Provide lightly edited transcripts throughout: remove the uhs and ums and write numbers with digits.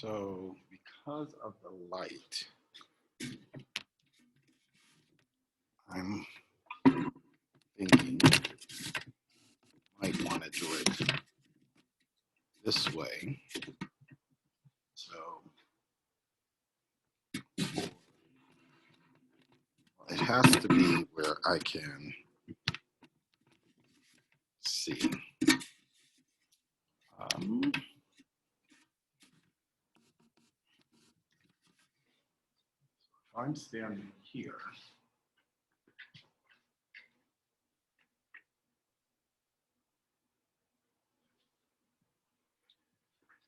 So because of the light, I'm thinking I might want to do it this way. So it has to be where I can see. If I'm standing here,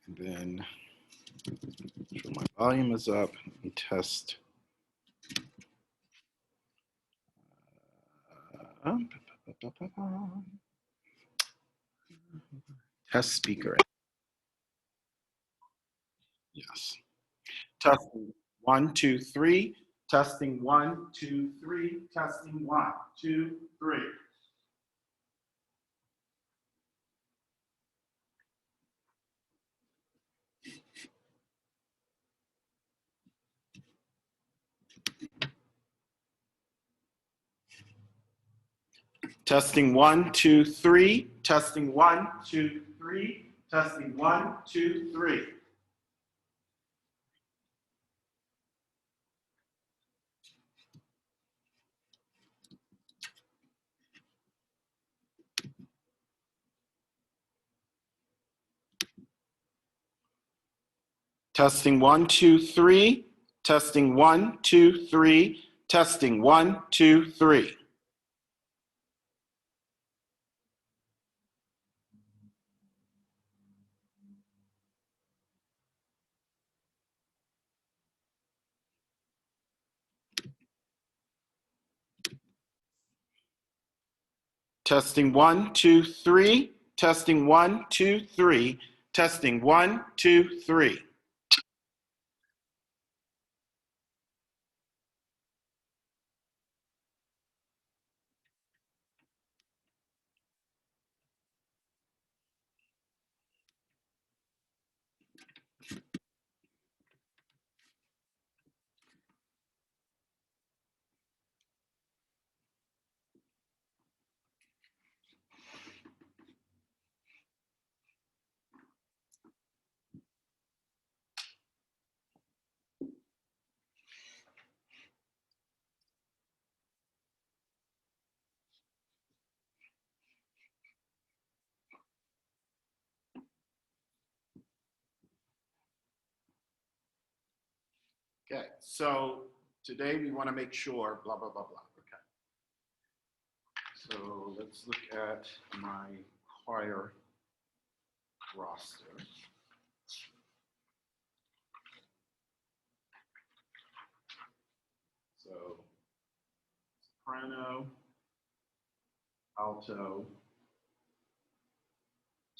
and then make sure my volume is up and test. Test speaker. Yes. Testing 1, 2, 3. Testing 1, 2, 3. Testing 1, 2, 3. Testing 1, 2, 3. Testing 1, 2, 3. Testing 1, 2, 3. Testing 1, 2, 3. Testing 1, 2, 3. Testing 1, 2, 3. Testing 1, 2, 3. Testing 1, 2, 3. Testing 1, 2, 3. Okay, so today we want to make sure blah, blah, blah, blah. Okay. So let's look at my choir roster. So soprano, alto,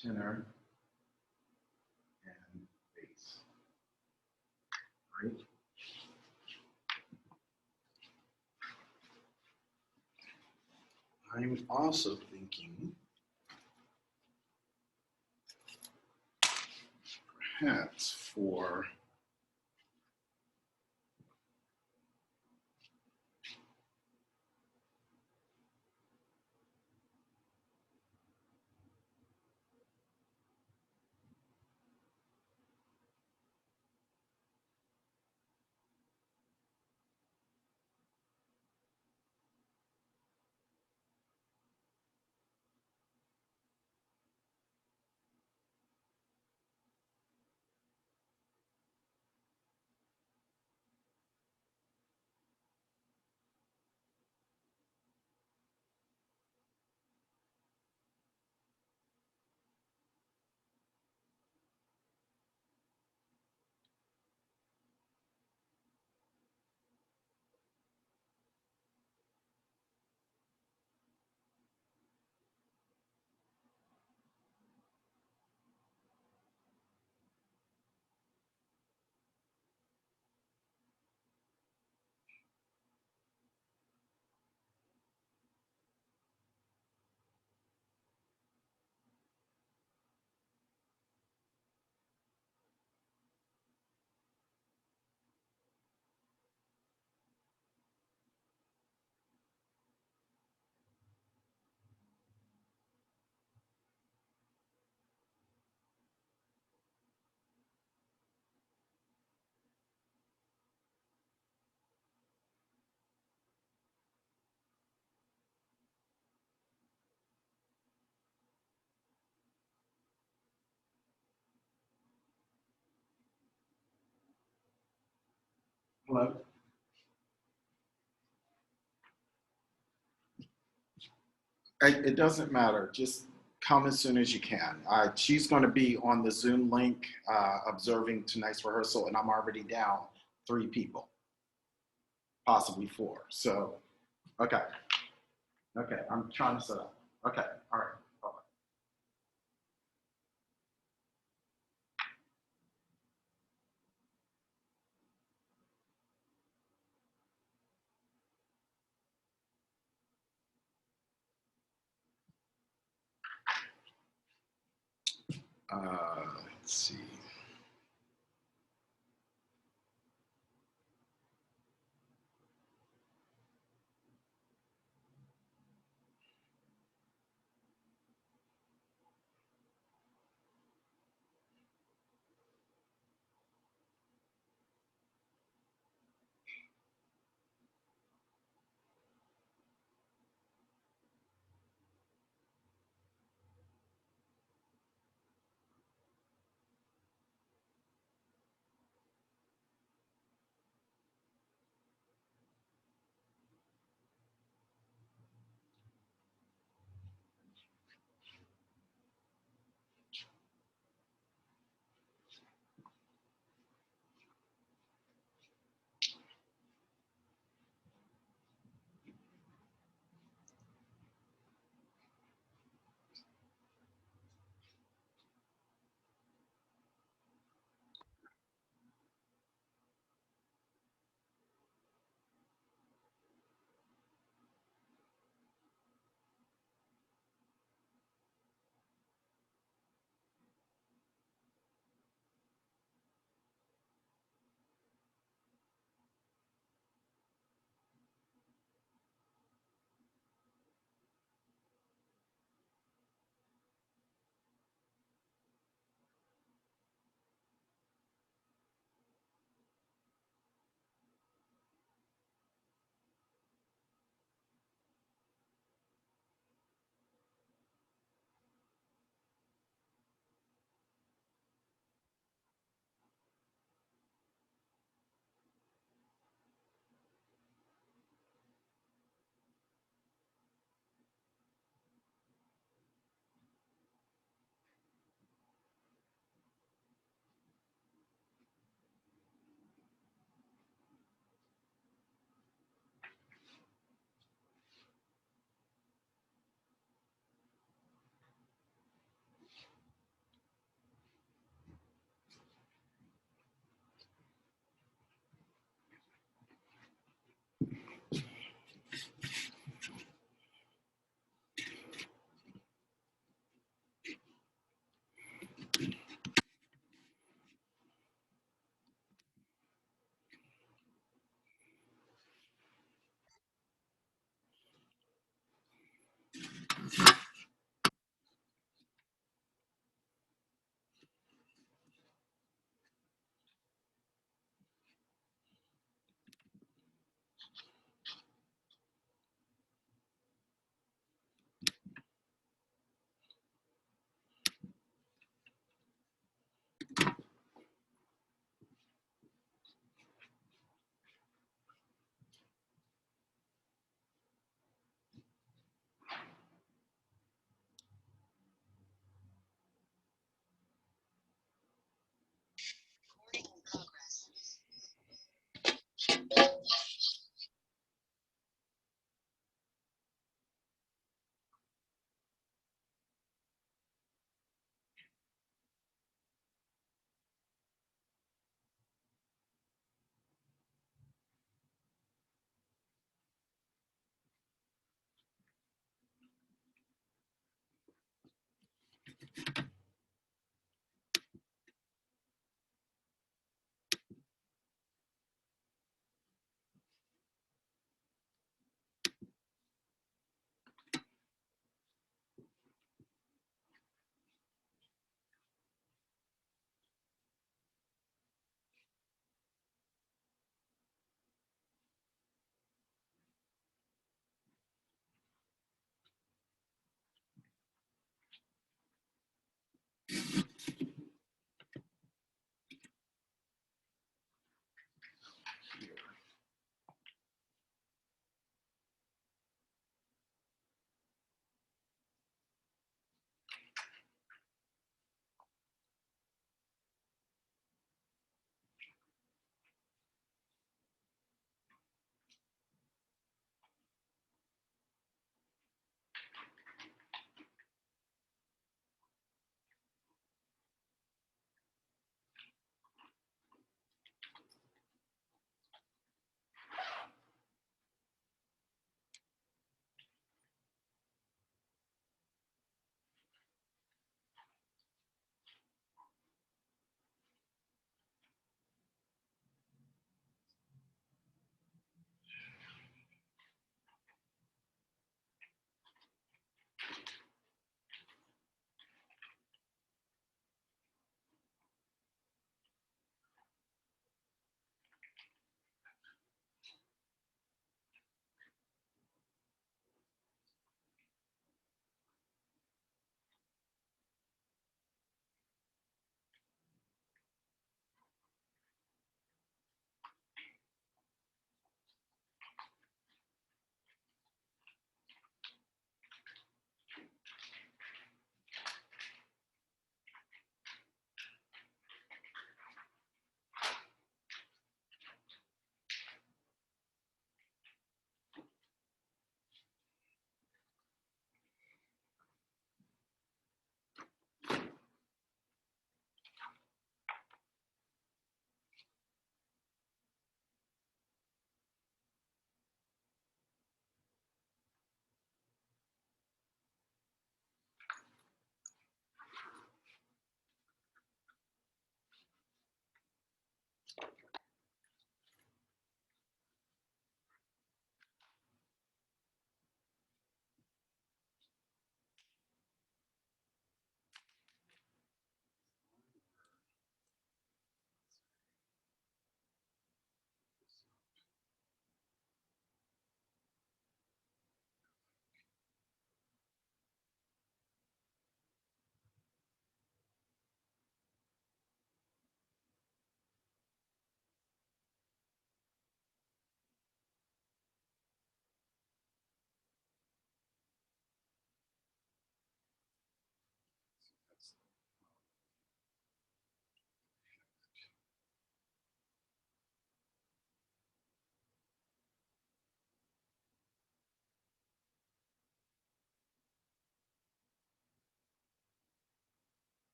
tenor, and bass. Right? I'm also thinking perhaps for Hello? It doesn't matter. Just come as soon as you can. She's going to be on the Zoom link observing tonight's rehearsal, and I'm already down 3 people, possibly 4. So, okay. Okay, I'm trying to set up. Okay, all right. Let's see.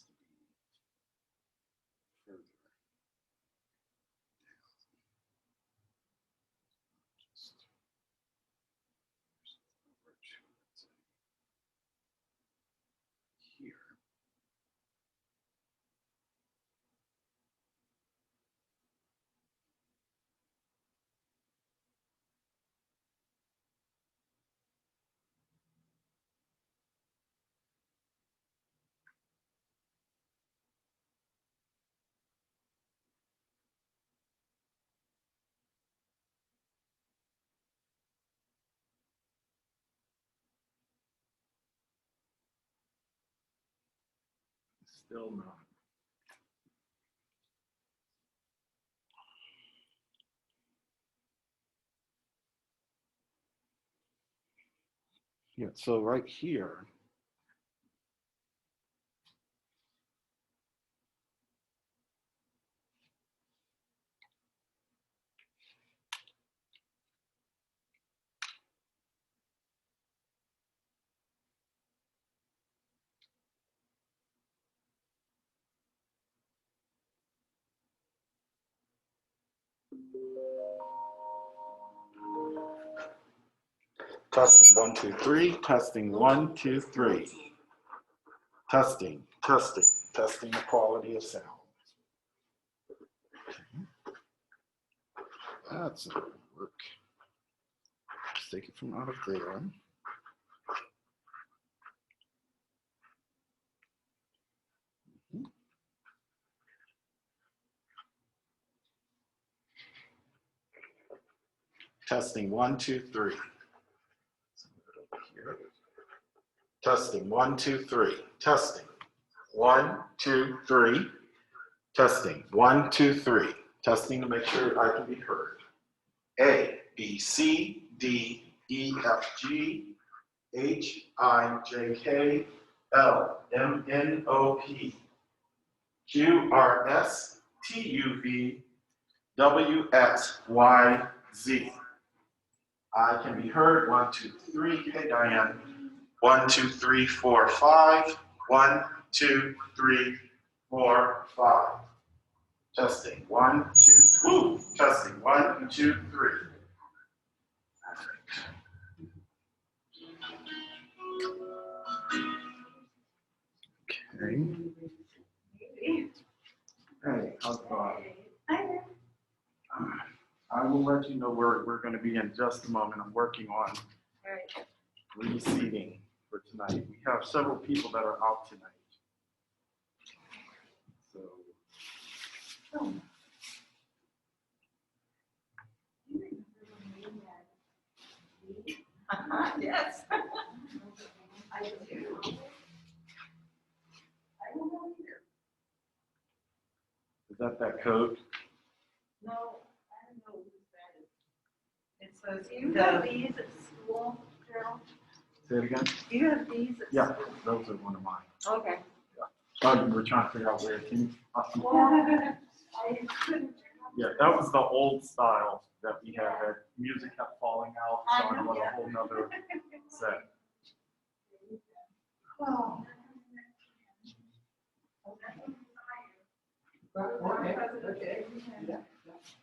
needs to be further down. Just over to, let's say, here. Still not. Yeah, so right here, testing 1, 2, 3, testing 1, 2, 3. Testing, testing, testing the quality of sound. That's not going to work. Let's take it from out of there. Testing 1, 2, 3. Testing 1, 2, 3. Testing 1, 2, 3. Testing 1, 2, 3. Testing to make sure I can be heard. A, B, C, D, E, F, G, H, I, J, K, L, M, N, O, P, Q, R, S, T, U, V, W, X, Y, Z. I can be heard. 1, 2, 3. Hey, Diane. 1, 2, 3, 4, 5. 1, 2, 3, 4, 5. Testing. 1, 2, 3. Testing. 1, 2, 3. Okay. Hey, how's it going? Hi. I will let you know where we're going to be in just a moment. I'm working on reseating for tonight. We have several people that are out tonight. So. Oh. Yes. I do. I don't know either. Is that code? No, I don't know who that is. It says, do you have these at school, Carol? Say it again? Do you have these at Yeah, school? those are one of mine. Okay. Yeah. Oh, you were trying to figure out where. Can you? I couldn't. Yeah, that was the old style that we had. That music kept falling out, so I want a whole nother set. Oh. Okay. Yeah.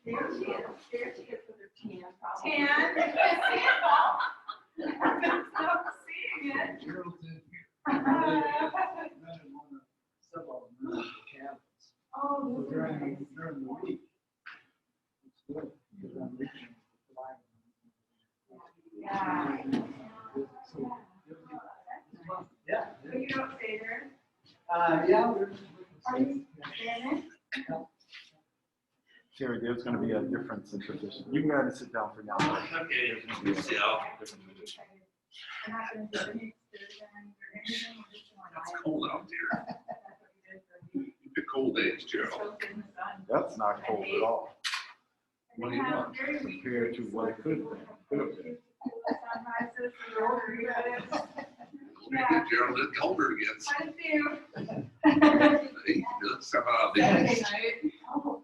There she is. There she is with her tan. Probably. Tan, you can see it all. Stop seeing it. Oh, During the week. It's good. Because I'm reaching the line. yeah. Yeah. But you don't stay there? Yeah. We're Are you staying Terry, there's going to be a difference in position. You can go ahead and sit down for now. Okay. There's going to be a different position. We're not going to do any excursions or anything. We're just going It's to cold out there. That's what you did for me. The cold days, Gerald. Soaked in the sun. That's not cold at all What do you want? compared to what it could have been. Could have been. Sunrises, the older you get. Yeah. Gerald, it's colder again. I do. Hey, that's somehow the Saturday night. Oh.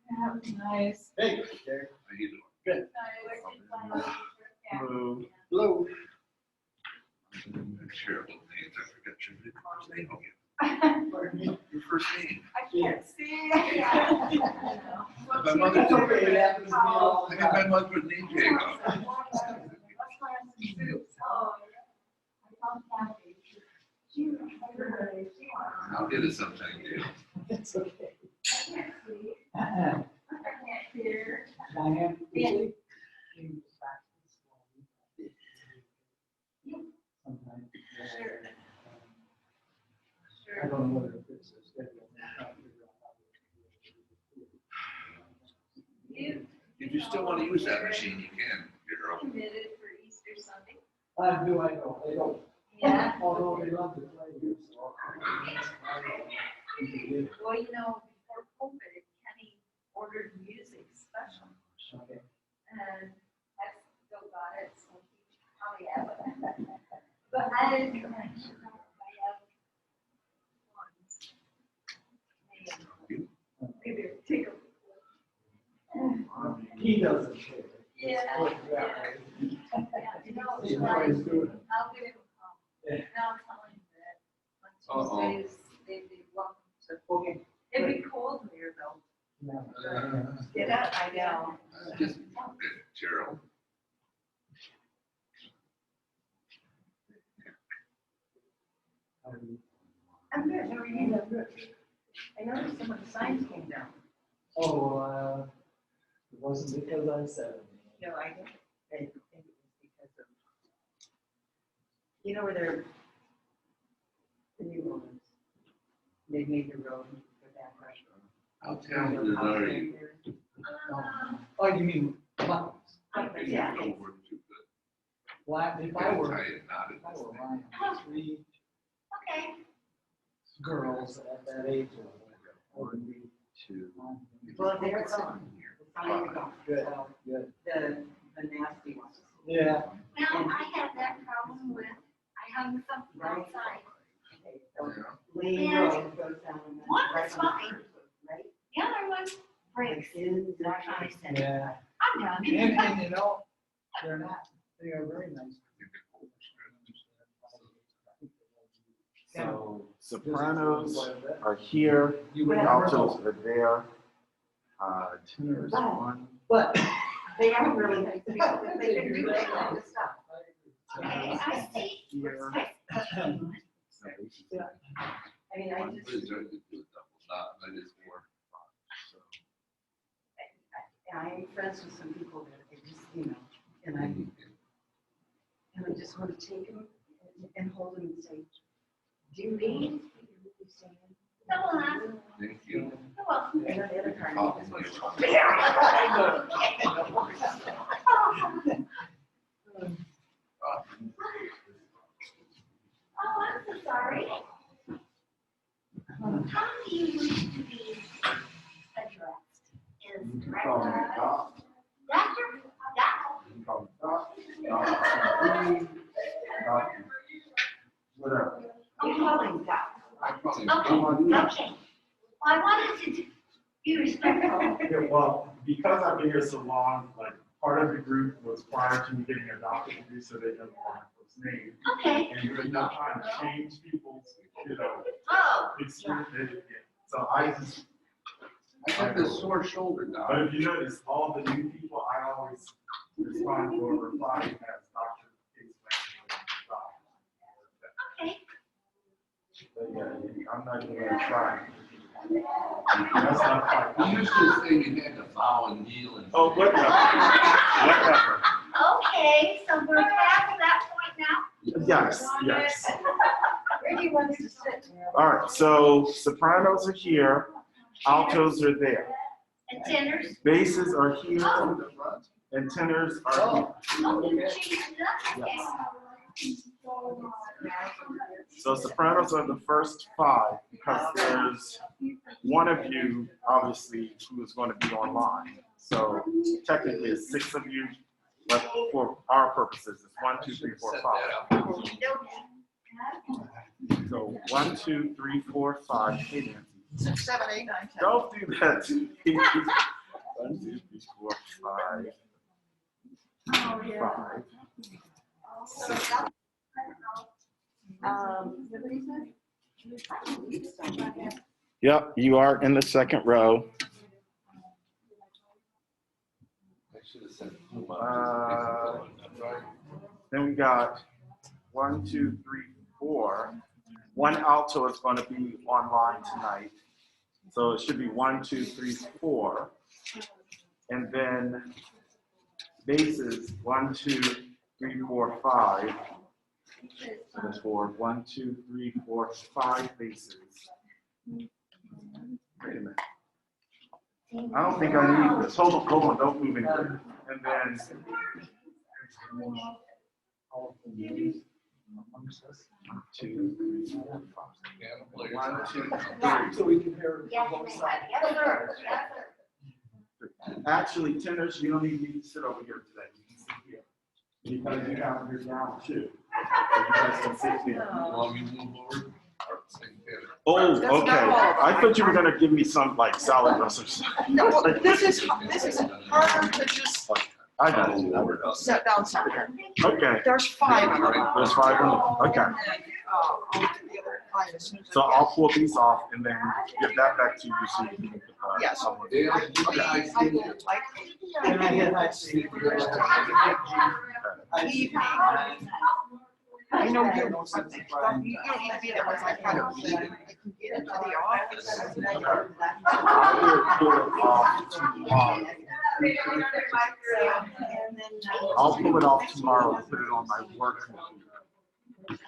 That was nice. Hey, Gary. How you doing? Good. Nice. Yeah. Hello. Hello. Cheryl, names. I forgot your name. Oh, yeah. my must put DJ on. Let's learn some soups. Oh, I'll get it sometime, Dale. It's okay. I can't see. I can't hear. Diane, usually, sometimes. Sure. I don't know whether it's a schedule. You If you still want to use that machine, you can, Gerald. committed for Easter Sunday? I don't. They don't. Yeah. Although they love to play here, so. Well, you know, before COVID, Kenny ordered music special, Okay. and I still got it, so he probably have it. But I didn't come back. I have ones. Maybe take a. He doesn't care. Yeah. Yeah. You know, He's like, always doing it. I'll give him a call. Yeah. Now I'm telling him that Uh-oh. on Tuesdays, they'd be welcome to. Okay. It'd be cold here though. Yeah. Get up, I know. Just, good, Gerald. I'm good, how are you? I'm good. I noticed some of the signs came down. Oh, it wasn't because I said it. No, I think it was because of, you know where they're, the new ones, they made the road for that rush. I'll tell you, there's already. Oh, you mean buttons? Yeah. Don't work too good. Well, if I Gotta were, tie it knotted if I this were thing. Ryan, 3 Okay. girls at that age would be Two. Well, they're gone. The signs are gone. good. So, Good. the nasty ones. Yeah. Well, I had that problem with, I hung something outside. Okay, so Yeah. Lane Yeah. Road goes down. and then One right was on the fine. curve, Right? The other one breaks. Exactly. I said, Yeah. I'm done. And you know, they're not, they are very nice. So sopranos are here, You would never altos know. are there, tenors one. But they are really nice people. They can do that kind of stuff. Okay, I see. Here. I mean, I One just, is going to do a double knot, that is more. So, I'm friends with some people that they just, you know, and I just want to take them and hold them and say, do you mean what you're saying? Double knot. Thank you. You're welcome. And then the other part Copy is my what's phone. Oh, I'm so sorry. How do you wish to be addressed? Is director? Doctor? Whatever. I'm calling Doc. I probably. Okay. Well, I wanted to be respectful. Yeah, well, because I've been here so long, like, part of the group was prior to me getting adopted, so they didn't want my name. Okay. And you're not trying to change people's, Oh, experience. So I just, I have this sore shoulder but now. if you notice, all the new people, I always respond or reply as Dr. Case-Blanchard. okay. But yeah, I'm not even gonna try. That's not You quite. used to say you had to bow and kneel and. Oh, whatever. Whatever. Okay, so we're past that point now? Yes, yes. Ricky wants to sit. All right, so sopranos are here, altos are there, And tenors? basses are here, and tenors are here. Oh, you changed it up? Okay. So sopranos are the first 5 because there's one of you, obviously, who is going to be online. So technically, it's 6 of you, but for our purposes, it's 1, 2, 3, 4, 5. So 1, 2, 3, 4, 5. Hey, Nancy. 6, 7, 8, 9, 10. Don't do that to me. 1, 2, 3, 4, 5. Oh, yeah. 5. Yep, you are in the second row. I should have Then we got 1, 2, 3, 4. One alto is going to be online tonight. So it should be 1, 2, 3, 4. And then basses 1, 2, 3, 4, 5. So that's 4. 1, 2, 3, 4, 5 basses. Wait a minute. I don't think I need this. Hold on, don't move anything. And then 2, 3, 4, 5. 1, 2, 3. So we can hear Yes, both ma'am. sides. Yes, sir. Yes, sir. Actually, tenors, you don't need me to sit over here today. You can sit here. Because you have your down too. So you guys can sit here. Want me to move over? Or same here? Oh, That's not okay. all. I thought you were gonna give me some like salad dressing. No, well, this is harder to just I got you. set down somewhere. Okay, There's 5 of them. there's 5 of them. Okay, And, I'll get the other 5 as soon as I so can. I'll pull these off and then give that back to you so you can. Yes. someone- Dale, I you guys I did will it. like Can I get that seat? evening. I know you know something. You don't need to be there with my phone. I can get into the office. I will pull it off tomorrow. I'll pull it off tomorrow and put it on my work computer.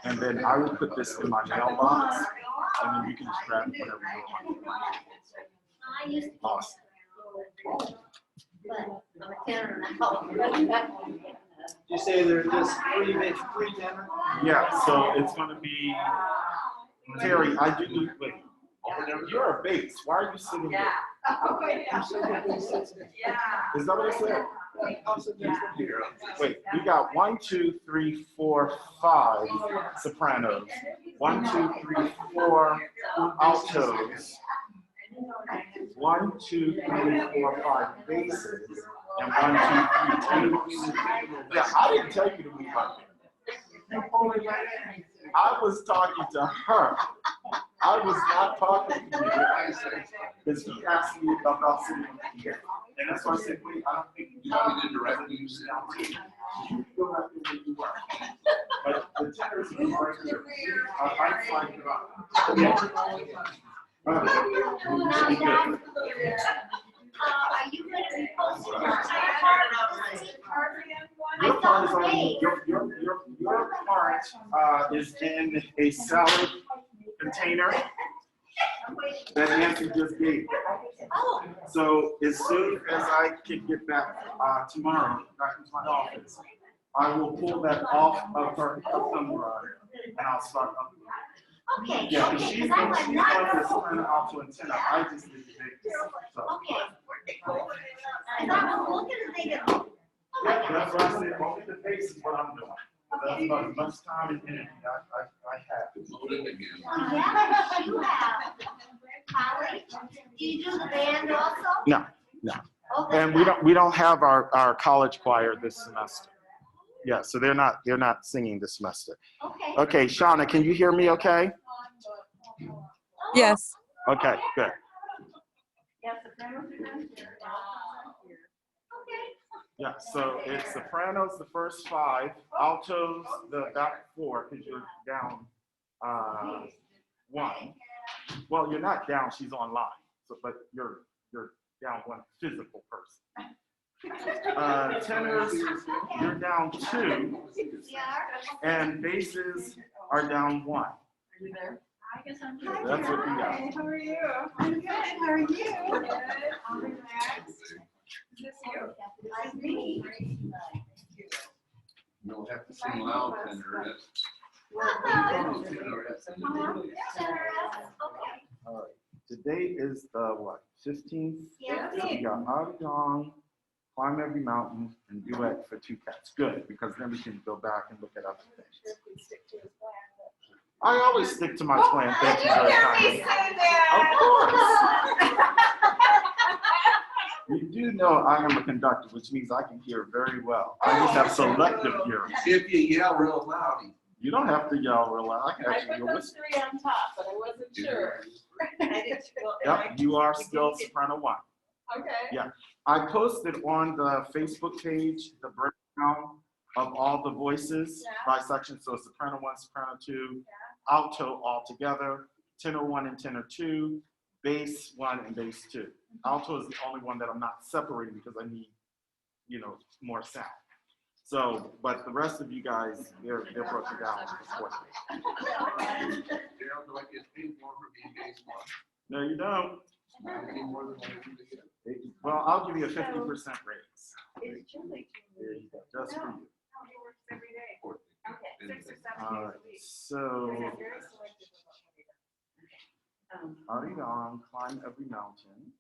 And then I will put this in my mailbox and then you can just grab whatever you want. I used to. Awesome. But I'm a tenor now. You say there's just 3 tenor? Yeah, so it's gonna be, Terry, I do need, wait, you're a bass, why are you singing there? Is that what I said? Wait, we got 1, 2, 3, 4, 5 sopranos, 1, 2, 3, 4 altos, 1, 2, 3, 4, 5 basses, and 1, 2, 3 tenors. Yeah, I didn't tell you to move up. I was talking to her. I was not talking to you. Because he asked me about sitting here. And that's why I said, wait, I don't think You want me to direct you? you go back there where you were. But the tenors are right here. I'm fine about it. Are you going to be posting on Your part is on, your part is in a salad container that Nancy just gave. Oh, So as soon as I can get back tomorrow, back into my office, I will pull that off of her thumb drive and I'll start up. okay, Yeah, okay, she's because I going was to not. soprano, alto, and tenor. I just did the bass. So Okay. And I was looking and thinking, oh my God. that's why I said, only the bass is what I'm doing. That's about as much time and energy I have. Load it again. Yes, you have. College, do you do the band also? No, no. Okay. And we don't have our college choir this semester. Yeah, so they're not singing this semester. Okay. Okay, Shauna, can you hear me okay? Yes. Okay, good. Yeah, so it's sopranos, the first 5, altos, the back 4, because you're down 1. Well, you're not down, she's online, so but you're down 1 physical person. Tenors, you're down 2, Yeah. and basses are down 1. I guess I'm. That's what we got. How are you? I'm good. How are you? Good. I'm relaxed. Is this you? I agree. You don't have to sing loud, Senator. Okay. All right, today is the what, 15th? Yeah. So we got Avion, Climb Every Mountain, and Duet for 2 Cats. Good, because then we can go back and look at other things. I always stick to my plan, thank you very kindly. Of course. You do know I am a conductor, which means I can hear very well. I just have selective hearing. If you yell real loud. You don't have to yell real loud. I can I actually put hear those whisper. 3 on top, but I wasn't sure. Yep, you are still soprano 1. Okay. Yeah. I posted on the Facebook page the breakdown of all the voices by section. So soprano 1, soprano 2, alto all together, tenor 1 and tenor 2, bass 1 and bass 2. Alto is the only one that I'm not separating because I need, more sound. So, but the rest of you guys, they're broken down accordingly. Daryl, do I get paid more for being base one? No, you don't. Any more than I do to get? Well, I'll give you a 50% raise. It's chilly. There you go, just for you. How many works every day? Okay, 6 or 7 All days right, a week. so, They're very selective about what already on, climb every mountain.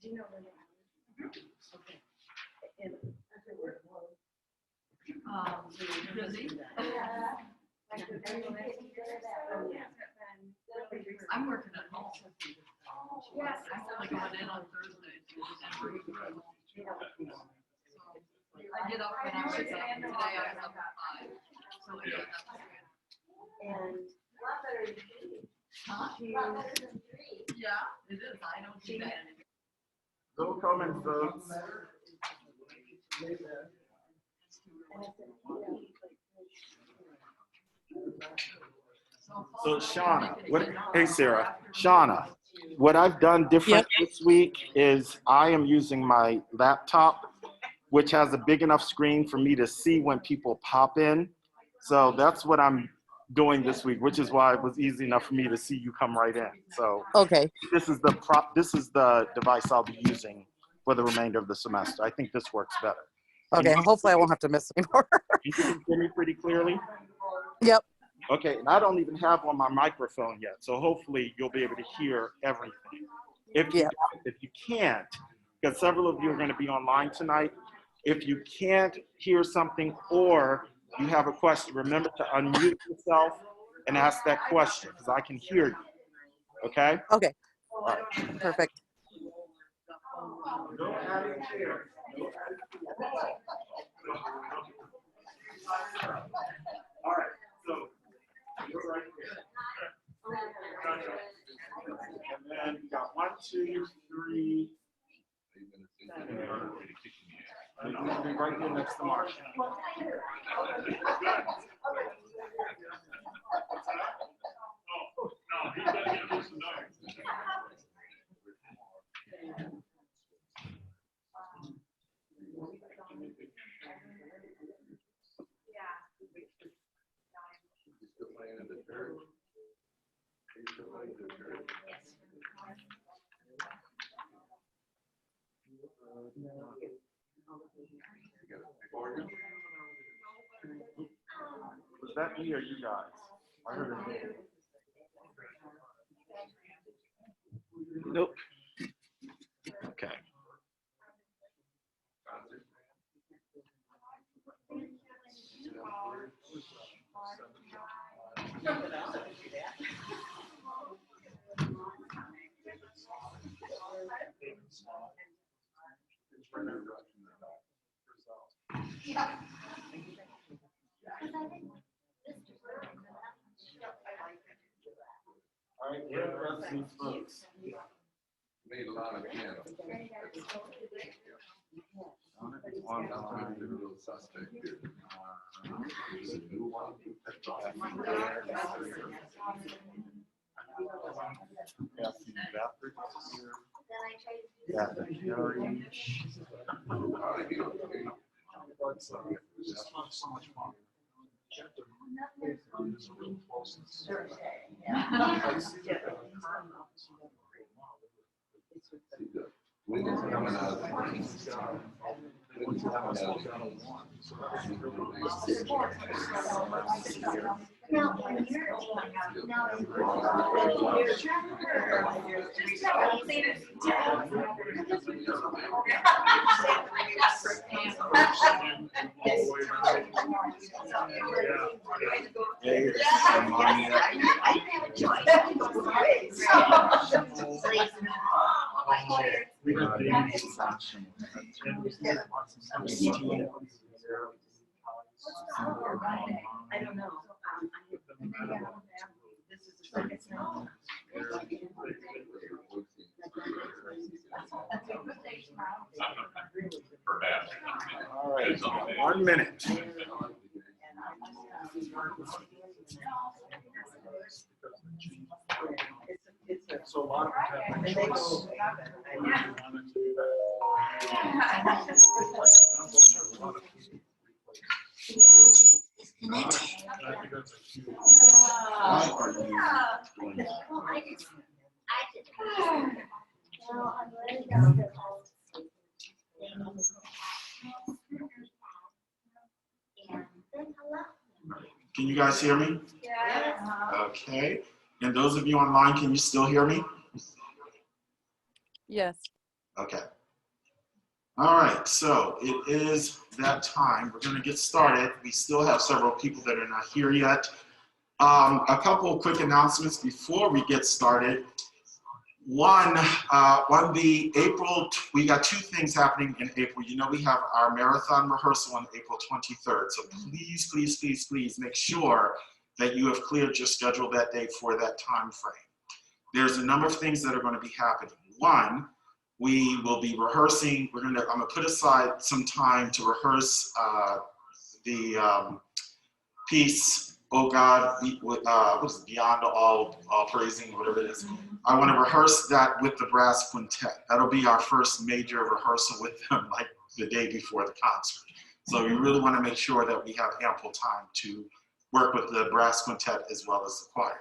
Do you know where they are? Okay. And afterward, well, Busy. they do. Like the ambulance, Oh, yeah. I'm working at home. Yes. I'm only going in on Thursday. I get up when I wake up. Today I was up at 5. So yeah, that's good. And Huh? she, Yeah, it is. I don't do that anymore. Little comments, folks. So Shauna, hey Sarah, Shauna, what I've done different this week is I am using my laptop, which has a big enough screen for me to see when people pop in. So that's what I'm doing this week, which is why it was easy enough for me to see you come right in. So Okay. this is the device I'll be using for the remainder of the semester. I think this works better. Okay. Hopefully I won't have to miss anymore. You can hear me pretty clearly? Yep. Okay, and I don't even have on my microphone yet, so hopefully you'll be able to hear everything. If you can't, because several of you are going to be online tonight, if you can't hear something or you have a question, remember to unmute yourself and ask that question, because I can hear you. Okay? Okay. All right. Perfect. No adding chairs. All right, so you're right here. And then you got 1, 2, 3. And you're gonna be right here next to Marsha. Was that me or you guys? I heard it. Nope. Okay. All right, where are the rest of these folks? Made a lot of piano. Online. They're a little suspect here. There's a new one. Yeah, the Fury. When it's coming out. When it's coming out. Now, when you're, now, I don't know. This is the second time. For bad. All right, we got 1 minute. So a lot of them And have they choice. go, Why are you doing that? Well, I just, well, I'm ready down to and then I left them. Can you guys hear me? Yeah. Okay. And those of you online, can you still hear me? Yes. Okay. All right, so it is that time. We're going to get started. We still have several people that are not here yet. A couple of quick announcements before we get started. One, on the April, we got 2 things happening in April. You know, we have our marathon rehearsal on April 23rd. So please, please, please, please make sure that you have cleared your schedule that day for that time frame. There's a number of things that are going to be happening. One, we will be rehearsing. I'm going to put aside some time to rehearse the piece, Oh God, what is it, Beyond All Praising, whatever it is. I want to rehearse that with the brass quintet. That'll be our first major rehearsal with them, like the day before the concert. So we really want to make sure that we have ample time to work with the brass quintet as well as the choir.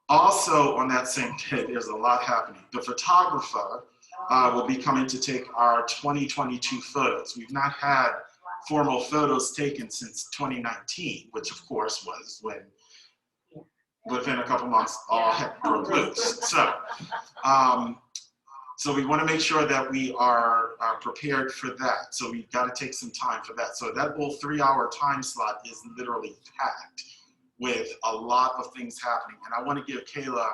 Also, on that same day, there's a lot happening. The photographer will be coming to take our 2022 photos. We've not had formal photos taken since 2019, which of course was when within a couple months all heck broke loose. So we want to make sure that we are prepared for that. So we've got to take some time for that. So that whole 3-hour time slot is literally packed with a lot of things happening. And I want to give Kayla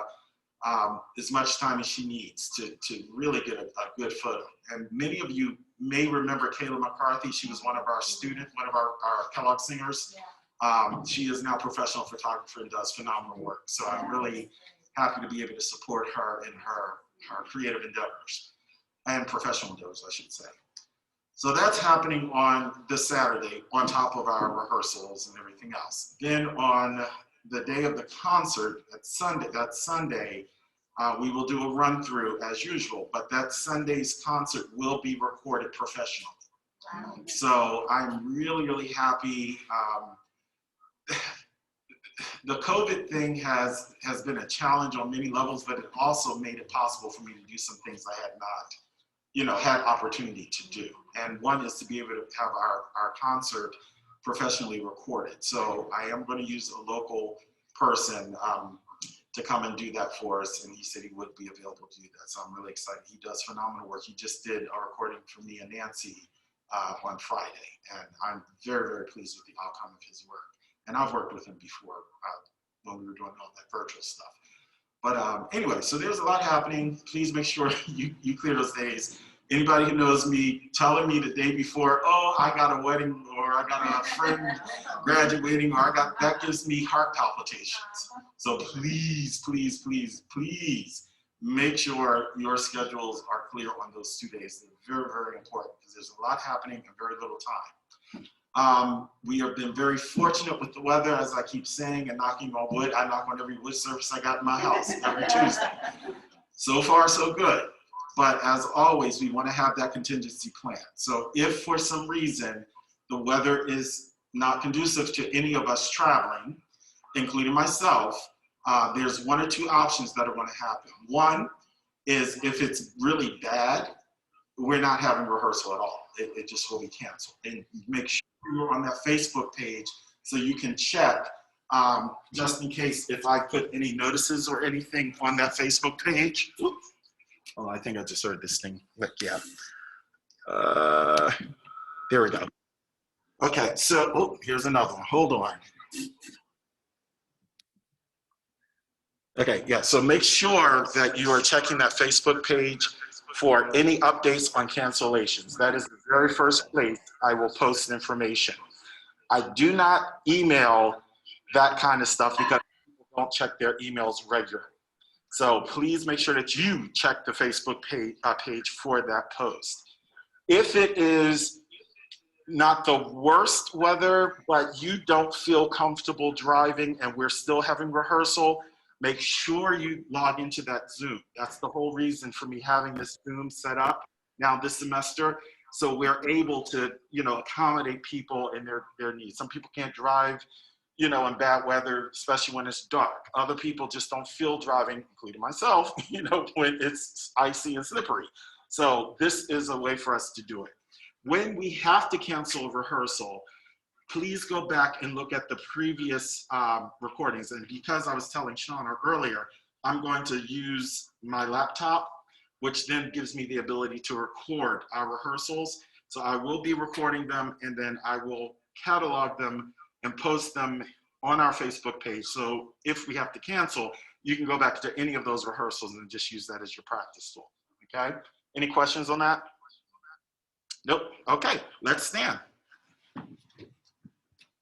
as much time as she needs to really get a good photo. And many of you may remember Kayla McCarthy. She was one of our Kellogg singers. She is now a professional photographer and does phenomenal work. So I'm really happy to be able to support her in her creative endeavors and professional endeavors, I should say. So that's happening on this Saturday on top of our rehearsals and everything else. Then on the day of the concert, that Sunday, we will do a run through as usual, but that Sunday's concert will be recorded professionally. Wow. So I'm really, really happy. The COVID thing has been a challenge on many levels, but it also made it possible for me to do some things I had not, had opportunity to do. And one is to be able to have our concert professionally recorded. So I am going to use a local person to come and do that for us, and he said he would be available to do that. So I'm really excited. He does phenomenal work. He just did a recording for me and Nancy on Friday, and I'm very, very pleased with the outcome of his work. And I've worked with him before when we were doing all that virtual stuff. But anyway, so there's a lot happening. Please make sure you clear those days. Anybody who knows me, telling me the day before, oh, I got a wedding, or I got a friend graduating, or that gives me heart palpitations. So please, please, please, please make sure your schedules are clear on those 2 days. They're very, very important because there's a lot happening in very little time. We have been very fortunate with the weather, as I keep saying, and knocking on wood. I knock on every wood surface I got in my house every Tuesday. So far, so good. But as always, we want to have that contingency plan. So if for some reason the weather is not conducive to any of us traveling, including myself, there's 1 or 2 options that are going to happen. One is if it's really bad, we're not having rehearsal at all. It just will be canceled. And make sure you're on that Facebook page so you can check just in case if I put any notices or anything on that Facebook page. Oh, I think I just heard this thing. Yeah. There we go. Okay, so here's another one. Hold on. Okay, yeah, so make sure that you are checking that Facebook page for any updates on cancellations. That is the very first place I will post information. I do not email that kind of stuff because people don't check their emails regularly. So please make sure that you check the Facebook page for that post. If it is not the worst weather, but you don't feel comfortable driving and we're still having rehearsal, make sure you log into that Zoom. That's the whole reason for me having this Zoom set up now this semester. So we're able to, accommodate people in their needs. Some people can't drive, in bad weather, especially when it's dark. Other people just don't feel driving, including myself, when it's icy and slippery. So this is a way for us to do it. When we have to cancel a rehearsal, please go back and look at the previous recordings. And because I was telling Shauna earlier, I'm going to use my laptop, which then gives me the ability to record our rehearsals. So I will be recording them, and then I will catalog them and post them on our Facebook page. So if we have to cancel, you can go back to any of those rehearsals and just use that as your practice tool, okay? Any questions on that? Nope, okay, let's stand.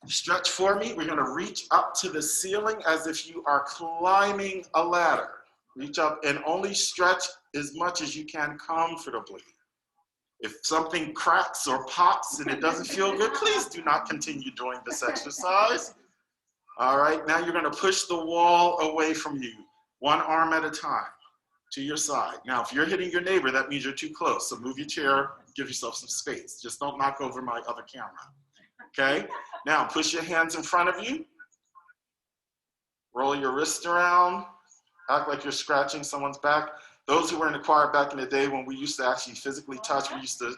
Stretch for me. We're gonna reach up to the ceiling as if you are climbing a ladder. Reach up and only stretch as much as you can comfortably. If something cracks or pops and it doesn't feel good, please do not continue doing this exercise. All right, now you're gonna push the wall away from you, one arm at a time to your side. Now, if you're hitting your neighbor, that means you're too close. So move your chair, give yourself some space. Just don't knock over my other camera, okay? Now, push your hands in front of you. Roll your wrist around. Act like you're scratching someone's back. Those who were in the choir back in the day when we used to actually physically touch, we used to,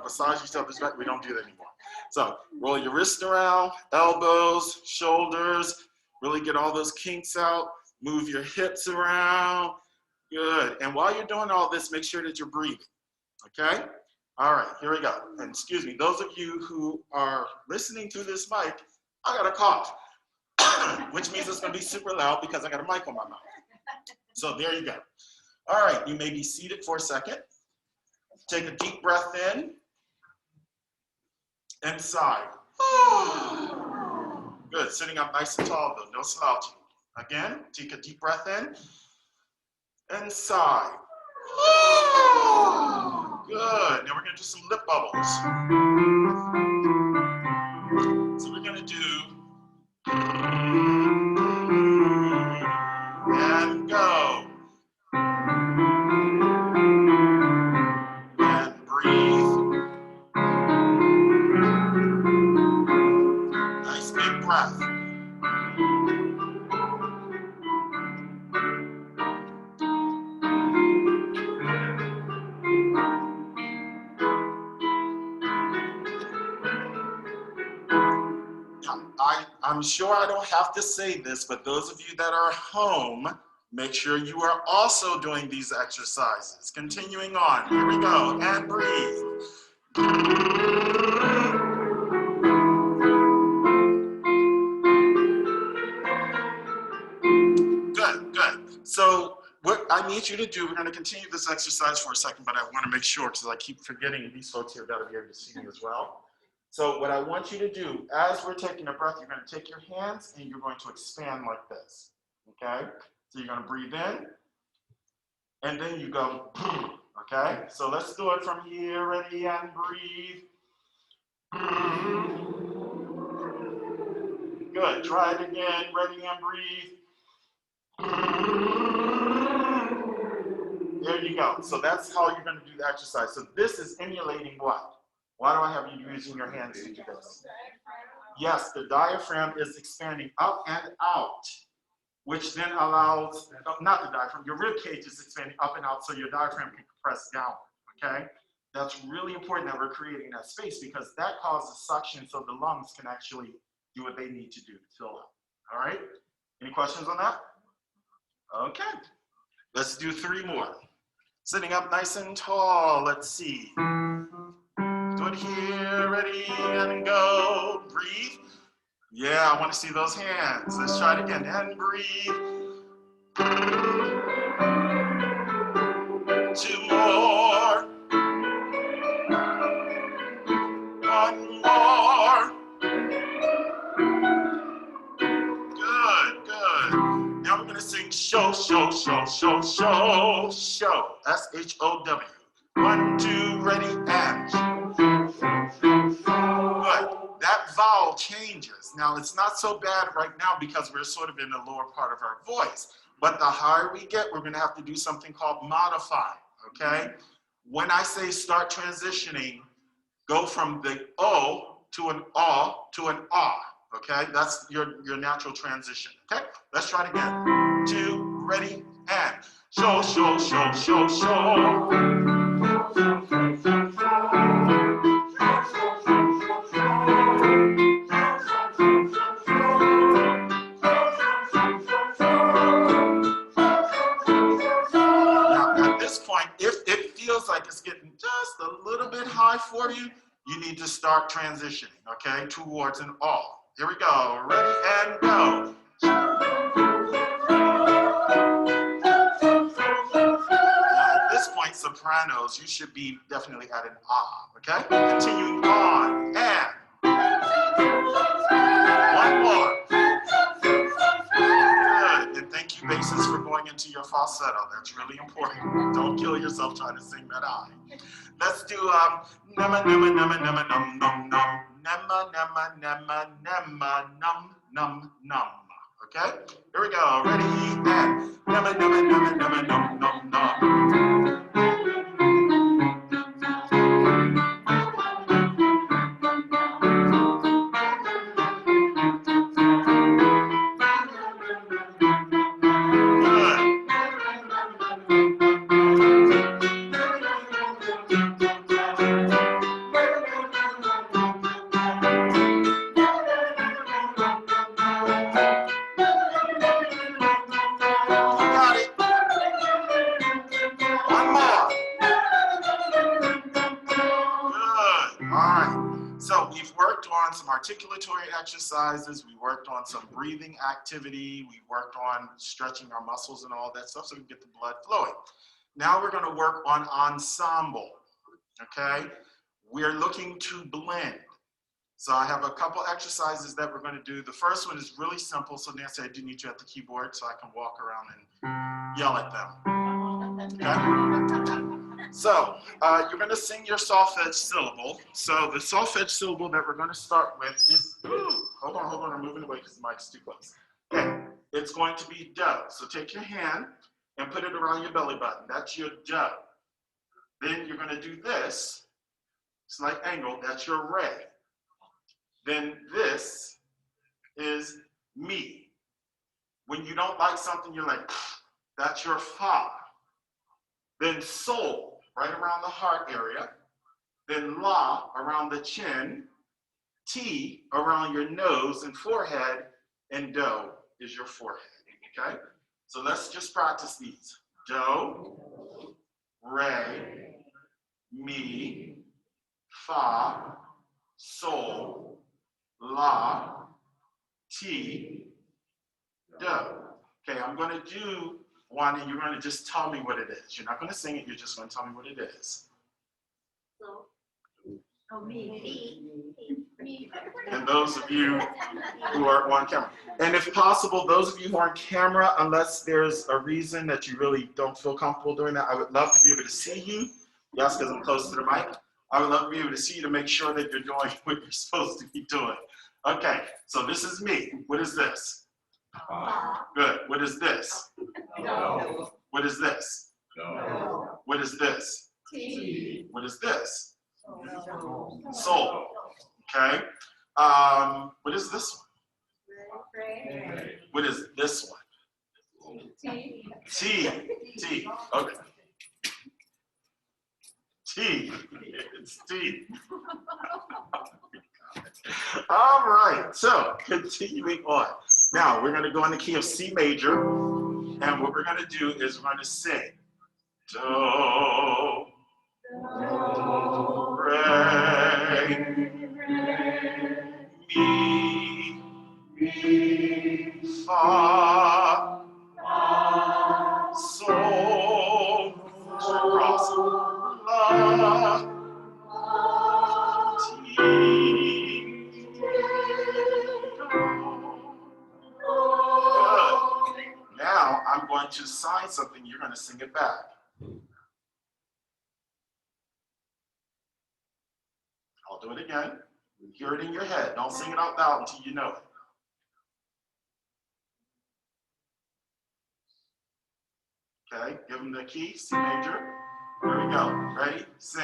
massage each other's back. We don't do that anymore. So roll your wrist around, elbows, shoulders, really get all those kinks out. Move your hips around. Good. And while you're doing all this, make sure that you're breathing, okay? All right, here we go. And excuse me, those of you who are listening to this mic, I got a cough, which means it's gonna be super loud because I got a mic on my mouth. So there you go. All right, you may be seated for a second. Take a deep breath in and sigh. Good, sitting up nice and tall though, no slouching. Again, take a deep breath in and sigh. Good, now we're gonna do some lip bubbles. So we're gonna do and go. And breathe. Nice big breath. I'm sure I don't have to say this, but those of you that are home, make sure you are also doing these exercises. Continuing on, here we go, and breathe. Good, good. So what I need you to do, we're gonna continue this exercise for a second, but I wanna make sure, because I keep forgetting these folks here gotta be able to see me as well. So what I want you to do, as we're taking a breath, you're gonna take your hands and you're going to expand like this, okay? So you're gonna breathe in, and then you go, okay? So let's do it from here, ready and breathe. Good, try it again, ready and breathe. There you go. So that's how you're gonna do the exercise. So this is emulating what? Why do I have you using your hands to do this? Yes, the diaphragm is expanding up and out, which then allows, not the diaphragm, your rib cage is expanding up and out so your diaphragm can compress downward, okay? That's really important that we're creating that space because that causes suction so the lungs can actually do what they need to do to fill up, all right? Any questions on that? Okay, let's do 3 more. Sitting up nice and tall, let's see. Do it here, ready, and go. Breathe. Yeah, I want to see those hands. Let's try it again, and breathe. 2 more. 1 more. Good, good. Now we're going to sing Show, show, show, show, show, show. S-H-O-W. 1, 2, ready, and. Good. That vowel changes. Now, it's not so bad right now because we're sort of in the lower part of our voice. But the higher we get, we're going to have to do something called modify, okay? When I say start transitioning, go from the O to an A to an Ah, okay? That's your natural transition, okay? Let's try it again. 2, ready, and. Show, show, show, show, show. If it feels like it's getting just a little bit high for you, you need to start transitioning, okay, towards an all. Here we go. Ready and go. Now, at this point, sopranos, you should be definitely at an ah, okay? Continuing on. And one more. Good. And thank you, basses, for going into your falsetto. That's really important. Don't kill yourself trying to sing that high. Let's do nema nema nema nema num num num nema nema nema nema num num num. Okay? Here we go. Ready? And nema nema nema nema num num num. Articulatory exercises, we worked on some breathing activity, we worked on stretching our muscles and all that stuff so we can get the blood flowing. Now we're going to work on ensemble, okay? We're looking to blend. So I have a couple exercises that we're going to do. The first one is really simple, so Nancy, I do need you at the keyboard so I can walk around and yell at them, okay? So, you're going to sing your solfege syllable. So the solfege syllable that we're going to start with is, hold on, I'm moving away because the mic's too close. Okay, it's going to be do. So take your hand and put it around your belly button. That's your do. Then you're going to do this, slight angle, that's your re. Then this is mi. When you don't like something, you're like, that's your fa. Then sol, right around the heart area. Then la, around the chin. T, around your nose and forehead. And do is your forehead, okay? So let's just practice these. Do, re, mi, fa, sol, la, ti, do. Okay, I'm going to do one and you're going to just tell me what it is. You're not going to sing it, you're just going to tell me what it is. So, me. And those of you who are on camera. And if possible, those of you who are on camera, unless there's a reason that you really don't feel comfortable doing that, I would love to be able to see you. Yes, because I'm close to the mic. I would love to be able to see you to make sure that you're doing what you're supposed to be doing. Okay, so this is me. What is this? Good. What is this? No. What is this? No. What is this? T. What is this? Soul. Soul. Okay. What is this one? What is this one? T. T. T. Okay. T. It's T. All right. So continuing on. Now we're going to go in the key of C major, and what we're going to do is we're going to sing do, re, mi, fa, sol, cross, la, ti, do. Good. Now I'm going to sign something, you're going to sing it back. I'll do it again. Hear it in your head. Don't sing it out loud until you know it. Okay, give them the key, C major. Here we go. Ready? Sing.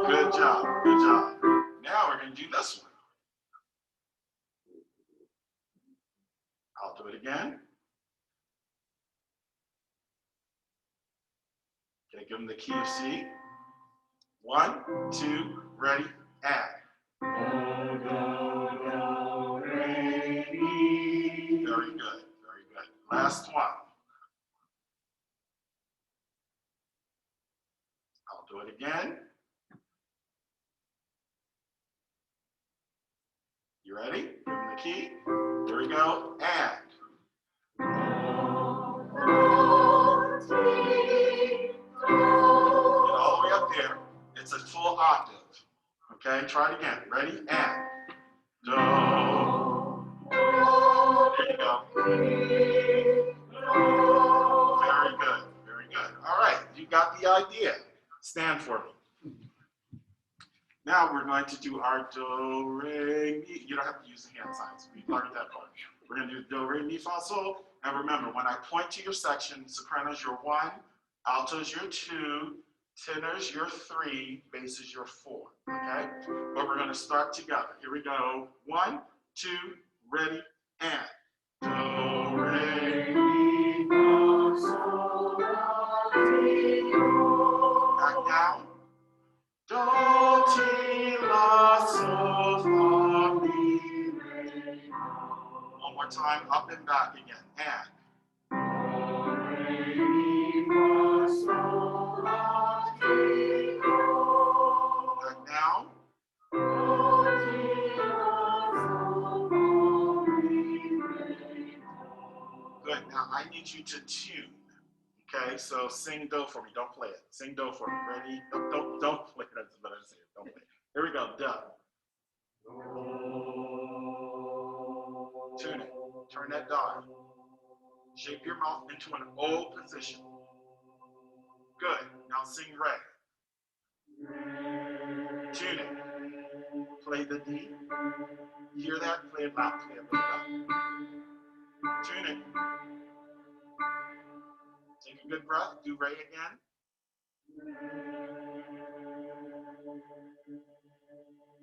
Good job. Good job. Now we're going to do this one. I'll do it again. Okay, give them the key of C. 1, 2, ready, and. Very good, very good. Last one. I'll do it again. You ready? Give them the key. Here we go, and. Get all the way up there. It's a full octave. Okay, try it again. Ready? And. Do. There you go. Very good. Very good. All right, you got the idea. Stand for me. Now we're going to do our do, re, mi. You don't have to use the hand signs. We learned that part. We're going to do do, re, mi, fa, sol. And remember, when I point to your section, sopranos, you're 1, altos, you're 2, tenors, you're 3, basses, you're 4. Okay? But we're going to start together. Here we go. 1, 2, ready, and. Do, re, mi, fa, sol, la, ti, do. Back down. Do, ti, la, sol, fa, mi, re, do. One more time, up and back again. And. Do, re, mi, fa, sol, la, ti, do. Back down. Do, ti, la, sol, fa, mi, re, do. Good. Now I need you to tune. Okay, so sing do for me. Don't play it. Sing do for me. Ready? Don't play it. That's what I said. Don't play it. Here we go. Do. Tune it. Turn that dial. Shape your mouth into an O position. Good. Now sing re. Tune it. Play the D. Hear that? Play it loud. Play it loud. Tune it. Take a good breath. Do re again.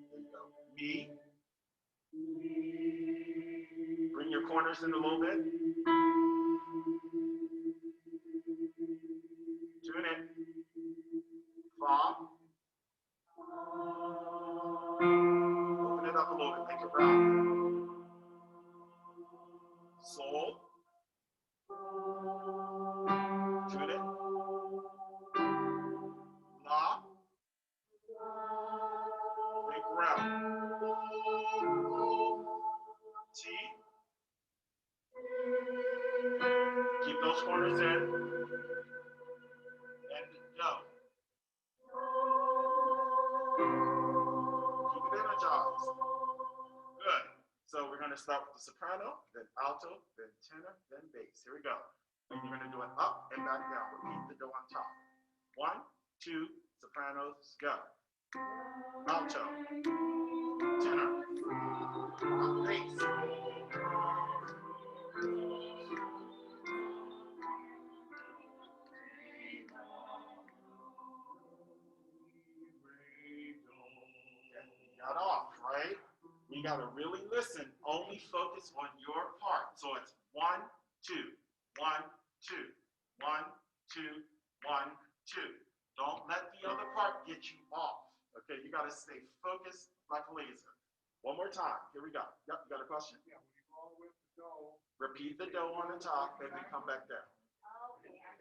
There you go. Mi. Bring your corners in a little bit. Tune it. Fa. Open it up a little bit. Make it round. Sol. Tune it. La. Make round. T. Keep those corners in. And go. Keep it energized. Good. So we're going to start with the soprano, then alto, then tenor, then bass. Here we go. And you're going to do it up and back down. Repeat the do on top. 1, 2, sopranos, go. Alto. Tenor. Bass. Got off, right? You got to really listen. Only focus on your part. So it's 1, 2, 1, 2, 1, 2, 1, 2. Don't let the other part get you off. Okay, you got to stay focused like a laser. One more time. Here we go. Yep, you got a question? Yeah, when you go with the do, Repeat the do on the top and then come back down.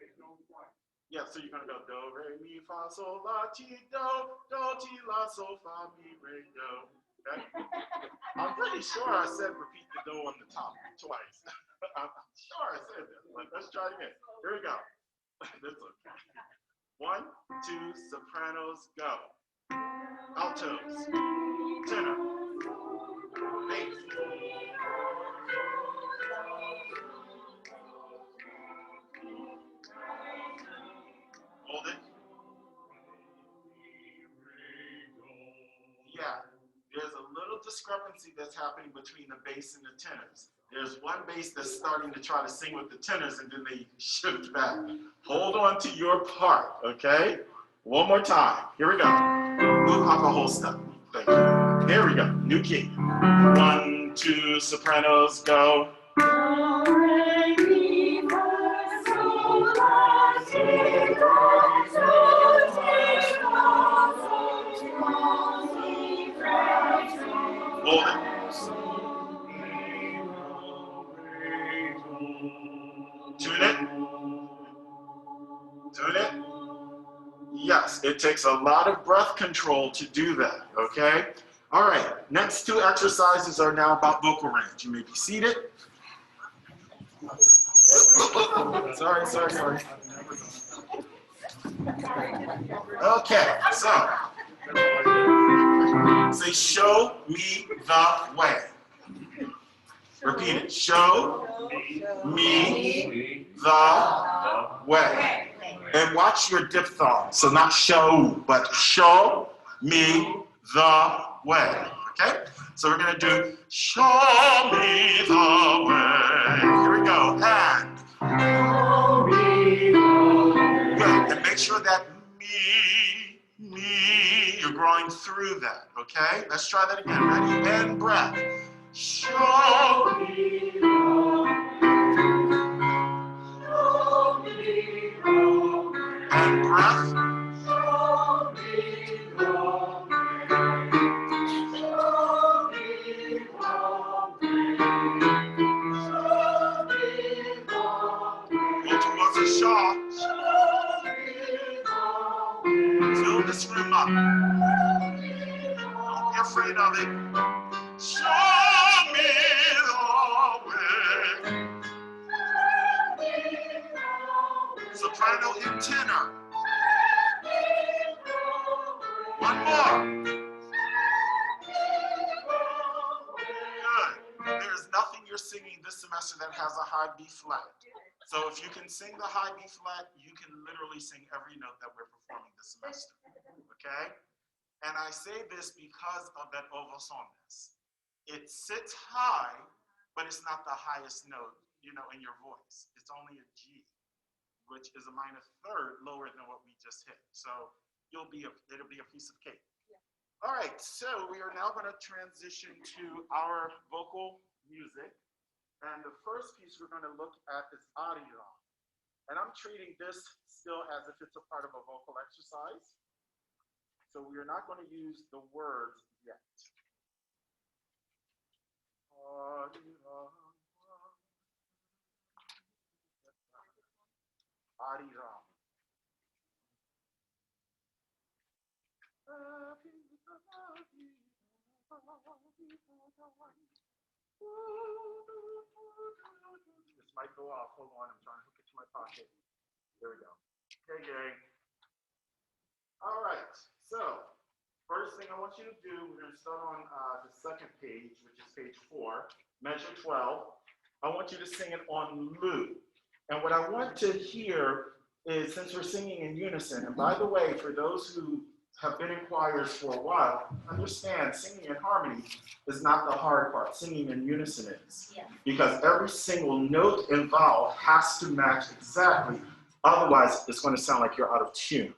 it's no point. Yeah, so you're going to go do, re, mi, fa, sol, la, ti, do, ti, la, sol, fa, mi, re, do. Okay? I'm pretty sure I said repeat the do on the top twice. I'm sure I said that. But let's try it again. Here we go. This one. 1, 2, sopranos, go. Altos. Tenor. Bass. Hold it. Yeah, there's a little discrepancy that's happening between the bass and the tenors. There's one bass that's starting to try to sing with the tenors and then they shift back. Hold on to your part, okay? One more time. Here we go. We'll pop a whole step. Thank you. Here we go. New key. 1, 2, sopranos, go. Hold it. Tune it. Tune it. Yes, it takes a lot of breath control to do that, okay? All right, next two exercises are now about vocal range. You may be seated. Sorry. Okay, so say, show me the way. Repeat it. Show me the way. And watch your diphthong. So not show, but show me the way. Okay? So we're going to do show me the way. Here we go. And. Good. And make sure that me, you're growing through that. Okay? Let's try that again. Ready? And breath. Show me the way. And breath. Show me the way. Show me the way. Show me the way. Go towards the shaw. Show me the way. Fill this room up. Don't be afraid of it. Show me the way. Soprano and tenor. One more. Good. There's nothing you're singing this semester that has a high B flat. So if you can sing the high B flat, you can literally sing every note that we're performing this semester. Okay? And I say this because of that oversongness. It sits high, but it's not the highest note, in your voice. It's only a G, which is a minor third lower than what we just hit. So it'll be a piece of cake. Yeah. All right, so we are now going to transition to our vocal music. And the first piece we're going to look at is aria. And I'm treating this still as if it's a part of a vocal exercise. So we are not going to use the words yet. Aria. This might go off. Hold on, I'm trying to hook it to my pocket. There we go. Okay, gang. All right, so first thing I want you to do, we're going to start on the second page, which is page 4, measure 12. I want you to sing it on Lu. And what I want to hear is, since we're singing in unison, and by the way, for those who have been in choirs for a while, understand singing in harmony is not the hard part. Singing in unison is. Yeah. Because every single note and vowel has to match exactly. Otherwise, it's going to sound like you're out of tune.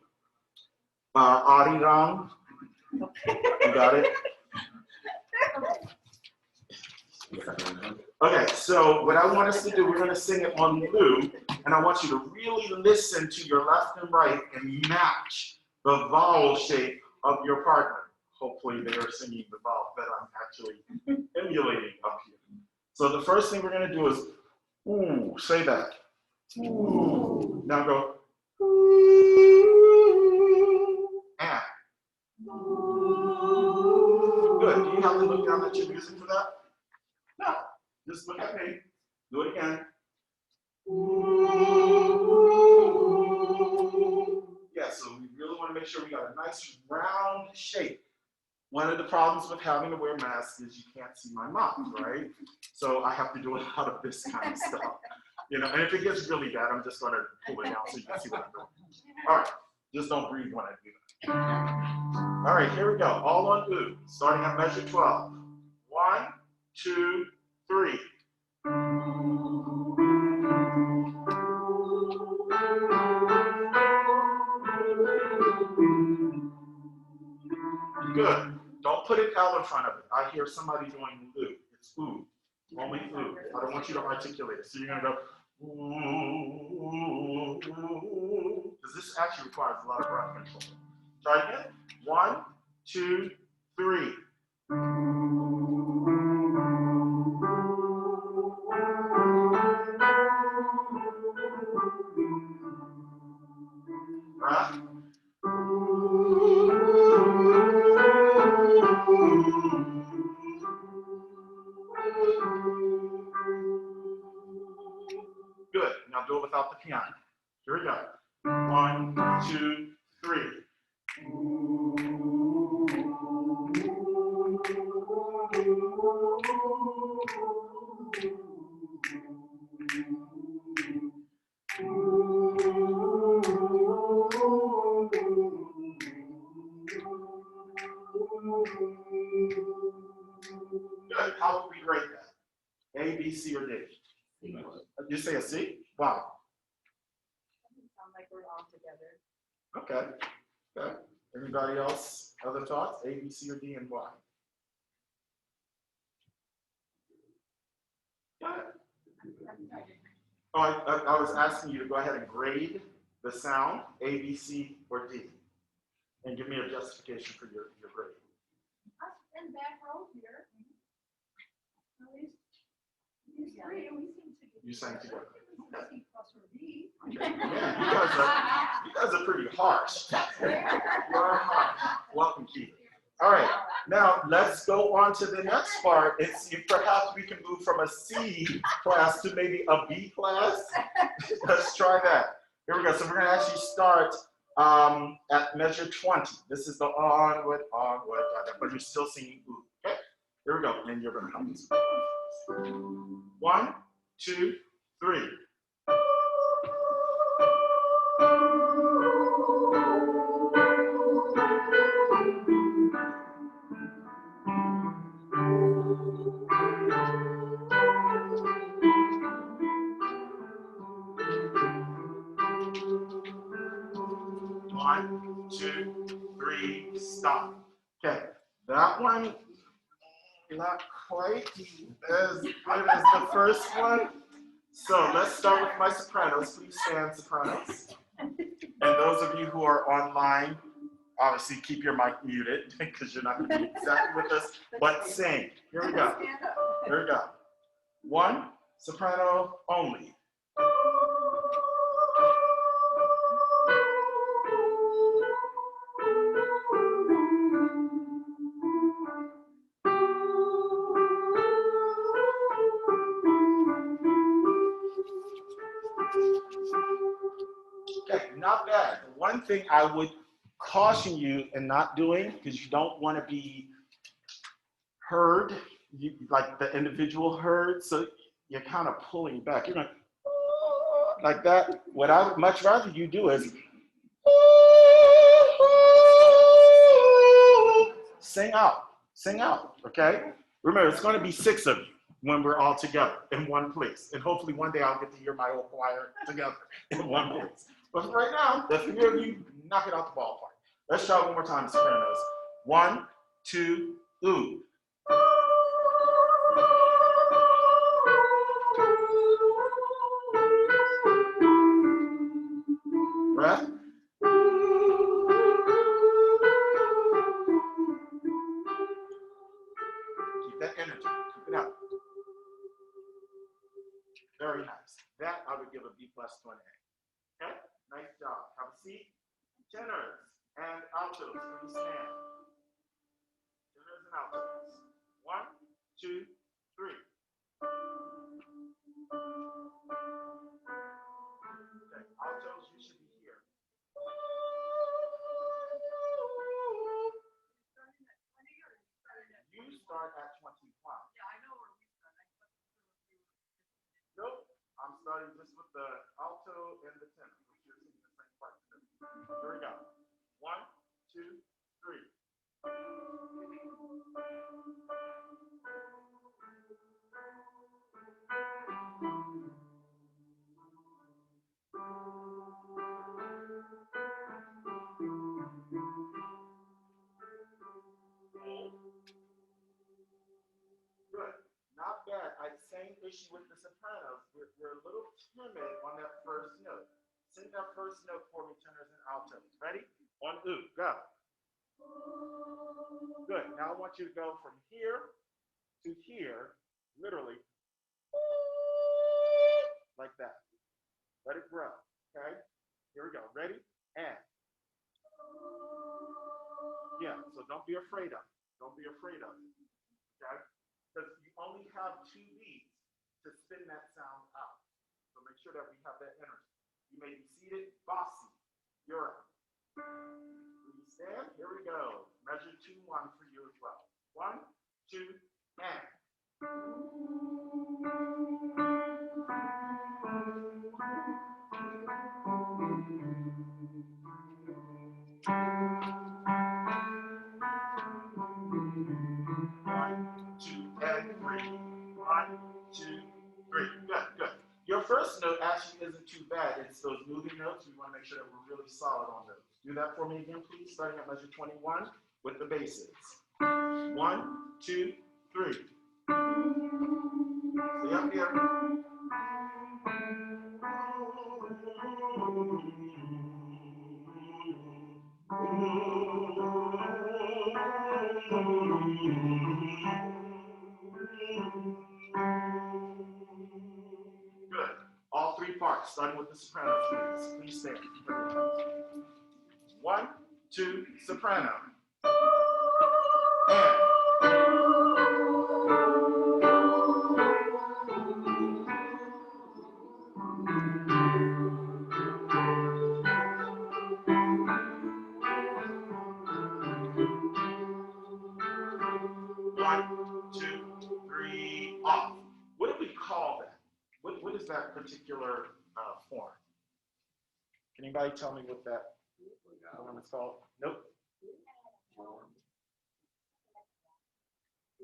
Arirang. You got it? Okay, so what I want us to do, we're going to sing it on Lu, and I want you to really listen to your left and right and match the vowel shape of your partner. Hopefully they are singing the vowel that I'm actually emulating up here. So the first thing we're going to do is, ooh, say that. Ooh. Now go, ooh, and. Good. Do you have to look down at your music for that? No. Just look at me. Do it again. Yeah, so we really want to make sure we got a nice round shape. One of the problems with having to wear masks is you can't see my mouth, right? So I have to do a lot of this kind of stuff. You know, and if it gets really bad, I'm just gonna pull it down so you can see what I'm doing. All right, just don't breathe when I do that. All right, here we go. All on ooh, starting at measure 12. 1, 2, 3. Good. Don't put an L in front of it. I hear somebody doing ooh. It's ooh. Only ooh. I don't want you to articulate it. So you're gonna go ooh, because this actually requires a lot of breath control. Try again. 1, 2, 3. Breath. Good. Now do it without the piano. Here we go. 1, 2, 3. Good. How would we rate that? A, B, C, or D? You say a C? Wow. Sound like we're all together. Okay. Okay. Anybody else? Other thoughts? A, B, C, or D, and why? Go ahead. Oh, I was asking you to go ahead and grade the sound, A, B, C, or D, and give me a justification for your grade. Us in back row here. At least these three, we seem to be. You sang together. Okay. C plus or D. Okay. Yeah, you guys are pretty harsh. You are harsh. Welcome, Keith. All right, now let's go on to the next part and see if perhaps we can move from a C class to maybe a B class. Let's try that. Here we go. So we're going to actually start at measure 20. This is the onward, but you're still singing ooh. Okay, here we go. And you're going to help us. 1, 2, 3. One, 2, 3, stop. Okay, that one, not quite as good as the first one. So let's start with my sopranos. Please stand, sopranos. And those of you who are online, obviously keep your mic muted because you're not going to be exactly with us, but sing. Here we go. Here we go. 1, soprano only. Okay, not bad. The one thing I would caution you in not doing, because you don't want to be heard, like the individual heard, so you're kind of pulling back. You're going like that. What I would much rather you do is sing out, okay? Remember, it's going to be 6 of you when we're all together in one place. And hopefully one day I'll get to hear my whole choir together in one place. But right now, the 3 of you, knock it out the ballpark. Let's try one more time, sopranos. 1, 2, ooh. Breath. Keep that energy. Keep it up. Very nice. That I would give a B+ to an A. Okay? Nice job. Have a seat. Tenors and altos, please stand. Tenors and altos. 1, 2, 3. Okay, altos, you should be here. this with the alto and the tenor, which you're singing the same part. Here we go. 1, 2, 3. Good. Not bad. Same issue with the sopranos. We're a little timid on that first note. Sing that first note for me, tenors and altos. Ready? 1, 2, go. Good. Now I want you to go from here to here, literally, like that. Let it grow. Okay? Here we go. Ready? And. Yeah, so don't be afraid of it. Don't be afraid of it. Okay? Because you only have 2 beats to spin that sound out. So make sure that we have that energy. You may be seated, bossy. You're up. Please stand. Here we go. Measure 2, 1 for you as well. 1, 2, and. Good. Your first note actually isn't too bad. It's those moving notes. We want to make sure that we're really solid on those. Do that for me again, please, starting at measure 21 with the basses. 1, 2, 3. Stay up here. Good. All 3 parts, starting with the sopranos, please. Please stand. 1, 2, soprano. And. What is that particular form? Can anybody tell me what that form is called? Nope.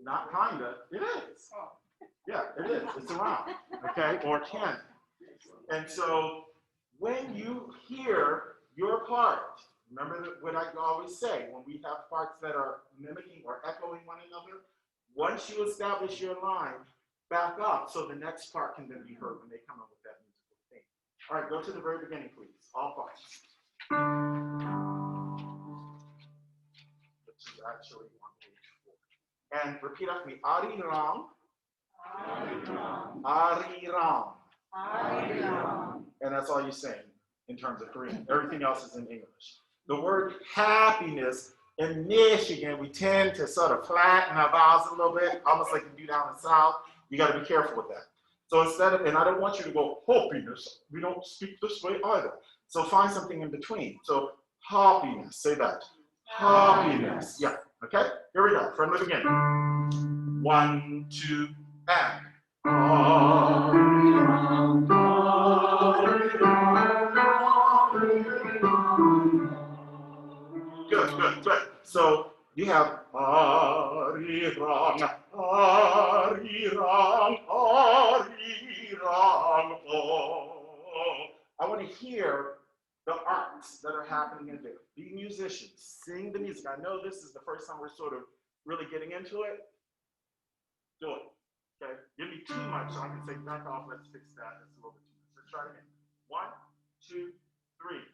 Not kinda. It is. Yeah, it is. It's around. Okay, or can. And so when you hear your part, remember what I always say, when we have parts that are mimicking or echoing one another, once you establish your line, back up so the next part can then be heard when they come up with that musical theme. All right, go to the very beginning, please. All parts. Which is actually on page 4. And repeat after me. Ari-ram. Ari-ram. Ari-ram. Ari-ram. And that's all you're saying in terms of Korean. Everything else is in English. The word happiness, in Michigan, we tend to sort of flatten our vowels a little bit, almost like you do down in the South. You got to be careful with that. So instead of, and I don't want you to go happiness. We don't speak this way either. So find something in between. So happiness, say that. Happiness. Yeah. Okay. Here we go. From the beginning. 1, 2, and. Good. So you have Ari-rang, Ari-rang, Ari-rang, oh. I want to hear the arcs that are happening in there. Be musicians, sing the music. I know this is the first time we're sort of really getting into it. Do it. Okay? Give me too much so I can say back off, let's fix that. That's a little bit too much. Let's try it again. 1, 2, 3.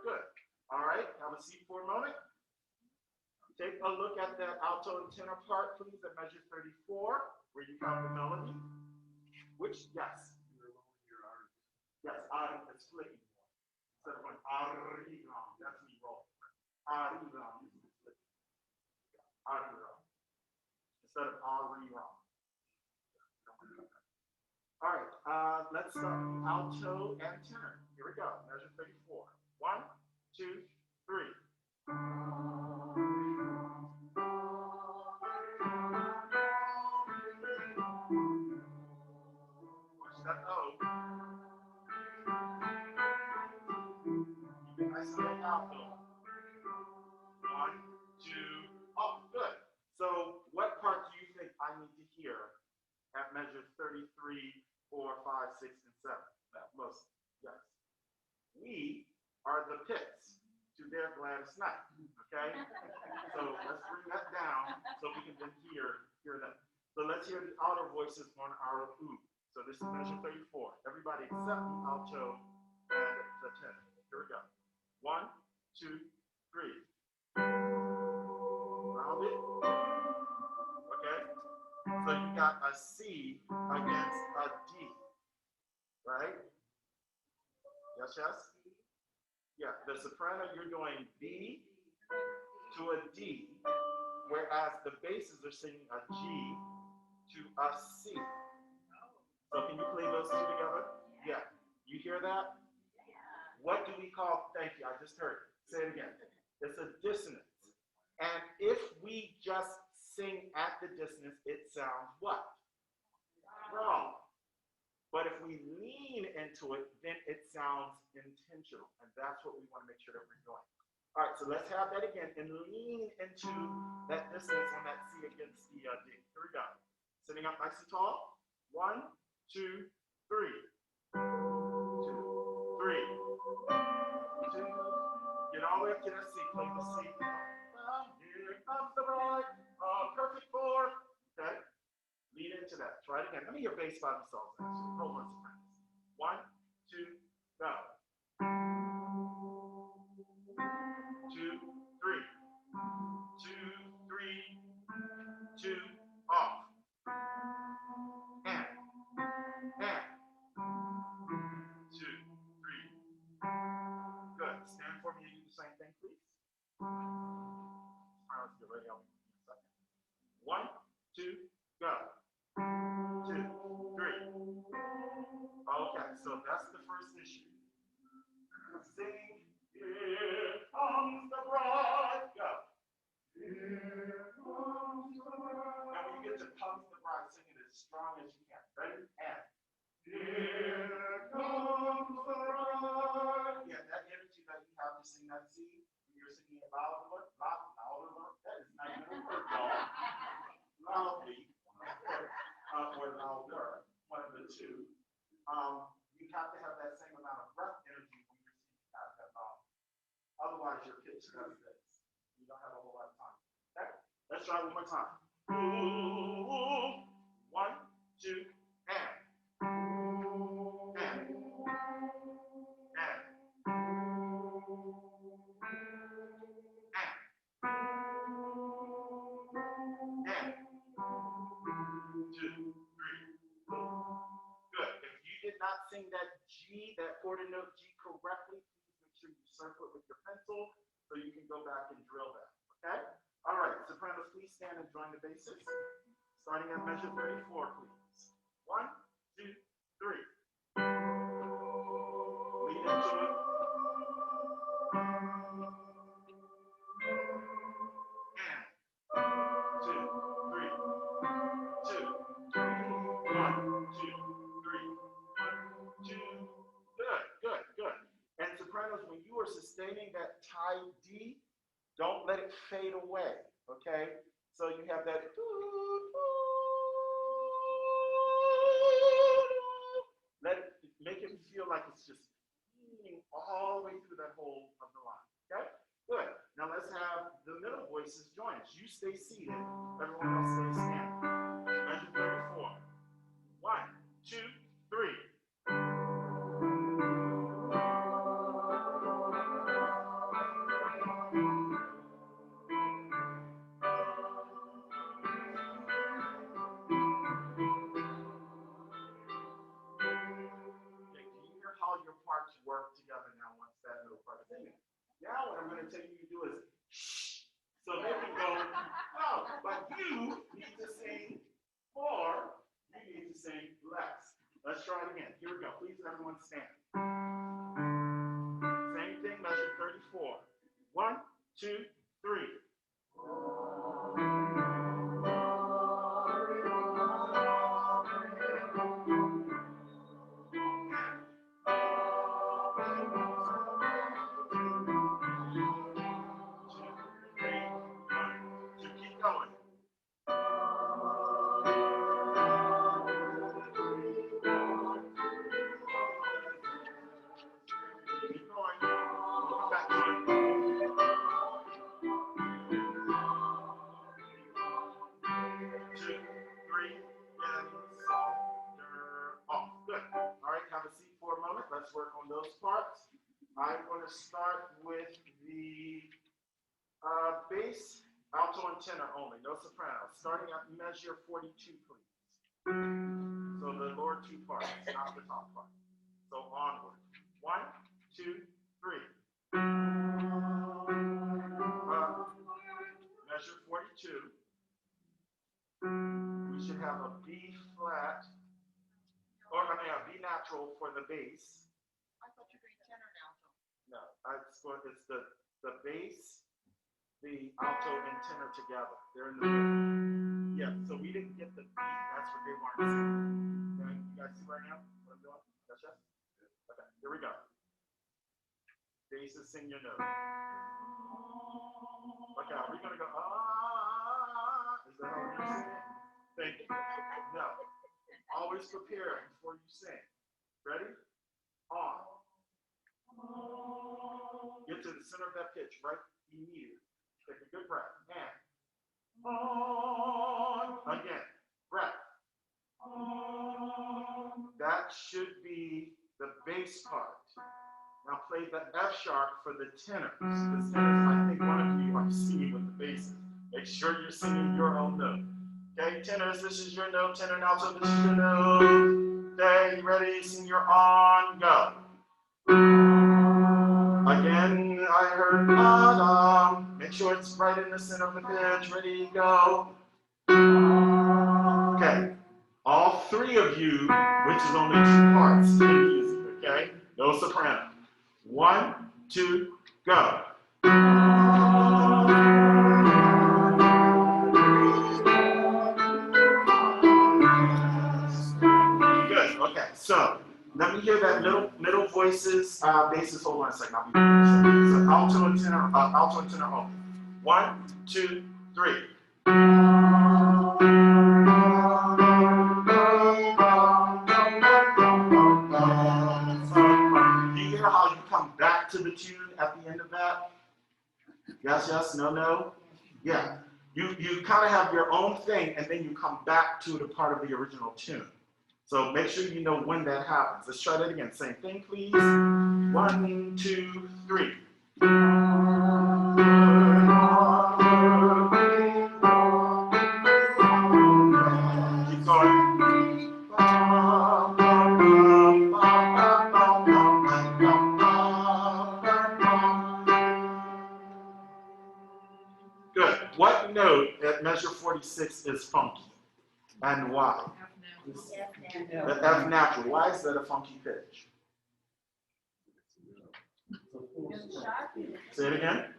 Good. All right, have a seat for a moment. moment. Take a look at that alto and tenor part, please, at measure 34, where you count the melody. Which, yes. Yes, it's flicking. Instead of going arriba, that's me roll. Arriba is flicking. Arriba. Instead of arriba. All right, let's start alto and tenor. Here we go, measure 34. 1, 2, 3. Watch that O. Keep it nice and alto. 1, 2, oh, good. So what part do you think I need to hear at measure 33, 4, 5, 6, and 7? Most, yes. We are the pits to their gladdest night, okay? So let's bring that down so we can then hear them. So let's hear the outer voices on our ooh. So this is measure 34. Everybody except the alto and the tenor. Here we go. 1, 2, 3. Round it. Okay? So you got a C against a D, right? Yes, yes? Yeah, the soprano, you're going B to a D, whereas the basses are singing a G to a C. So can you play those two together? Yeah. You hear that? What do we call, thank you, I just heard it. Say it again. It's a dissonance. And if we just sing at the dissonance, it sounds what? Wrong. But if we lean into it, then it sounds intentional. And that's what we want to make sure that we're doing. All right, so let's have that again and lean into that dissonance on that C against the D. Here we go. Sitting up nice and tall. 1, 2, 3. 2, 3. 2. Get all the way up to that C. Play the C. Here comes the bride. Perfect 4. Okay. Lean into that. Try it again. Let me hear bass by themselves. Actually. Hold on, sopranos. 1, 2, go. 2, 3. 2, 3. 2, off. And. 2, 3. Good. Stand for me and do the same thing, please. All right, let's get ready. I'll be in a second. 1, 2, go. 2, 3. Okay, so that's the first issue. Sing, here comes the bride. Go. Here comes the bride. Now when you get to comes the bride, sing it as strong as you can. Ready? And. Here comes the bride. Yeah, that energy that you have to sing that C, when you're singing it louder, that is not even a word, y'all. Loudly, or louder, one of the two. You have to have that same amount of breath energy when you're singing out of that mouth. Otherwise, your pitch does this. You don't have a whole lot of time. Okay? Let's try one more time. Ooh, 1, 2, and. And. And. And. 2, 3, 4. Good. If you did not sing that G, that quarter note G correctly, please make sure you circle it with your pencil so you can go back and drill that. Okay? All right, sopranos, please stand and join the basses. Starting at measure 34, please. 1, 2, 3. Lean into it. And 2, 3. 2, 1, 2, 3. 2. Good. And sopranos, when you are sustaining that high D, don't let it fade away. Okay? So you have that. Make it feel like it's just leaning all the way through that whole of the line. Okay? Good. Now let's have the middle voices join us. You stay seated. Everyone else stay standing. Measure 34. 1, 2, 3. you need to sing more, you need to sing less. Let's try it again. Here we go. Please, everyone stand. Same thing, measure 34. 1, 2, 3. Keep going. Keep going. Come back to it. 2, 3, and off. Good. All right, have a seat for a moment. Let's work on those parts. I'm going to start with the bass, alto, and tenor only, no soprano. Starting at measure 42, please. So the lower two parts, not the top part. So onward. 1, 2, 3. Measure 42. We should have a B flat, or I mean a B natural for the bass. I thought you were doing tenor and alto. No, it's the bass, the alto, and tenor together. They're in the middle. Yeah, so we didn't get the B. That's what they wanted to see. Okay, you guys see right now what I'm doing? Yes, yes? Okay, here we go. Bass is sing your note. Okay, are we gonna go, is that how we're gonna sing it? Thank you. No. Always prepare before you sing. Ready? On. Get to the center of that pitch right immediately. Take a good breath. And on. Again. Breath. That should be the bass part. Now play the F sharp for the tenors. The tenors, I think one of you are singing with the basses. Make sure you're singing your own note. Okay, tenors, this is your note. Tenor and alto, this is your note. Okay, ready? Sing your on, go. Again, I heard bottom. Make sure it's right in the center of the pitch. Ready, go. Okay, all three of you, which is only two parts to the music, okay? No soprano. 1, 2, go. Good, okay, so let me hear that middle voices, basses. Hold on a second, I'll be back in a second. So alto and tenor only. 1, 2, 3. Do you hear how you come back to the tune at the end of that? Yes, yes, no, no? Yeah. You kind of have your own thing, and then you come back to the part of the original tune. So make sure you know when that happens. Let's try that again. Same thing, please. 1, 2, 3. Keep going. Good. What note at measure 46 is funky? And why? The F natural. Why is that a funky pitch? Say it again.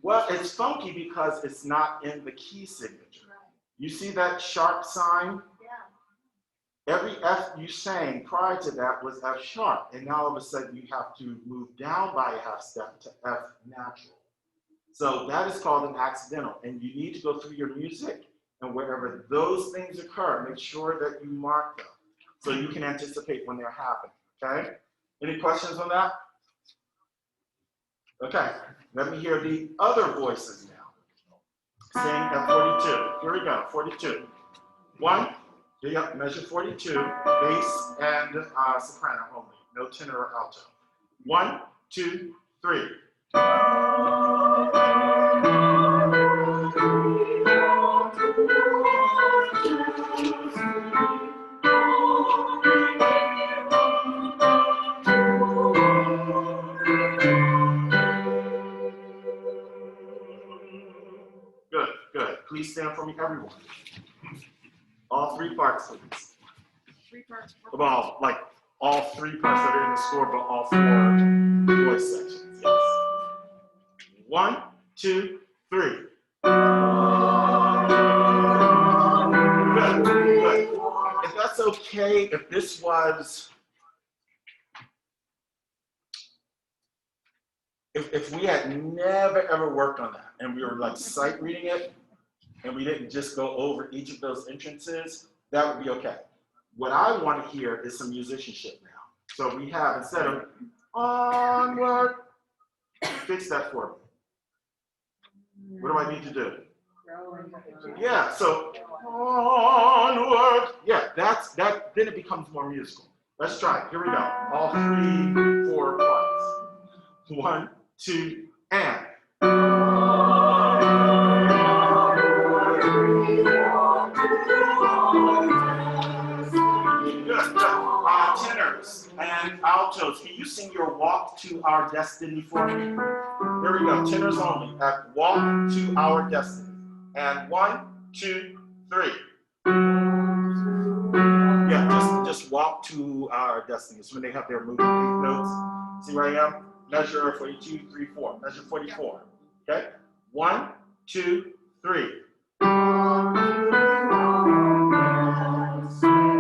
Well, it's funky because it's not in the key signature. You see that sharp sign? Every F you sang prior to that was F sharp, and now all of a sudden you have to move down by a half step to F natural. So that is called an accidental, and you need to go through your music, and wherever those things occur, make sure that you mark them so you can anticipate when they're happening, okay? Any questions on that? Okay, let me hear the other voices now. Sing at 42. Here we go, 42. 1, yep, measure 42, bass and soprano only, no tenor or alto. 1, 2, 3. Good. for me, everyone. All 3 parts, please. 3 parts. Well, like all 3 parts that are in the score, but all 4 voice sections. Yes. 1, 2, 3. Good, good. If that's okay, if this was, if we had never ever worked on that and we were like sight reading it and we didn't just go over each of those entrances, that would be okay. What I want to hear is some musicianship now. So we have, instead of onward, fix that for me. What do I need to do? Yeah, so onward. Yeah, that, then it becomes more musical. Let's try it. Here we go. All 3, 4 parts. 1, 2, and. Good. Tenors and altos, can you sing your Walk to Our Destiny for me? Here we go. Tenors only. At Walk to Our Destiny. And 1, 2, 3. Yeah, just walk to our destiny. So when they have their moving 8 notes, see where I am? Measure 42, 3, 4. Measure 44. Okay? 1, 2, 3.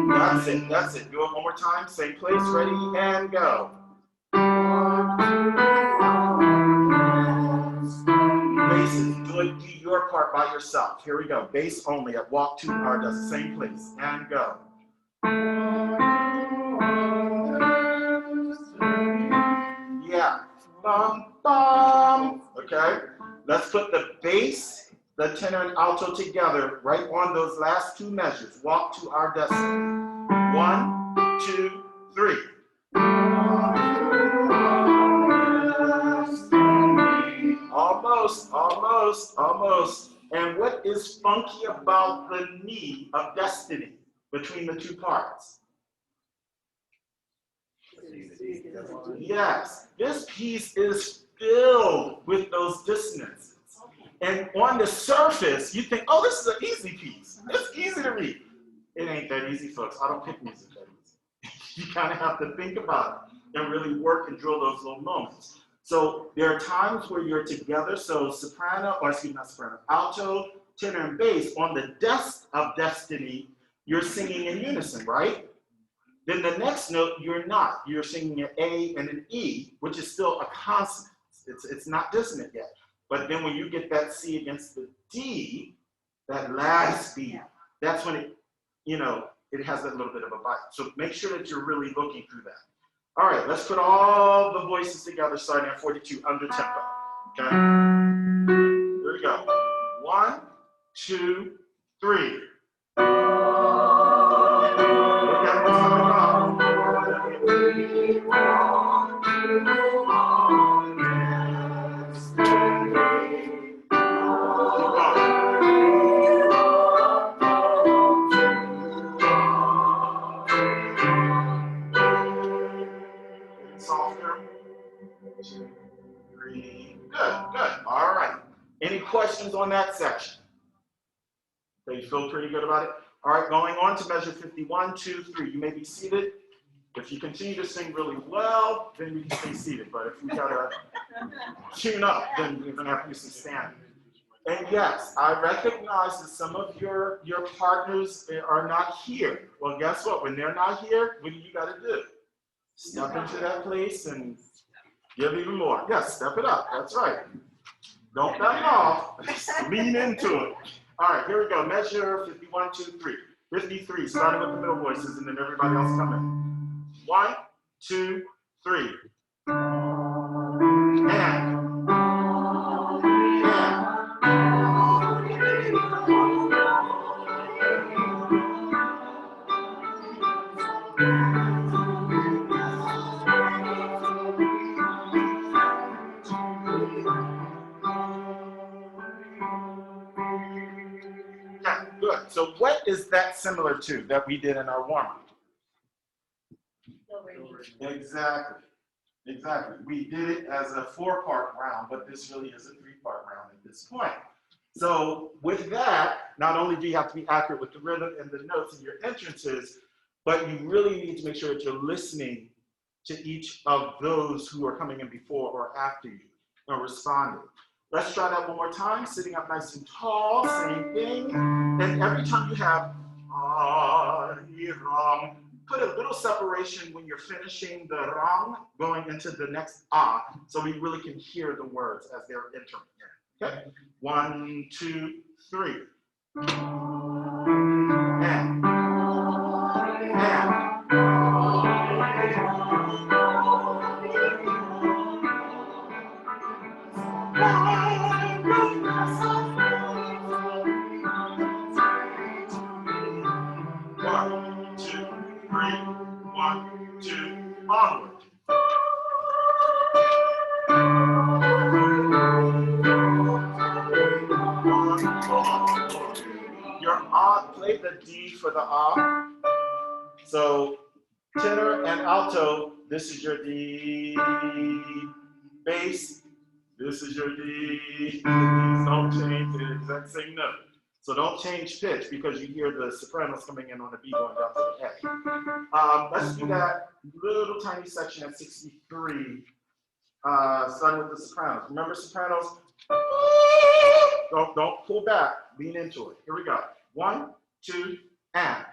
That's it. That's it. Do it one more time. Same place. Ready and go. Basses. Do it. Do your part by yourself. Here we go. Bass only at Walk to Our Destiny. Same place and go. Yeah. Bum, bum. Okay. Let's put the bass, the tenor, and alto together right on those last 2 measures. Walk to Our Destiny. 1, 2, 3. Almost, almost, almost. And what is funky about the knee of destiny between the 2 parts? Yes, this piece is filled with those dissonances. And on the surface, you think, oh, this is an easy piece. It's easy to read. It ain't that easy, folks. I don't pick music that easy. You kind of have to think about it and really work and drill those little moments. So there are times where you're together, so soprano, or excuse me, not soprano, alto, tenor, and bass. On the desk of destiny, you're singing in unison, right? Then the next note, you're not. You're singing an A and an E, which is still a consonant. It's not dissonant yet. But then when you get that C against the D, that last beat, that's when it, you know, it has that little bit of a bite. So make sure that you're really looking through that. All right, let's put all the voices together starting at 42 under tempo. Okay? Here we go. 1, 2, 3. Look at what's coming up. Softer. 2, 3. Good, good. All right. Any questions on that section? So you feel pretty good about it? All right, going on to measure 51, 2, 3. You may be seated. If you continue to sing really well, then you can stay seated. But if you gotta tune up, then you're gonna have to do some standing. And yes, I recognize that some of your partners are not here. Well, guess what? When they're not here, what do you gotta do? Step into that place and give even more. Yes, step it up. That's right. Don't back off. Just lean into it. All right, here we go. Measure 51, 2, 3. 53, starting with the middle voices, and then everybody else come in. 1, 2, 3. And. Yeah, good. So what is that similar to that we did in our warm-up? Exactly. Exactly. We did it as a 4-part round, but this really is a 3-part round at this point. So with that, not only do you have to be accurate with the rhythm and the notes and your entrances, but you really need to make sure that you're listening to each of those who are coming in before or after you and responding. Let's try that one more time, sitting up nice and tall, same thing. And every time you have put a little separation when you're finishing the rang, going into the next so we really can hear the words as they're entering in. Okay? 1, 2, 3. And. One, two, three, 1, 2, onward. Your play the D for the So tenor and alto, this is your D. Bass, this is your D. These don't change the exact same note. So don't change pitch because you hear the sopranos coming in on the B going down to the A. Let's do that little tiny section at 63, starting with the sopranos. Remember sopranos? Don't pull back, lean into it. Here we go. 1, 2, and.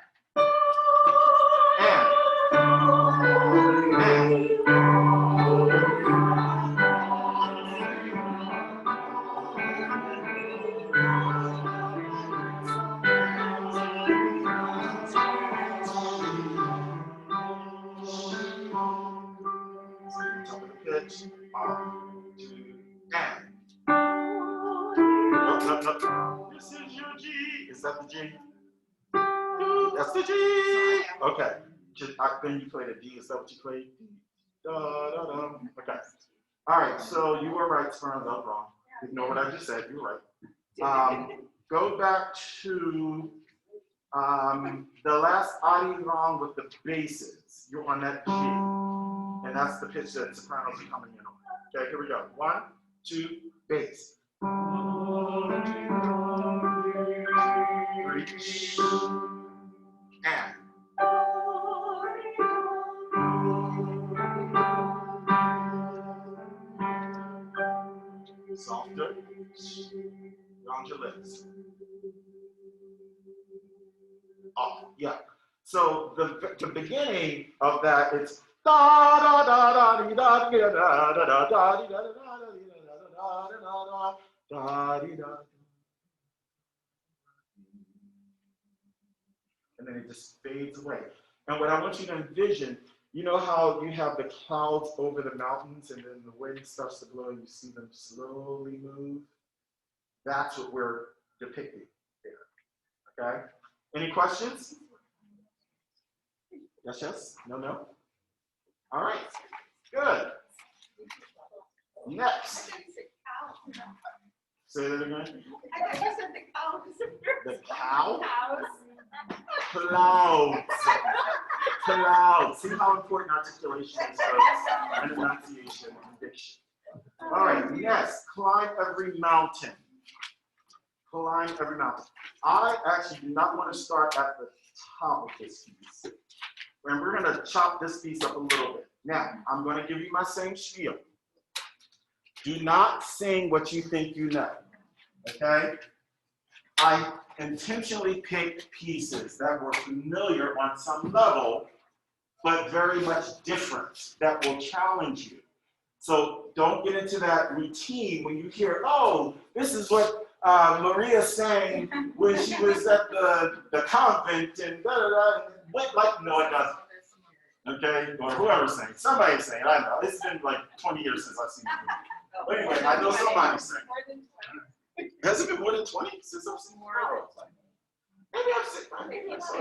Top of the pitch. 1, 2, and. No. This is your G. Is that the G? That's the G. Okay. Then you play the D. Is that what you played? Okay. All right. So you were right, Sperm. That was wrong. Ignore what I just said. You were right. Go back to the last adi wrong with the basses. You're on that G. And that's the pitch that sopranos are coming in on. Okay, here we go. 1, 2, bass. 3, and. Softer. Round your lips. Oh, yeah. So the beginning of that, it's da da da da da da da da da da da da da. And then it just fades away. And what I want you to envision, you know how you have the clouds over the mountains and then the wind starts to blow and you see them slowly move? That's what we're depicting here, okay? Any questions? Yes? No? All right, good. Next. Say that again. I thought you said the cows. The cow? Clouds. Clouds. See how important articulation is and enunciation and diction. All right, yes, climb every mountain. Climb every mountain. I actually do not want to start at the top of this piece. And we're going to chop this piece up a little bit. Now, I'm going to give you my same spiel. Do not sing what you think you know, okay? I intentionally picked pieces that were familiar on some level, but very much different, that will challenge you. So don't get into that routine when you hear, oh, this is what Maria sang when she was at the convent and da-da-da. Went like, no, it doesn't. Okay, or whoever's saying, somebody's saying, I know. It's been like 20 years since I've seen it. But anyway, I know somebody's saying. Has it been more than 20 since I've seen more? Maybe I've seen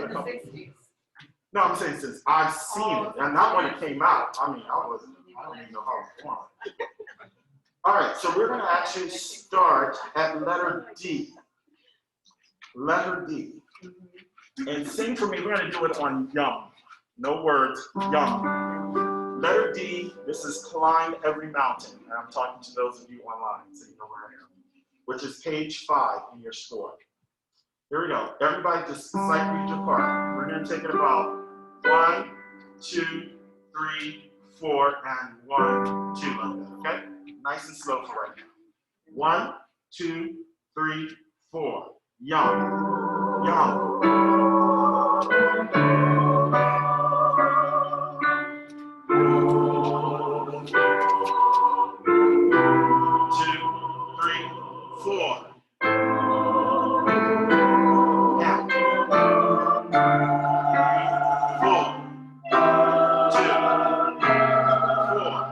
it. No, I'm saying since I've seen it, and not when it came out. I mean, I don't even know how it was born. All right, so we're going to actually start at letter D. Letter D. And sing for me, we're going to do it on yum. No words, yum. Letter D, this is climb every mountain. And I'm talking to those of you online, so you know where I am. which is page 5 in your score. Here we go. Everybody just cycle each apart. We're going to take it about 1, 2, 3, 4, and 1, 2 like that, okay? Nice and slow for right now. 1, 2, 3, 4. Yum, yum. 2, 3, 4. Yeah. 4, 2, 4.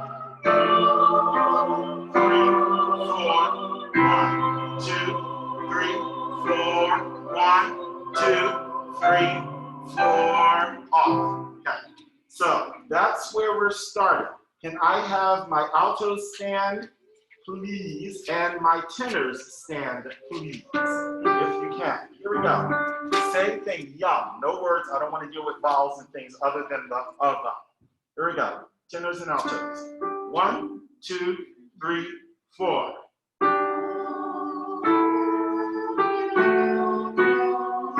3, 4, off. Okay. So that's where we're starting. Can I have my altos stand, please, and my tenors stand, please, if you can. Here we go. Same thing, yum. No words. I don't want to deal with vowels and things other than the vowel. Here we go. Tenors and altos. 1, 2, 3, 4.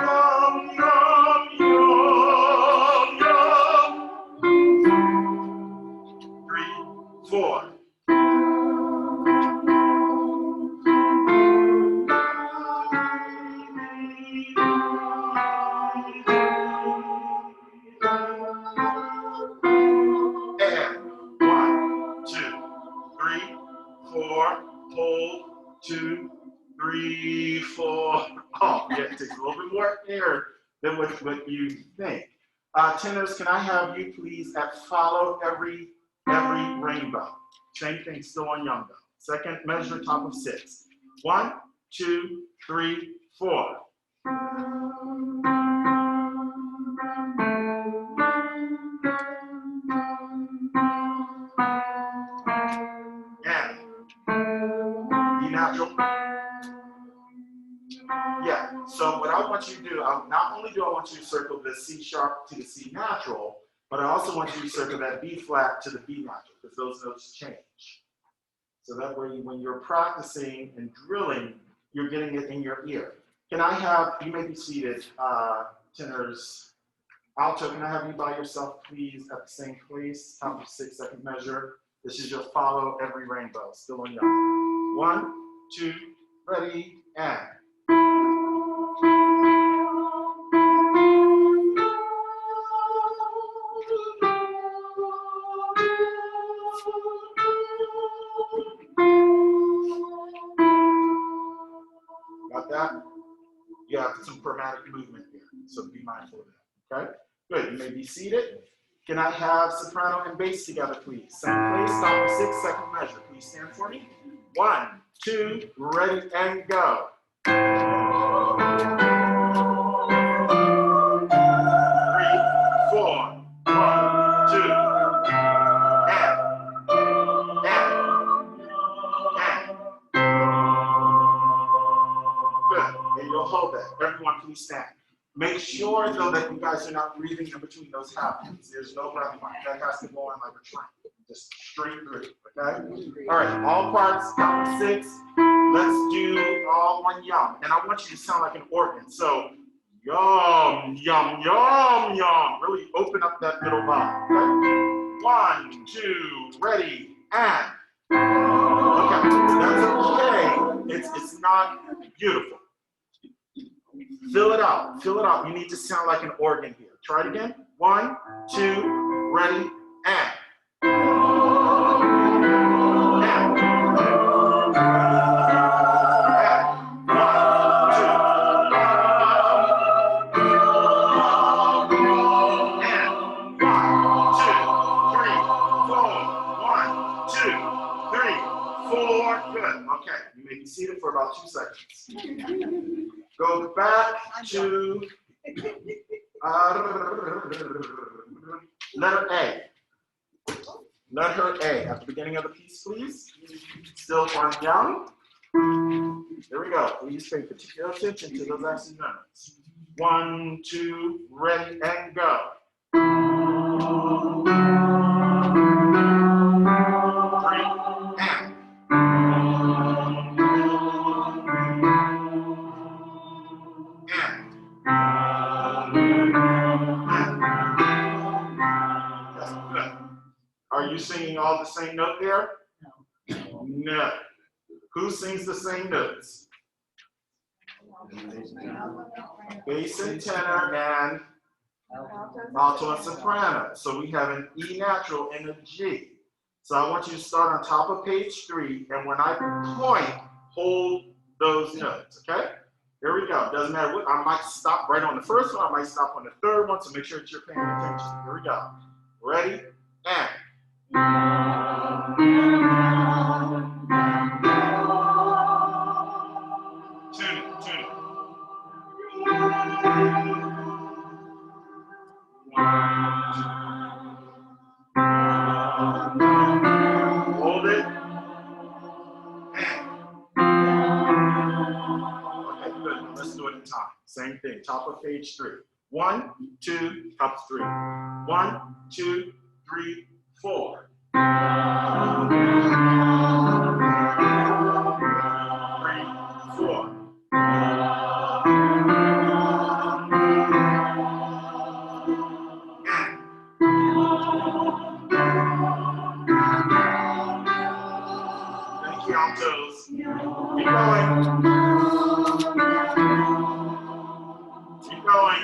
Yum, yum, yum, yum. 3, 4. And 1, 2, 3, 4. Hold. 2, 3, 4. Oh, yeah, it takes a little bit more air than what you think. Tenors, can I have you please follow every rainbow? Same thing, still on young though. Second measure, top of 6. 1, 2, 3, 4. And E natural. Yeah, so what I want you to do, not only do I want you to circle the C sharp to the C natural, but I also want you to circle that B flat to the B natural, because those notes change. So that way, when you're practicing and drilling, you're getting it in your ear. Can I have, you may be seated, tenors. Alto, can I have you by yourself, please, at the same place, top of 6, second measure. This is your follow every rainbow, still on young. 1, 2, ready, and. Got that? You have some chromatic movement here, so be mindful of that, okay? Good, you may be seated. Can I have soprano and bass together, please? Same place, top of 6, second measure. Please stand for me. 1, 2, ready, and go. 3, 4, 1, 2, and. Good, and you'll hold that. Everyone, please stand. Make sure, though, that you guys are not breathing in between those half beats. There's no breath mark. That has to go on like a train. Just straight through, okay? All right, all parts, count of 6. Let's do all one yum. And I want you to sound like an organ. So, yum, yum, yum, yum. Really open up that middle vowel, okay? 1, 2, ready, and. Okay, that's okay. It's not beautiful. Fill it out, fill it out. You need to sound like an organ here. Try it again. 1, 2, ready, and. Okay, you may be seated for about 2 seconds. Go back to letter A. Letter A at the beginning of the piece, please. Still on young. Here we go. Please pay particular attention to those accent notes. 1, 2, ready, and go. 3, and. Are you singing all the same note there? No. No. Who sings the same notes? Bass and tenor and alto and soprano. So we have an E natural and a G. So I want you to start on top of page 3, and when I point, hold those notes, okay? Here we go. Doesn't matter what, I might stop right on the first one, I might stop on the third one, so make sure that you're paying attention. Here we go. Ready? And. Tune it, tune it. Hold it. Okay, good. Now let's do it in time. Same thing. Top of page 3. 1, 2, top of 3. 1, 2, 3, 4. 3, 4. Thank you, altos. Keep going. Keep going.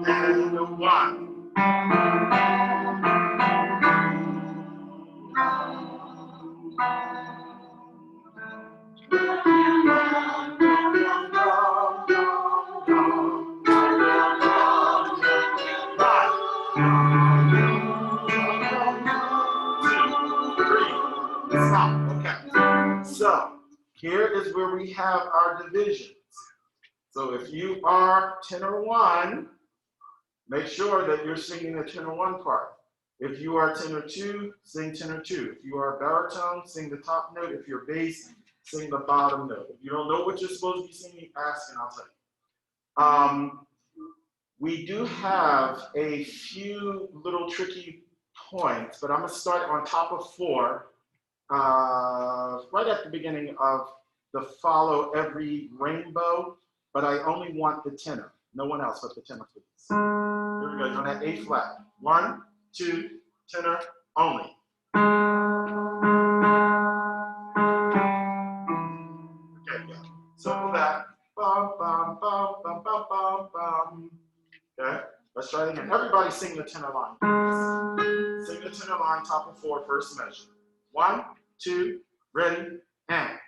And 1. Stop. Okay. So here is where we have our divisions. So if you are tenor 1, make sure that you're singing the tenor 1 part. If you are tenor 2, sing tenor 2. If you are baritone, sing the top note. If you're bass, sing the bottom note. If you don't know what you're supposed to be singing, ask and I'll tell you. We do have a few little tricky points, but I'm going to start on top of 4, right at the beginning of the follow every rainbow, but I only want the tenor. No one else but the tenor, please. Here we go, on that A flat. 1, 2, tenor only. Okay, yeah. Circle that. Bum, bum, bum, bum, bum, bum, bum. Okay, let's try it again. Everybody sing the tenor line, please. Sing the tenor line, top of 4, first measure. 1, 2, ready, and.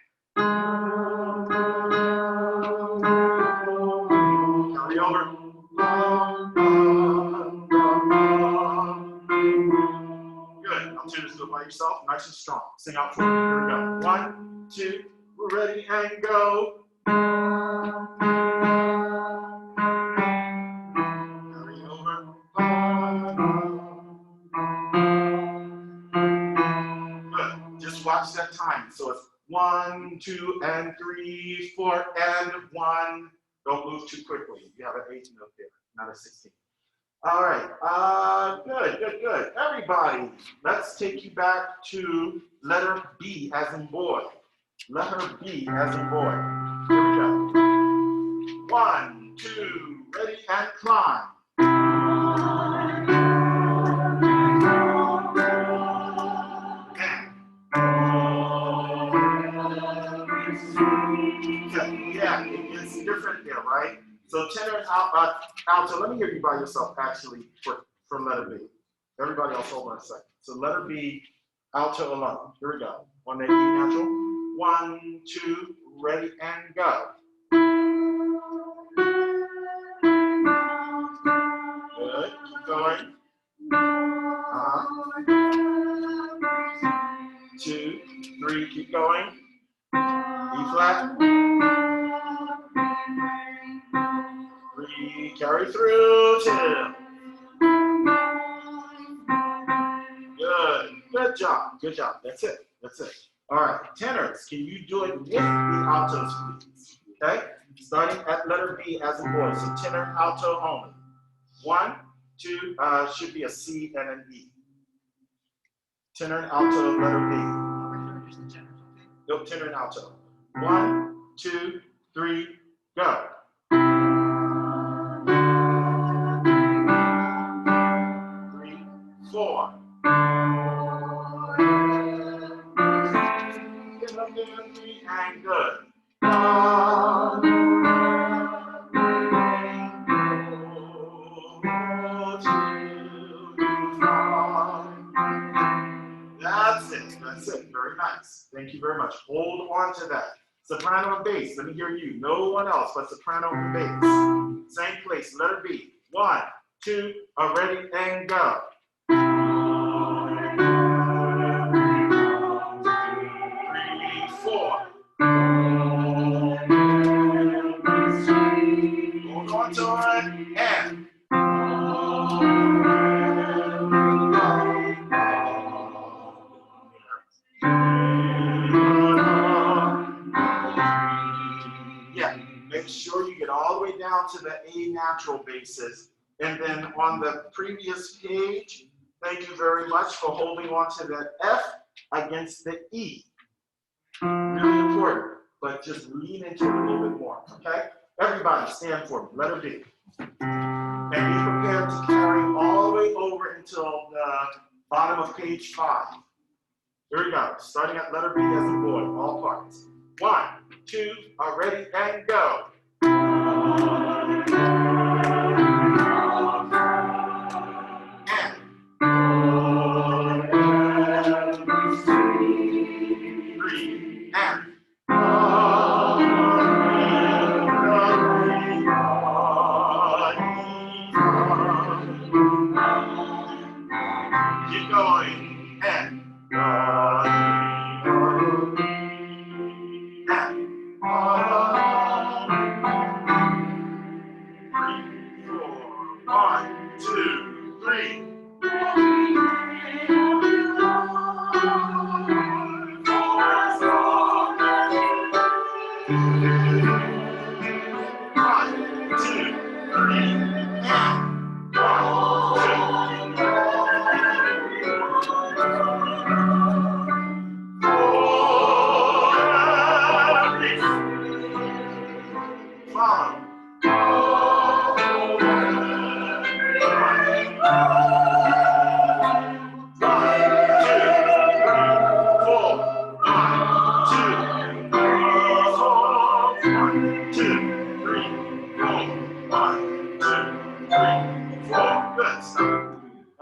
Carry over. Good. I'll tune this do it by yourself, nice and strong. Sing out for me. Here we go. 1, 2, we're ready and go. Carry over. Good. Just watch that time. So it's 1, 2, and 3, 4, and 1. Don't move too quickly. You have an 8 note there, not a 16. All right, good, good, good. Everybody, let's take you back to letter B as in boy. Letter B as in boy. Here we go. 1, 2, ready, and climb. Yeah, it's different there, right? So tenor and alto, let me hear you by yourself actually for letter B. Everybody else, hold on a second. So letter B, alto alone. Here we go. On the E natural. 1, 2, ready, and go. Good, keep going. 2, 3, keep going. E flat. 3, carry through, 2. Good job, good job. That's it, that's it. All right, tenors, can you do it with the altos, please? Okay, starting at letter B as in boy, so tenor, alto only. 1, 2, should be a C and an E. Tenor and alto, letter B. Over here, just the tenors, okay? Nope, tenor and alto. 1, 2, 3, go. 3, 4. Get up there, 3, and good. That's it. Very nice. Thank you very much. Hold on to that. Soprano and bass. Let me hear you. No one else but soprano and bass. Same place. Letter B. 1, 2, are ready, and go. 3, 4. Hold on to it, and yeah, make sure you get all the way down to the A natural basses. And then on the previous page, thank you very much for holding on to that F against the E. Really important, but just lean into it a little bit more, okay? Everybody stand for me, letter B. And be prepared to carry all the way over until the bottom of page 5. Here we go, starting at letter B as a boy, all parts. 1, 2, are ready, and go. And 3, and keep going, and 1, 2, 3.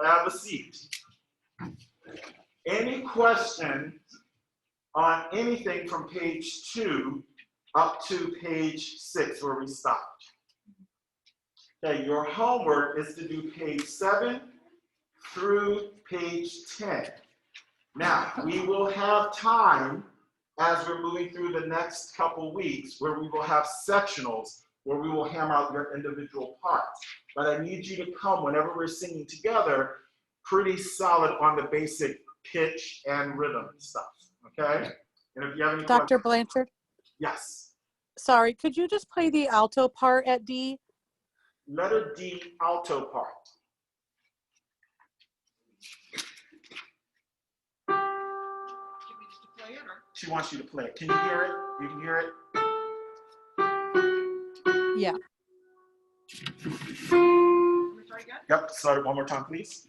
Have a seat. Any questions on anything from page 2 up to page 6 where we stopped? Okay, your homework is to do page 7 through page 10. Now, we will have time as we're moving through the next couple weeks where we will have sectionals where we will hammer out your individual parts. But I need you to come whenever we're singing together pretty solid on the basic pitch and rhythm stuff, okay? And if you have any Dr. questions, Blanchard, yes. sorry, could you just play the alto part at D? Letter D, alto part. Give me just to play it, or? She wants you to play it. Can you hear it? You can hear it? Yeah. Can we try again? Yep, start it one more time, please.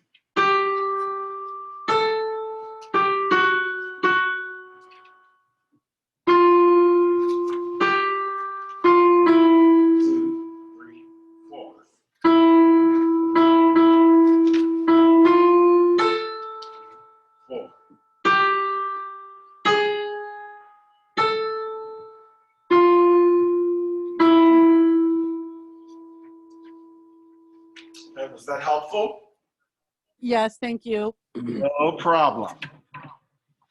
2, 3, 4. 4. Okay, was that helpful? Yes, thank you. No problem.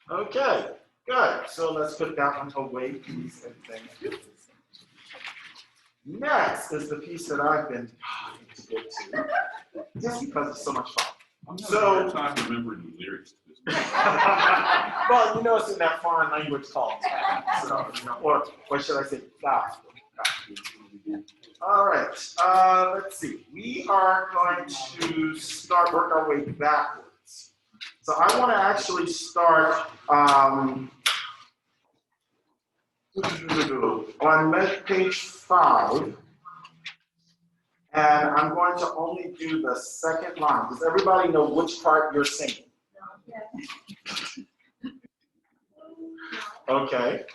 Okay, good. So let's put that one away, please, and thank you. Next is the piece that I've been dying to get to, just because it's so much fun. I'm having So- a hard time remembering the lyrics to this. Well, you know it's in that foreign language called tap, so, you know, or should I say gospel. All right, let's see. We are going to start work our way backwards. So I want to actually start on page 5. And I'm going to only do the second line. Does everybody know which part you're singing? Okay.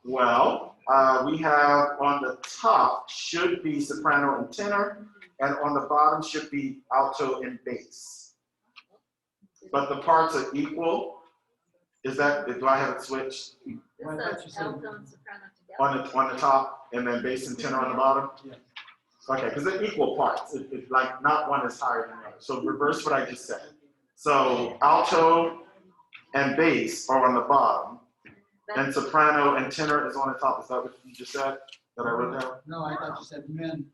Well, we have on the top should be soprano and tenor, and on the bottom should be alto and bass. But the parts are equal. Is that, do I have it switched? It says alto and soprano together. On the top, and then bass and tenor on the bottom? Yeah. Okay, because they're equal parts. It's like not one is higher than the other. So reverse what I just said. So alto and bass are on the bottom, and soprano and tenor is on the top. Is that what you just said? That I wrote down? No, I thought you said men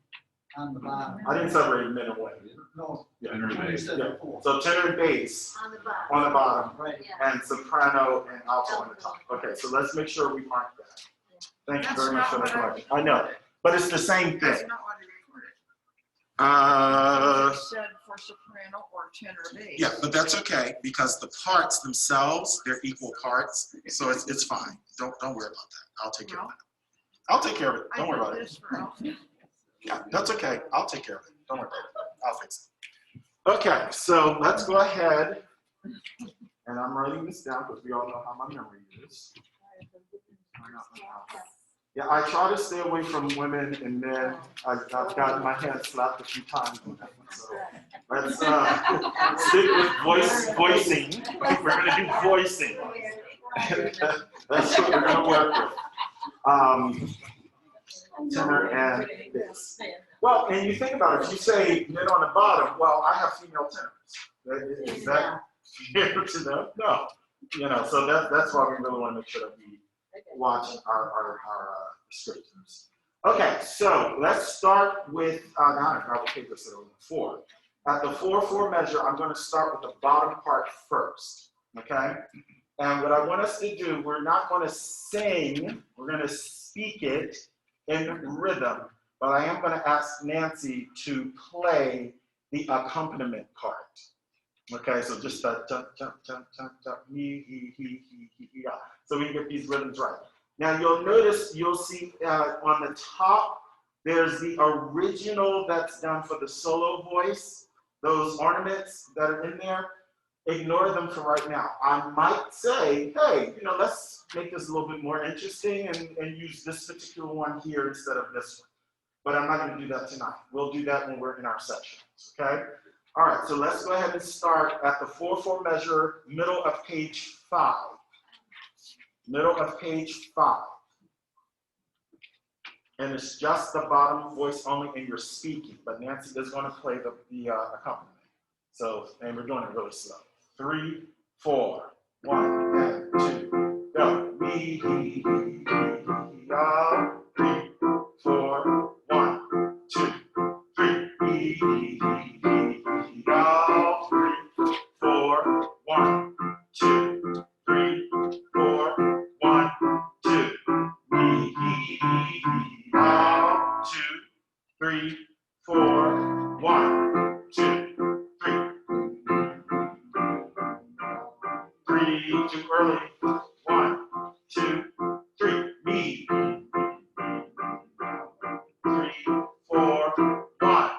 on the bottom. I didn't separate men and women. No, Yeah. Tenor and you bass. said Yeah. before. So tenor and bass On the bottom. on the bottom, Right. Yeah. and soprano and alto on the top. Okay, so let's make sure we mark that. Thank you very much for the correction. I know, but it's the same That's thing. not what I recorded. Uh, It said for soprano or tenor bass. Yeah, but that's okay because the parts themselves, they're equal parts, so it's fine. Don't worry about that. I'll take care of that. I'll take care of it. I Don't worry did about it. this for alto. Yeah, that's okay. I'll take care of it. Don't worry about it. I'll fix it. Okay, so let's go ahead. And I'm writing this down because we all know how my memory is. Yeah, I try to stay away from women and men. I've gotten my head slapped a few times on that one. So let's stick with voicing. We're going to do voicing. That's what we're going to work with. Tenor and bass. Well, and you think about it, if you say men on the bottom, well, I have female tenors. Is that fair to them? No. You know, so that's why we really want to make sure that we watch our descriptors. Okay, so let's start with, now I will take this at 4. At the 4/4 measure, I'm going to start with the bottom part first, okay? And what I want us to do, we're not going to sing, we're going to speak it in rhythm, but I am going to ask Nancy to play the accompaniment part. Okay, so just jump, he, ya. So we can get these rhythms right. Now you'll see on the top, there's the original that's done for the solo voice, those ornaments that are in there. Ignore them for right now. I might say, hey, you know, let's make this a little bit more interesting and use this particular one here instead of this one. But I'm not going to do that tonight. We'll do that when we're in our sections, okay? All right, so let's go ahead and start at the 4/4 measure, middle of page 5. Middle of page 5. And it's just the bottom voice only, and you're speaking, but Nancy is going to play the accompaniment. So, and we're doing it really slow. 3, 4, 1, and 2, go. Me, he, ya. 3, 4, 1, 2, 3. Me, ya. 3, 4, 1, 2, 3, 4, 1, 2. Me, ya. 2, 3, 4, 1, 2, 3. 3, too early. 1, 2, 3. Me. 3, 4, 1.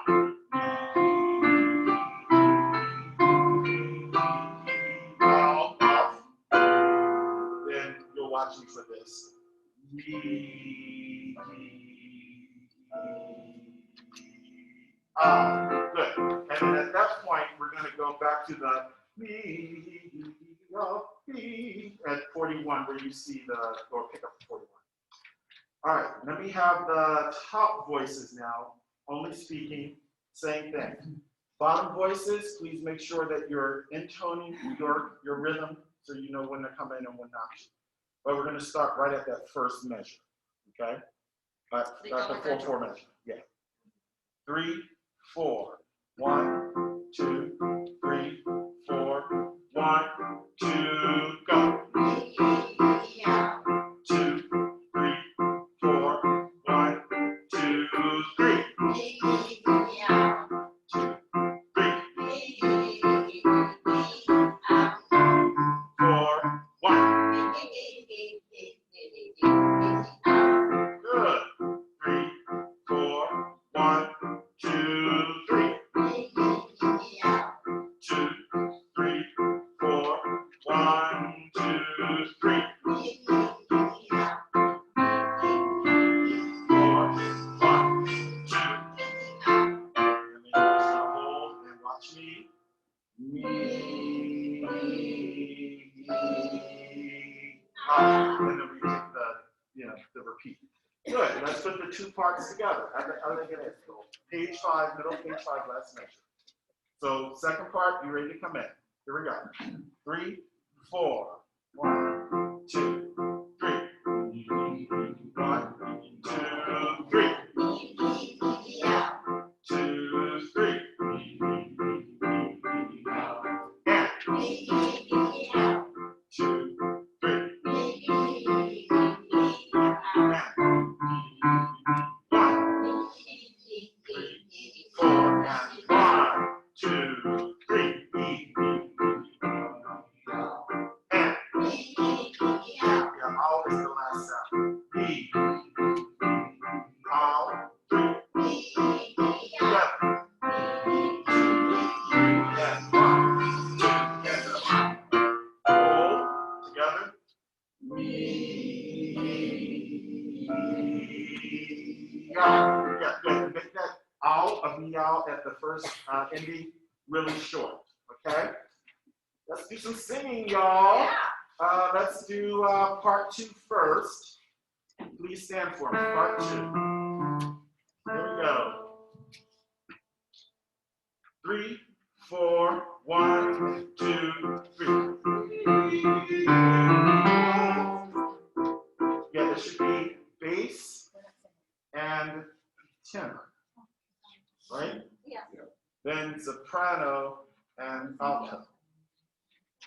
All off. Then you'll watch me for this. Me. Good. And then at that point, we're going to go back to the me, at 41, where you see or pick up 41. All right, let me have the top voices now, only speaking, same thing. Bottom voices, please make sure that you're intoning your rhythm so you know when to come in and when not to. But we're going to start right at that first measure, okay? At the 4/4 measure, yeah. 3, 4, 1, 2, 3, 4, 1, 2, go. 2, 3, 4, 1, 2, 3. 2, 3. me, and then we take the repeat. Good, let's put the two parts together. I think it is. So page 5, middle page 5, last measure. So second part, you ready to come in? Here we go. 3, 4, 1, 2, 3. 1, 2, 3. 2, 3. And 2, 3. Make that ow, a meow at the first ending really short, okay? Let's do some singing, y'all. Let's do part 2 first. Please stand for me, part 2. Here we go. 3, 4, 1, 2, 3. Yeah, there should be bass and tenor, right? Yeah. Then soprano and alto.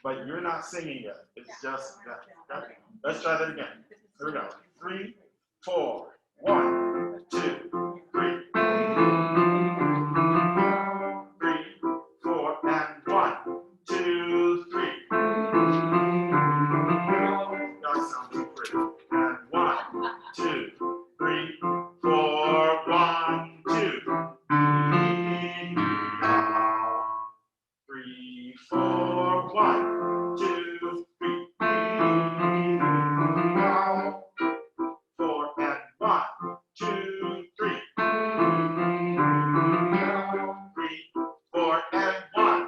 But you're not singing yet. It's just that. Okay. Let's try that again. Here we go. 3, 4, 1, 2, 3. 3, 4, and 1, 2, 3. That sounds so pretty. And 1, 2, 3, 4, 1, 2. 3, 4, 1, 2, 3. 4 and 1, 2, 3. 3, 4 and 1.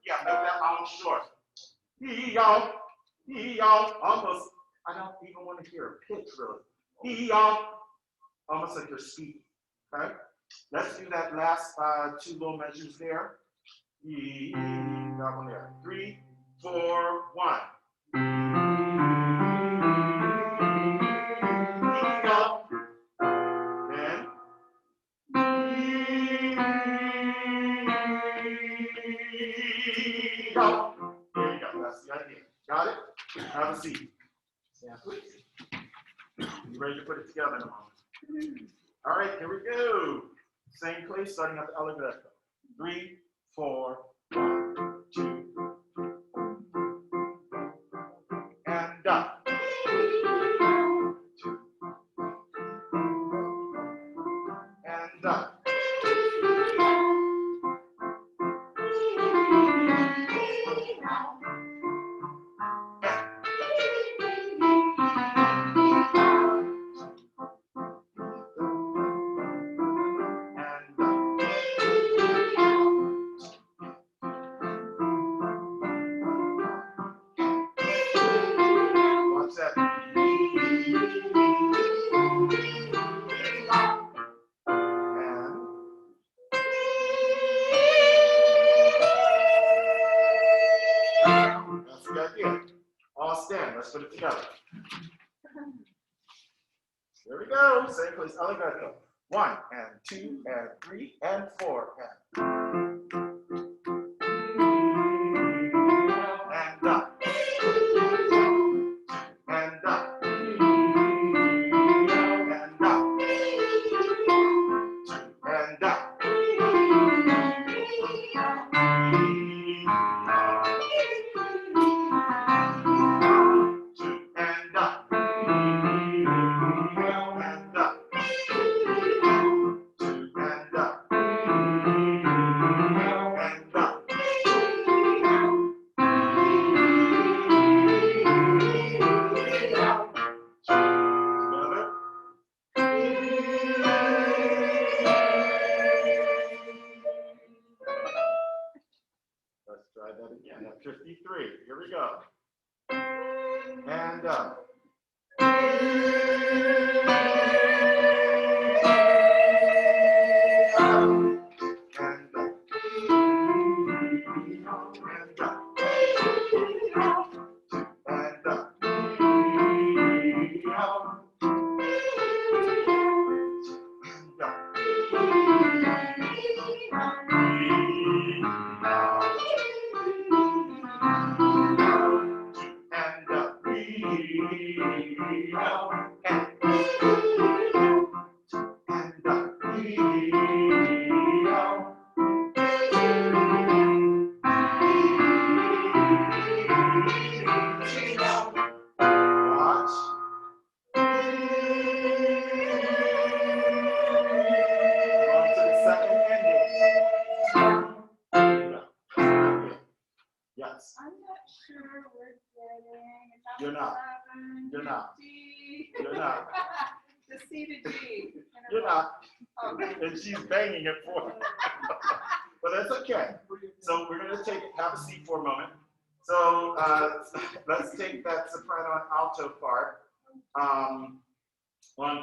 Yeah, make that all short. Y'all, almost. I don't even want to hear a pitch really. Y'all, almost like you're speaking. Okay, let's do that last 2 little measures there. That one there. 3, 4, 1. Then. There you go. That's the idea. Got it? Have a seat. Stand, please. You ready to put it together in a moment? All right, here we go. Same place, starting at the allegretto. 3, 4, 1, 2, and up. 2, and up. Watch that. That's the idea. All stand. Let's put it together. Here we go. Same place. Allegretto. 1 and 2 and 3 and 4 and up. And up. And up. And up. And up. And up. And up. we go. And up. Yes. I'm not sure we're getting. You're not. You're not. D. You're not. The C to D. You're not. Okay. And she's banging it for you. But that's okay. So we're going to have a seat for a moment. So let's take that soprano and alto part. On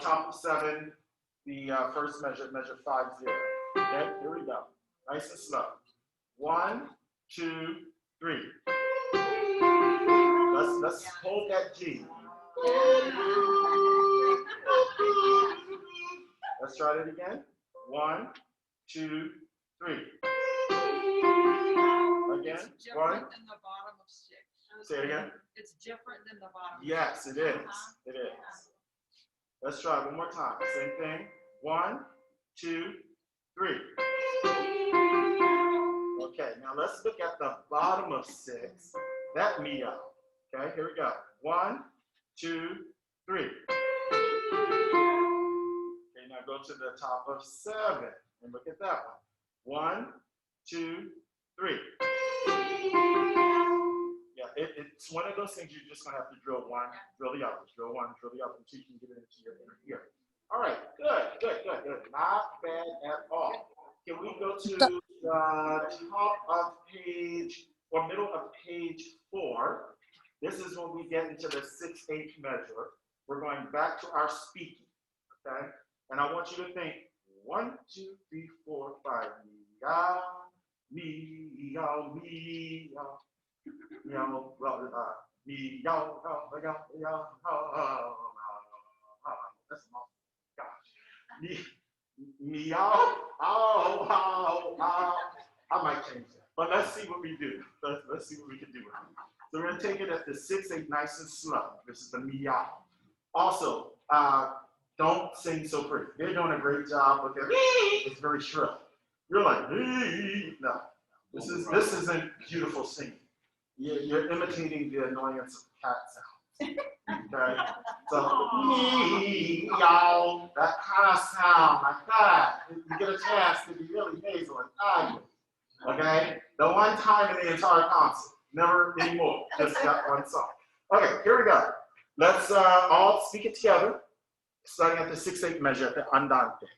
top of 7, the first measure 5-0. Okay, here we go. Nice and slow. 1, 2, 3. Let's hold that G. Let's try it again. 1, 2, 3. Again. It's different than the bottom of 6. Say it again. It's different than the bottom. Yes, it is. It is. Let's try it one more time. Same thing. 1, 2, 3. Okay, now let's look at the bottom of 6. That me out. Okay, here we go. 1, 2, 3. Okay, now go to the top of 7 and look at that one. 1, 2, 3. Yeah, it's one of those things you're just gonna have to drill one, drill the other, drill one, drill the other until you can get it into your inner ear. All right, good. Not bad at all. Can we go to the top of page or middle of page 4? This is when we get into the 6/8 measure. We're going back to our speaking, okay? And I want you to think 1, 2, 3, 4, 5. Meow, meow. Meow, that's my gosh. Meow, I might change that, but let's see what we do. Let's see what we can do. So we're gonna take it at the 6/8, nice and slow. This is the meow. Also, don't sing so pretty. They're doing a great job with it. It's very shrill. You're like, no. This isn't beautiful singing. You're imitating the annoyance of cat sounds. Okay? So, meow, that kind of sound like that. You get a chance to be really nasal and ugly. Okay? The one time in the entire concert. Never anymore. Just that one song. Okay, here we go. Let's all speak it together. Starting at the 6/8 measure at the andante.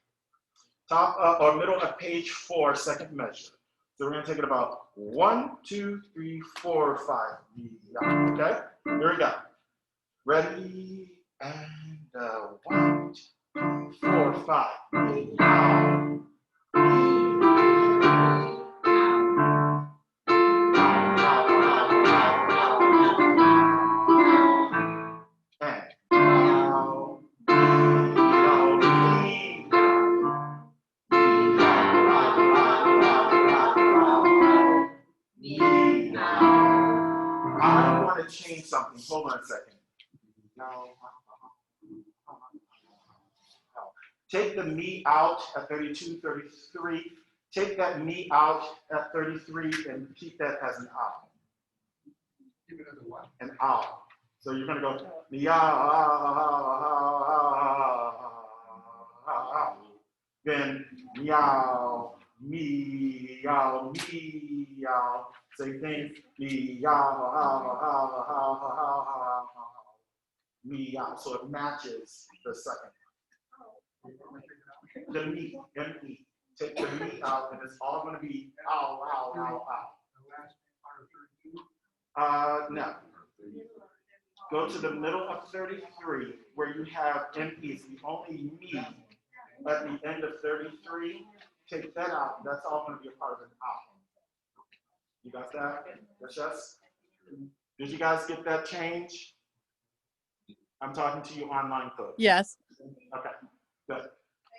Top or middle of page 4, second measure. So we're going to take it about 1, 2, 3, 4, 5. Okay? Here we go. Ready? And 1, 2, 3, 4, 5. Change something. Hold on a second. Take the me out at 32, 33. Take that me out at 33 and keep that as an owl. Keep it as a what? An owl. So you're going to go meow. Then meow, meow, meow. Same thing. Meow, meow. So it matches the second one. The me, M-E. Take the me out, and it's all going to be ow, ow, ow, ow. The last part of 32. No. Go to the middle of 33 where you have MP, it's the only me at the end of 33. Take that out. That's all going to be a part of an owl. You got that? Yes? Did you guys get that change? I'm talking to you online folks. Yes. Okay, good.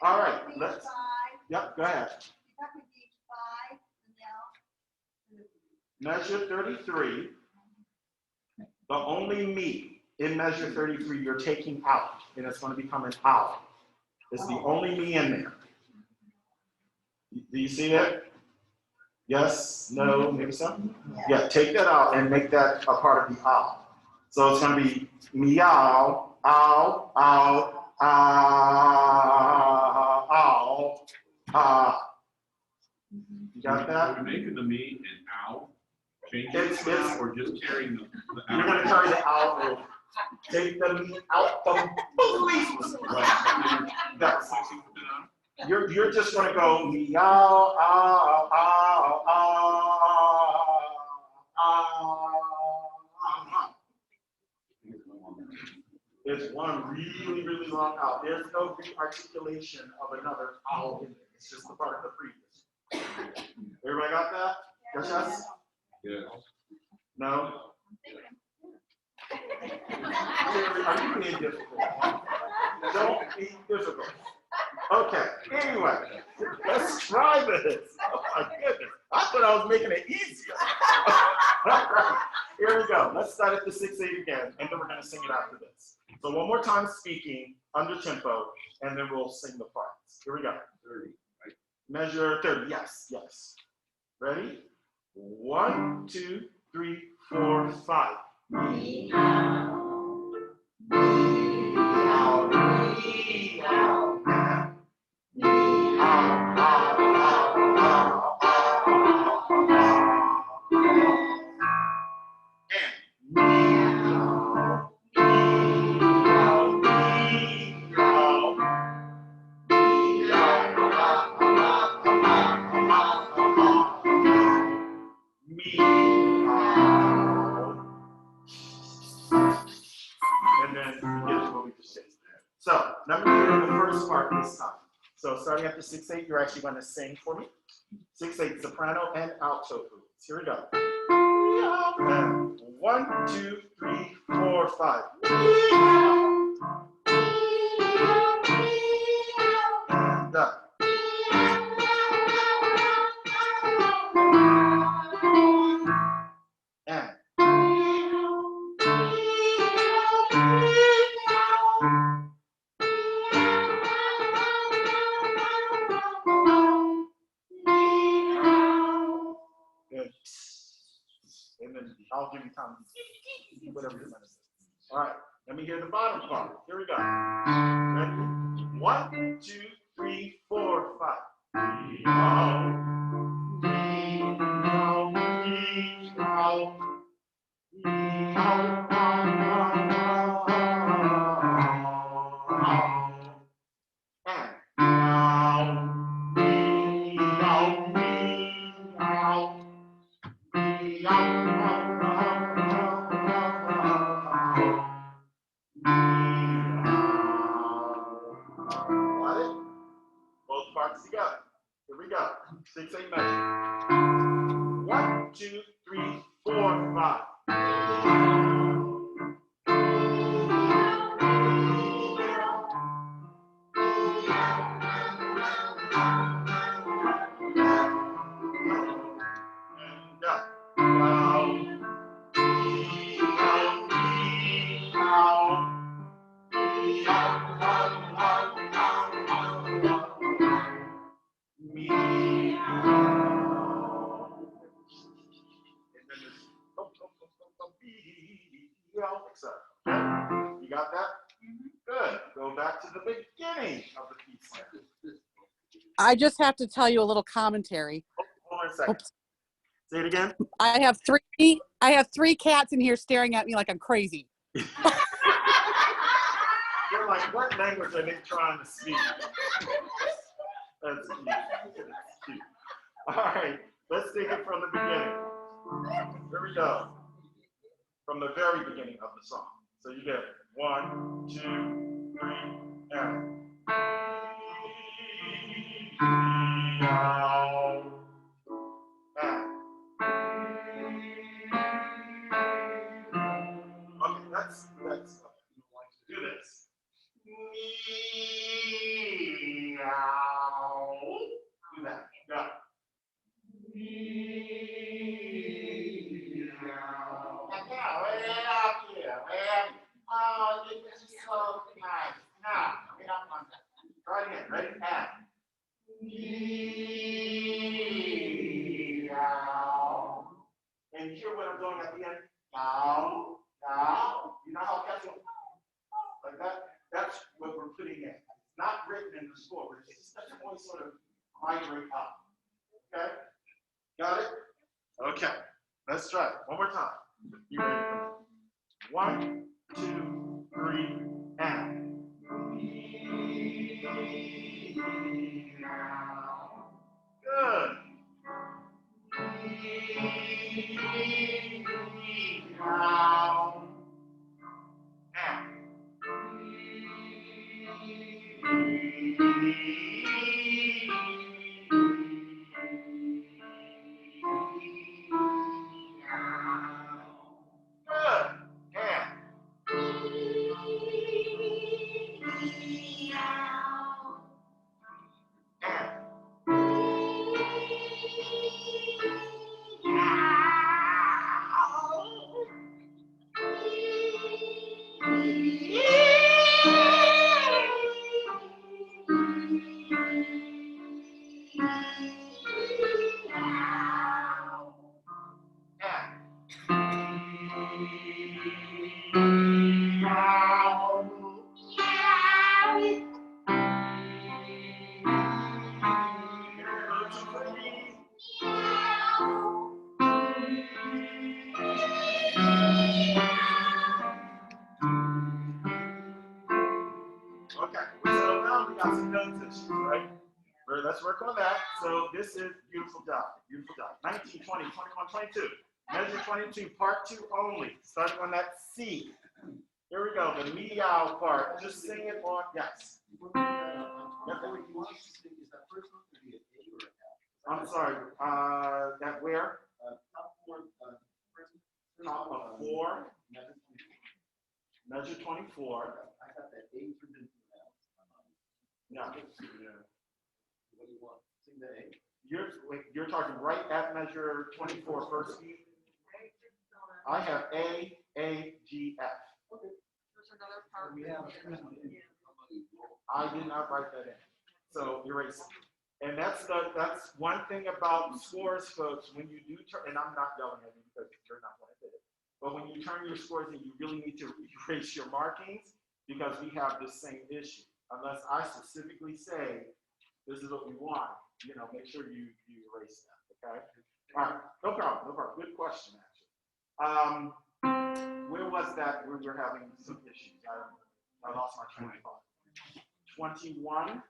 All right, let's, yep, go ahead. Measure 33. The only me in measure 33 you're taking out, and it's going to become an owl. It's the only me in there. Do you see it? Yes, no, maybe so? Yeah, take that out and make that a part of the owl. So it's going to be meow, ow, ow, ow, ow. You got that? Are we making the me and owl? Changing It's- it now, or just carrying the owl? You're going to carry the owl over. Take the me out the police. Right. That's, Mixing with it now? you're just going to go meow, ow, ow, ow, ow. It's one really, really long owl. There's no re-articulation of another owl in it. It's just a part of the previous. Everybody got that? Yes? Yeah. No? Are you being difficult? Don't be difficult. Okay, anyway, let's try this. Oh my goodness. I thought I was making it easier. All right, here we go. Let's start at the 6/8 again, and then we're going to sing it after this. So one more time speaking under tempo, and then we'll sing the parts. Here we go. 30, right? Measure 30. Yes, yes. Ready? 1, 2, 3, 4, 5. And then we get to what we just did. So, let me do the first part this time. So, starting after 6/8, you're actually going to sing for me. 6/8, soprano and alto fluids. Here we go. And 1, 2, 3, 4, 5. And done. And good. And then I'll give you time to whatever you're going to say. All right, let me hear the bottom part. Here we go. Ready? 1, 2, 3, 4, 5. Got it? Both parts together. Here we go. 6/8 measure. 1, 2, 3, 4, 5. And done. You got that? Good. Go back to the beginning of the piece. I just have to tell you a little commentary. Hold on a second. Oops. Say it again. I have three cats in here staring at me like I'm crazy. You're like, what language are they trying to speak? That's cute. That's cute. All right, let's take it from the beginning. Here we go. from the very beginning of the song. So you get 1, 2, 3, and. Okay, that's do this. Meow. Do that. Got it. Meow. And now, way up here, oh, this is so nice. Now, we don't want that. Try it again. Ready? And. Meow. And hear what I'm doing at the end. Now. You know how cats go like that? That's what we're putting in. It's not written in the score, but it's just that voice sort of migrate up. Okay? Got it? Okay. Let's try it. One more time. You ready? 1, 2, 3, and. Good. Now. And. Good. And. Okay, so now we got some notes issues, right? Let's work on that. So this is beautiful job, beautiful job. 19, 20, 21, 22. Measure 22, part 2 only, starting on that C. Here we go, the meow part. Just sing it on, yes. I'm sorry, that where? Top of 4. Measure 24. I got that A through the No. What do you want? Sing the A. You're talking right at measure 24 first beat. I have A, G, F. Okay. There's another part. We have. I did not write that in. So erase it. And that's one thing about scores, folks. When you do turn, and I'm not yelling at you because you're not going to hit it. But when you turn your scores in, you really need to erase your markings because we have the same issue. Unless I specifically say, this is what we want, make sure you erase that, okay? All right, no problem. Good question, actually. Where was that where we're having some issues? I lost my train of thought. 21.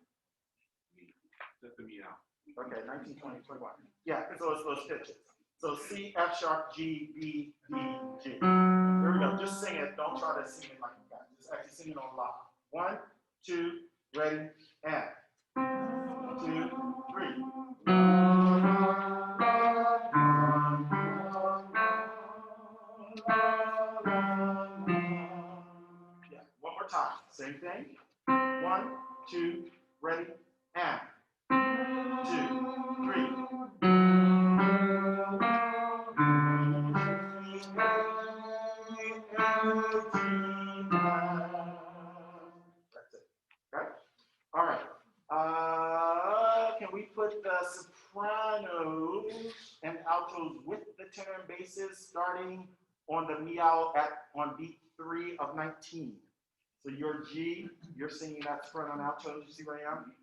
Set the meow. Okay, 19, 20, 21. Yeah, so it's those pitches. So C, F sharp, G, B, D, G. Here we go. Just sing it. Don't try to sing it like that. Just actually sing it on loud. 1, 2, ready, and 2, 3. Yeah, one more time. Same thing. 1, 2, ready, and 2, 3. That's it. Okay. All right. Can we put the sopranos and altos with the tenor and basses starting on the meow on beat 3 of 19? So your G, you're singing that soprano and altos. You see where I am?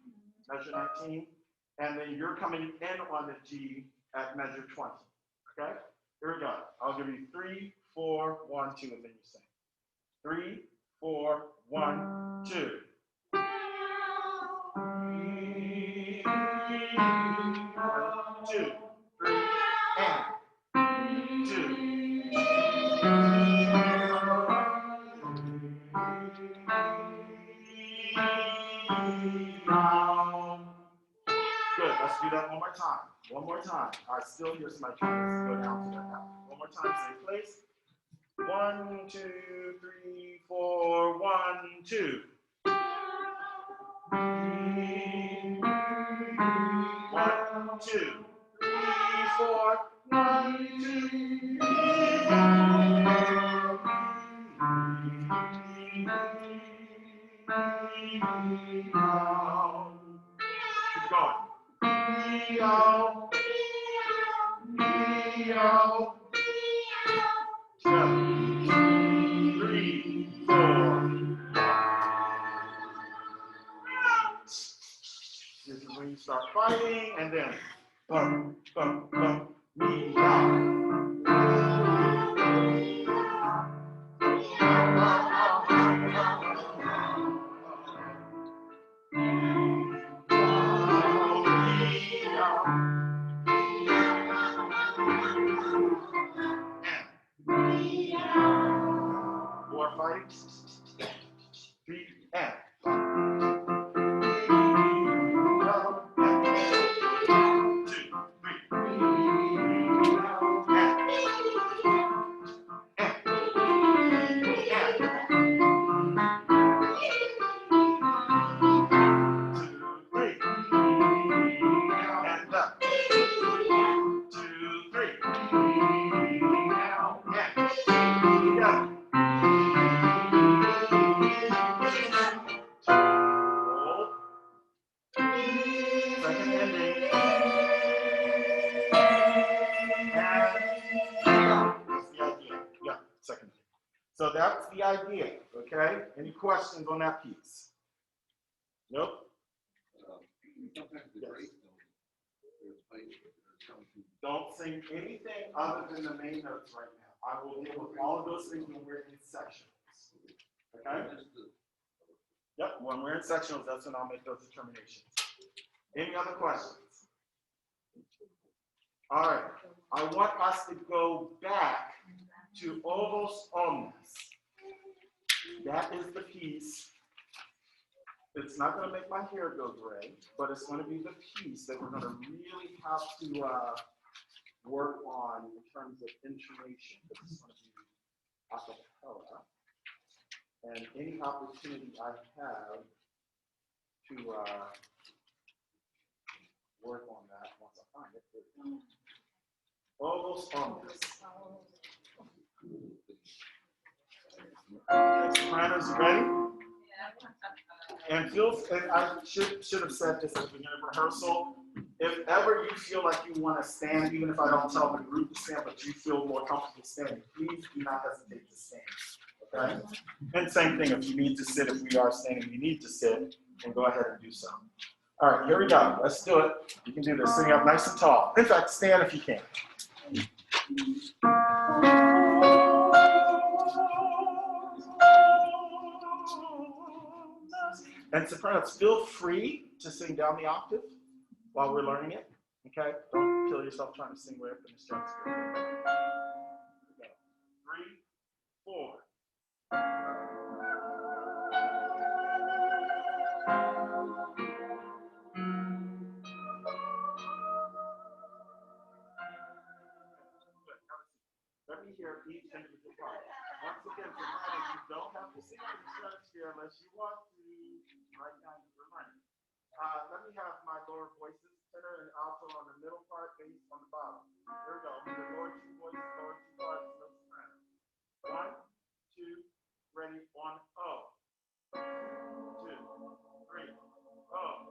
Measure 19. And then you're coming in on the G at measure 20. Okay? Here we go. I'll give you 3, 4, 1, 2, and then you sing. 3, 4, 1, 2. 1, 2, 3, and 2. Let's do that one more time. One more time. I still hear somebody trying to go down to that now. One more time, same place. 1, 2, 3, 4, 1, 2. 1, 2, 3, 4, 1, 2, 3. Keep going. Meow. Meow. 2, 3, 4. This is when you start fighting, and then bum, bum, bum, meow. More fighting. 3 and. So that's the idea, okay? Any questions on that piece? Nope. Yes. Don't sing anything other than the main notes right now. I will deal with all of those things when we're in sections. Okay? Yep, when we're in sections, that's when I'll make those determinations. Any other questions? All right. I want us to go back to ovos omnes. That is the piece. It's not going to make my hair go gray, but it's going to be the piece that we're going to really have to work on in terms of intonation. This is going to be a cappella. And any opportunity I have to work on that once I find it. Ovos omnes. Sopranos, you ready? And I should have said this at the beginning of rehearsal. If ever you feel like you want to stand, even if I don't tell the group to stand, but you feel more comfortable standing, please do not hesitate to stand. Okay? And same thing, if you need to sit, if we are standing, you need to sit, then go ahead and do so. All right, here we go. Let's do it. You can do this. Sitting up nice and tall. In fact, stand if you can. And sopranos, feel free to sing down the octave while we're learning it. Okay? Don't kill yourself trying to sing way up in the stratosphere. 3, 4. Let me hear each individual part. Once again, sopranos, you don't have to sing in the stratosphere unless you want to. Right now, you're learning. Let me have my lower voices, tenor and alto on the middle part, bass on the bottom. Here we go. The lower 2 voices, lower 2 parts, no soprano. 1, 2, ready, on O. 2, 3, O.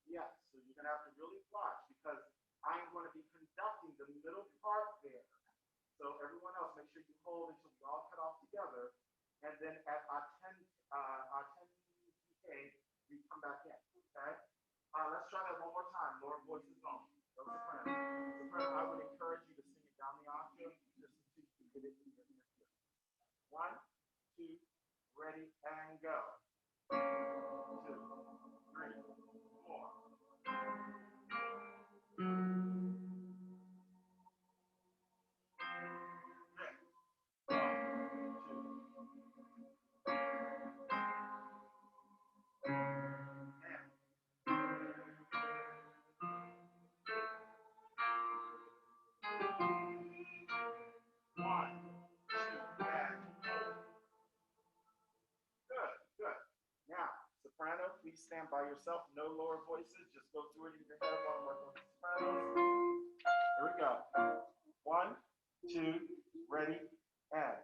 Yes, so you're going to have to really watch because I'm going to be conducting the middle part there. So everyone else, make sure you hold until we all cut off together. And then at our 10 PK, you come back in, okay? Let's try that one more time. Lower voices only. Those sopranos. Soprano, I would encourage you to sing it down the octave. Just 1, 2, ready, and go. 2, 3, 4. Now, soprano, please stand by yourself. No lower voices. Just go through it in your head while I'm working with the sopranos. Here we go. 1, 2, ready, and.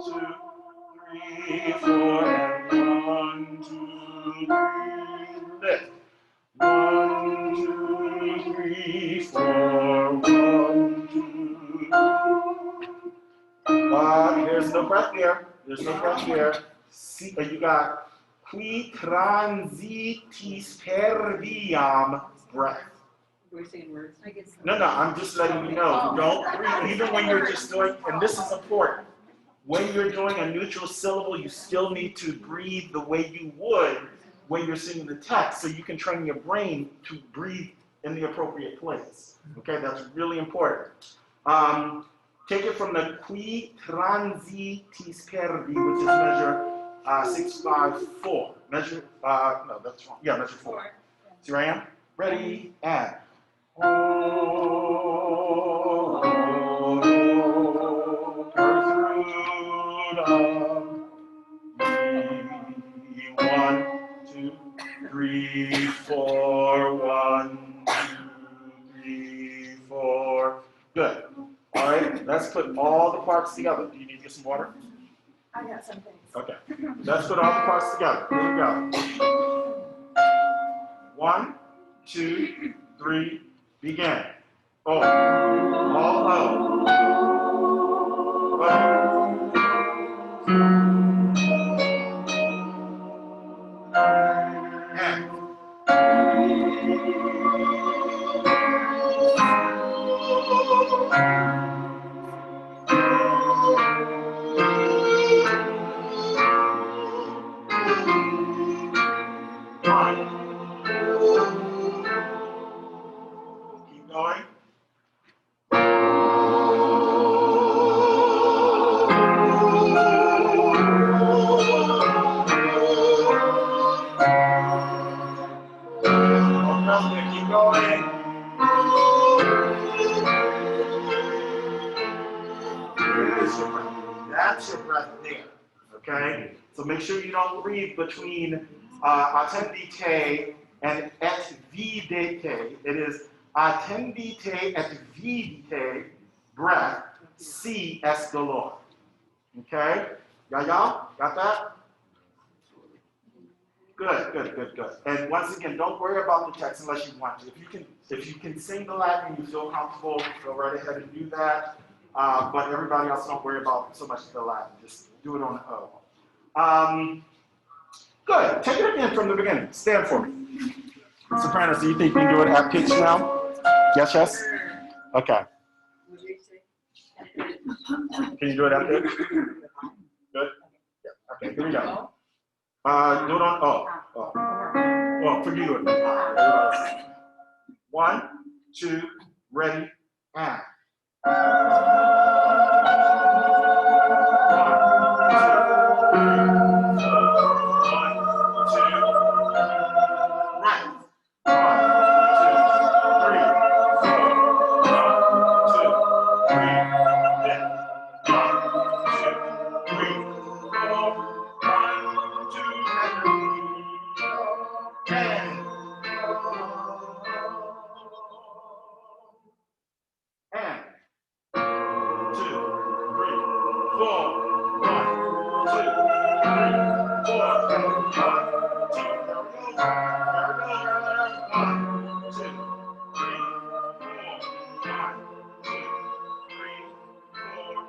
2, 3, 4, and 1, 2, 3, lift. 1, 2, 3, 4, 1, 2. There's no breath there. There's no breath there. See, you got qui transitis per viam breath. We're saying words. No, I'm just letting you know. Don't breathe, even when you're just doing, and this is important. When you're doing a neutral syllable, you still need to breathe the way you would when you're singing the text, so you can train your brain to breathe in the appropriate place. Okay, that's really important. Take it from the qui transitis perdi, which is measure 654. Measure, no, that's wrong. Yeah, measure 4. See where I am? Ready, and. One, 2, 3, 4. 1, 2, 3, 4. Good. All right, let's put all the parts together. Do you need to get some water? I got some things. Okay. Let's put all the parts together. Here we go. 1, 2, 3, begin. Oh. All O. Keep going. Keep going. That's your breath there. Okay? So make sure you don't breathe between attendite and et vidite. It is attendite et vidite, breath, si es dolor. Okay? Y'all? Got that? Good. And once again, don't worry about the text unless you want to. If you can sing the Latin and you feel comfortable, go right ahead and do that. But everybody else, don't worry about so much of the Latin. Just do it on O. Good. Take it again from the beginning. Stand for me. Sopranos, do you think you can do it at pitch now? Yes? Okay. Can you do it at pitch? Good. Yeah. Okay, here we go. Do it on O. Oh, forget it. 1, 2, ready, and. 1, 2, 3, 4.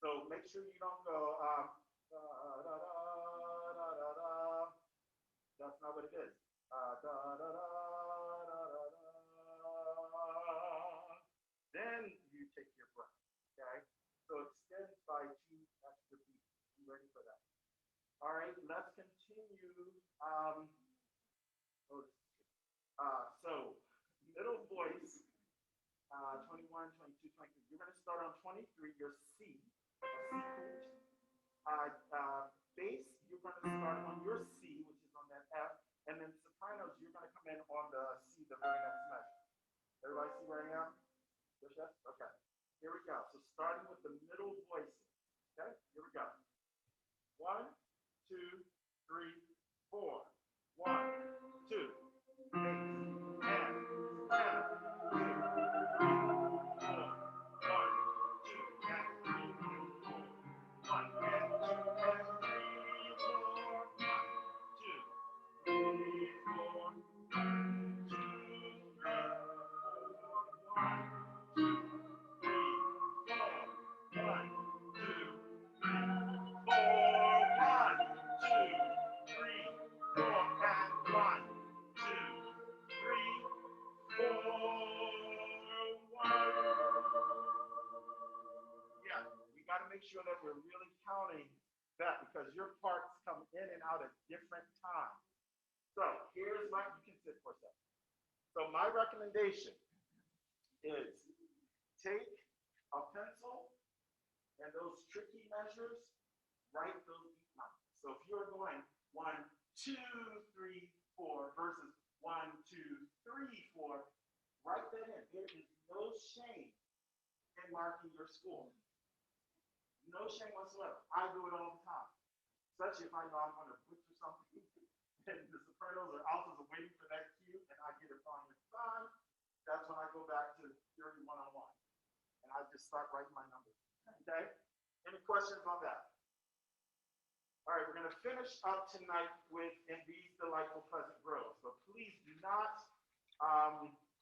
So make sure you don't go, da, da, da, da, da, da. That's not what it is. Da, da, da, da, da, da, da. Then you take your breath, okay? So extend by 2 extra beats. You ready for that? All right, let's continue. So middle voice, 21, 22, 23. You're going to start on 23, your C, bass, you're going to start on your C, which is on that F, and then sopranos, you're going to come in on the C, the very next measure. Everybody see where I am? Yes, yes? Okay. Here we go. So starting with the middle voices. Okay, here we go. 1, 2, 3, 4. 1, 2, make sure that we're really counting that because your parts come in and out at different times. So here's my, you can sit for a second. So my recommendation is take a pencil and those tricky measures, write those beat numbers. So if you're going 1, 2, 3, 4 versus 1, 2, 3, 4, write that in. There is no shame in marking your score. No shame whatsoever. I do it all the time. Especially if I know I'm going to butcher something and the sopranos or altos are waiting for that cue and I get it wrong this time. That's when I go back to 30 one-on-one. And I just start writing my numbers. Okay? Any questions on that? All right, we're going to finish up tonight with In These Delightful Pleasant Groves. So please do not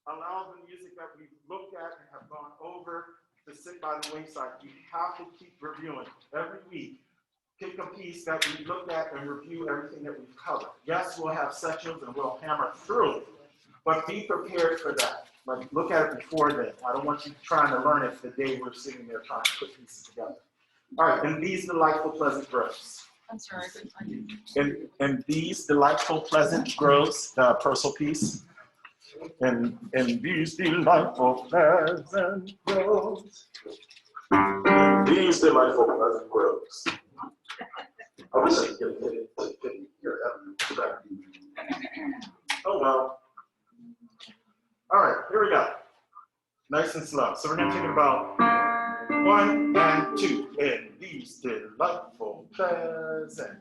allow the music that we've looked at and have gone over to sit by the wayside. You have to keep reviewing every week. Pick a piece that we looked at and review everything that we've covered. Yes, we'll have sections and we'll hammer through it, but be prepared for that. Like, look at it before then. I don't want you trying to learn it the day we're sitting there trying to put pieces together. All right, In These Delightful Pleasant Groves. I'm sorry, I couldn't find it. In These Delightful Pleasant Groves, the Purcell piece. In these delightful pleasant groves. In these delightful pleasant groves. I wish I could get it here. Oh well. All right, here we go. Nice and slow. So we're going to take it about 1 and 2. In these delightful pleasant.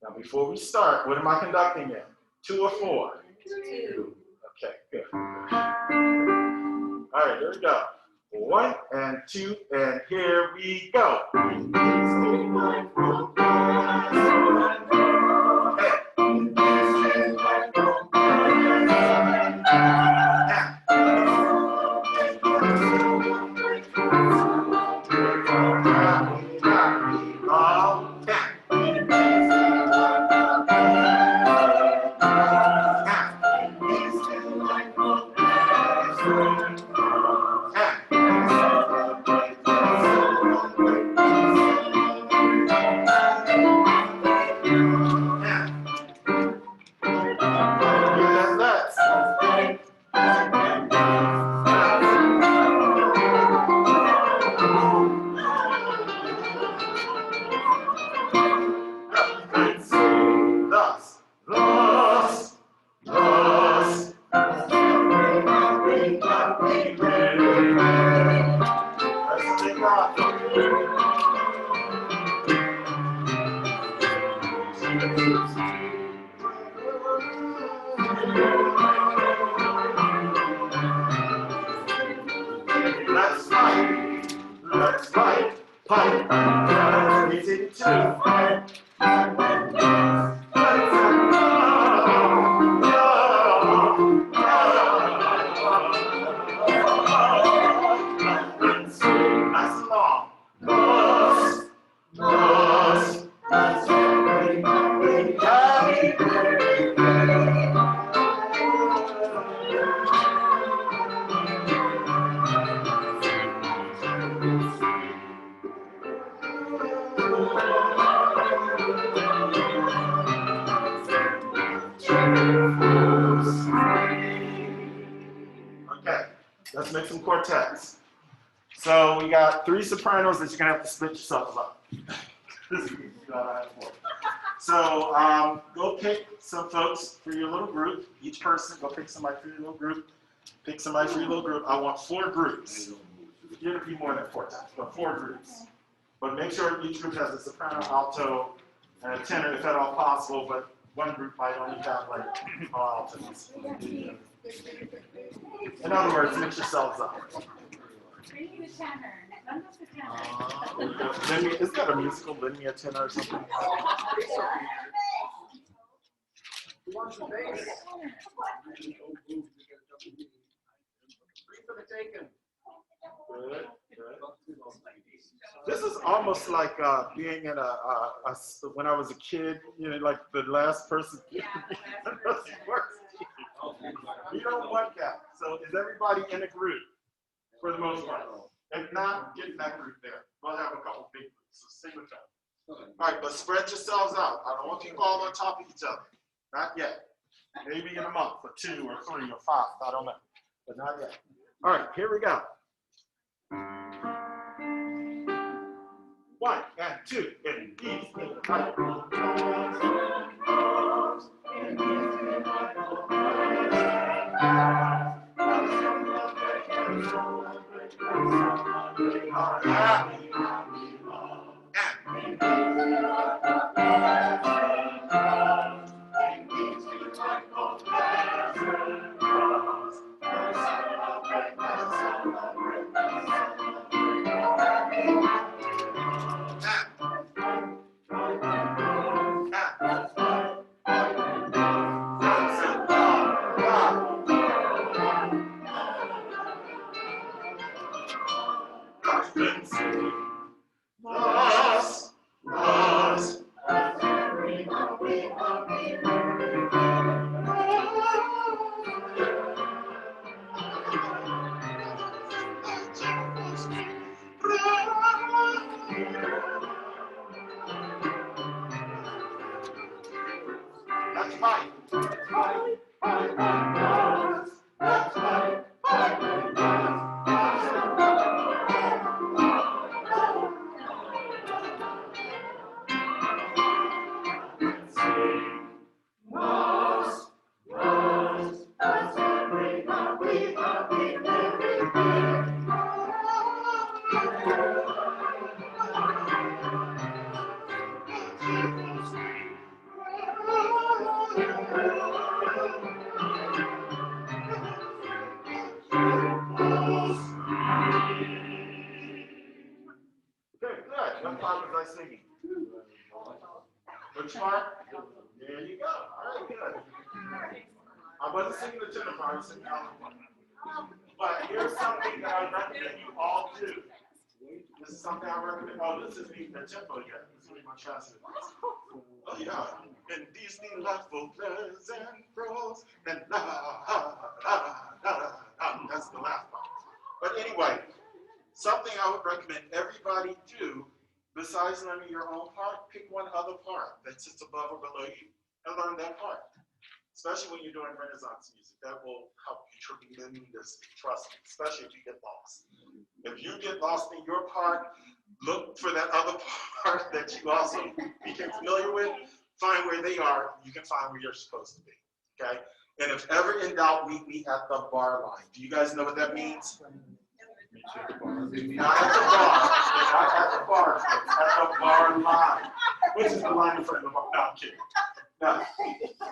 Now before we start, what am I conducting in? 2 or 4? 2. Okay, good. All right, here we go. 1 and 2, and here we go. Let's fight, pipe, easy to fight. Nice and long. Let's make some quartets. So we got 3 sopranos that you're gonna have to split yourselves up. So go pick some folks for your little group. Each person, go pick somebody for your little group. Pick somebody for your little group. I want 4 groups. You're gonna be more than 4 times, but 4 groups. But make sure each group has a soprano, alto, and a tenor if at all possible, but one group might only have like all altos. In other words, mix yourselves up. We need a tenor. Lend us a tenor. Is that a musical, Lend Me a Tenor or something? Who wants the bass? Free for the taking. Good, good. This is almost like being in when I was a kid, you know, like the last person. You don't want that. So is everybody in a group for the most part? If not, get in that group there. We'll have a couple big groups, so sing with them. All right, but spread yourselves out. I don't want people all on top of each other. Not yet. Maybe in a month, or 2 or 3 or 5. I don't know, but not yet. All right, here we go. 1 and 2 and these That's fine. Good, good. What part was I singing? Which part? There you go. All right, good. I wasn't singing the tenor part, I was singing the other one. But here's something that I recommend you all do. This is something I recommend. Oh, this isn't even the tempo yet. This is really my transit. Oh, yeah. And these delightful blurs and froze and la, ha, la, la, la. That's the last part. But anyway, something I would recommend everybody do, besides learning your own part, pick one other part that sits above or below you and learn that part. Especially when you're doing Renaissance music, that will help you tremendously, trust me, especially if you get lost. If you get lost in your part, look for that other part that you also became familiar with, find where they are, you can find where you're supposed to be, okay? And if ever in doubt, meet me at the bar line. Do you guys know what that means? Not at the bar, not at the bar, at the bar line. Which is the line in front of the bar? No, I'm kidding. No,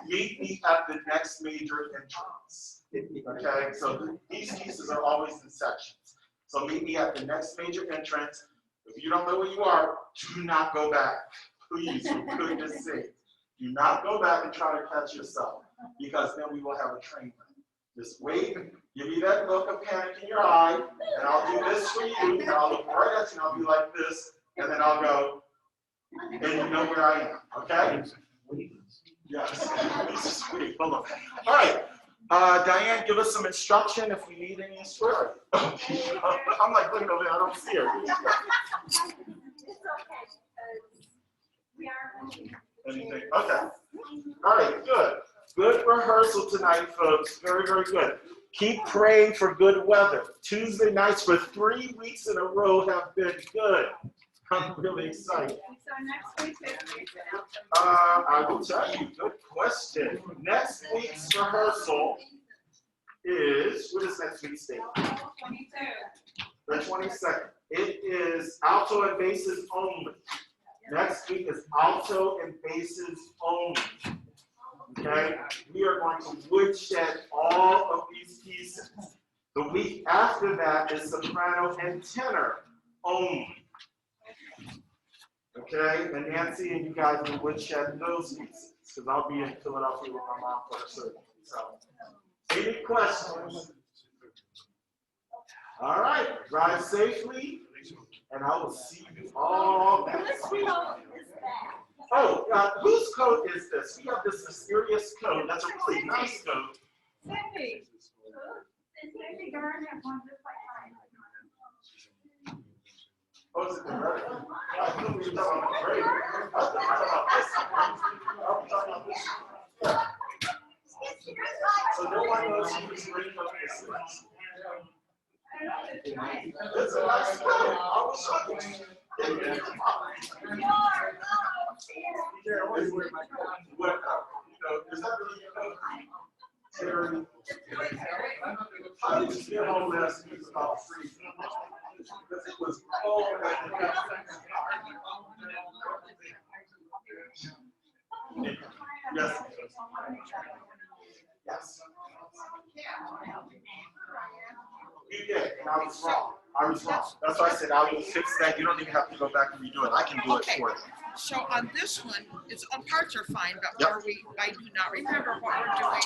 meet me at the next major entrance. Okay, so these pieces are always in sections. So meet me at the next major entrance. If you don't know where you are, do not go back. Please, for goodness sake. Do not go back and try to catch yourself, because then we will have a train wreck. Just wait, give me that look of panic in your eye, and I'll do this for you, and I'll look right at you, and I'll be like this, and then I'll go, and you know where I am, okay? Yes, this is sweet. Hold on. All right, Diane, give us some instruction if we need any instruction. I'm like looking over there, I don't see her. It's okay. We are. Anything? Okay. All right, good. Good rehearsal tonight, folks. Very, very good. Keep praying for good weather. Tuesday nights for 3 weeks in a row have been good. I'm really excited. So next week's history. I will tell you, good question. Next week's rehearsal is, what is next week's date? 22. The 22nd. It is alto and basses only. Next week is alto and basses only. Okay? We are going to woodshed all of these pieces. The week after that is soprano and tenor only. Okay? And Nancy and you guys will woodshed those pieces because I'll be in Philadelphia with my mom for her surgery. So, any questions? All right, drive safely, and I will see you all next week. Oh, whose coat is this? We have this mysterious coat. That's a really nice coat. Cindy. Cindy Garden has one just like mine. Oh, is it the red? I thought we were talking about the gray. I was talking about this. So no one knows whose green coat this is. It's a nice coat. I was talking. What, is that really your coat? Terry? How did you get home last week about freezing? Because it was cold. Yes. Yes. You did, and I was wrong. I was wrong. That's why I said I will fix that. You don't even have to go back and redo it. I can do it for you. So on this one, it's parts are fine, but Yep. I do not remember what we're doing.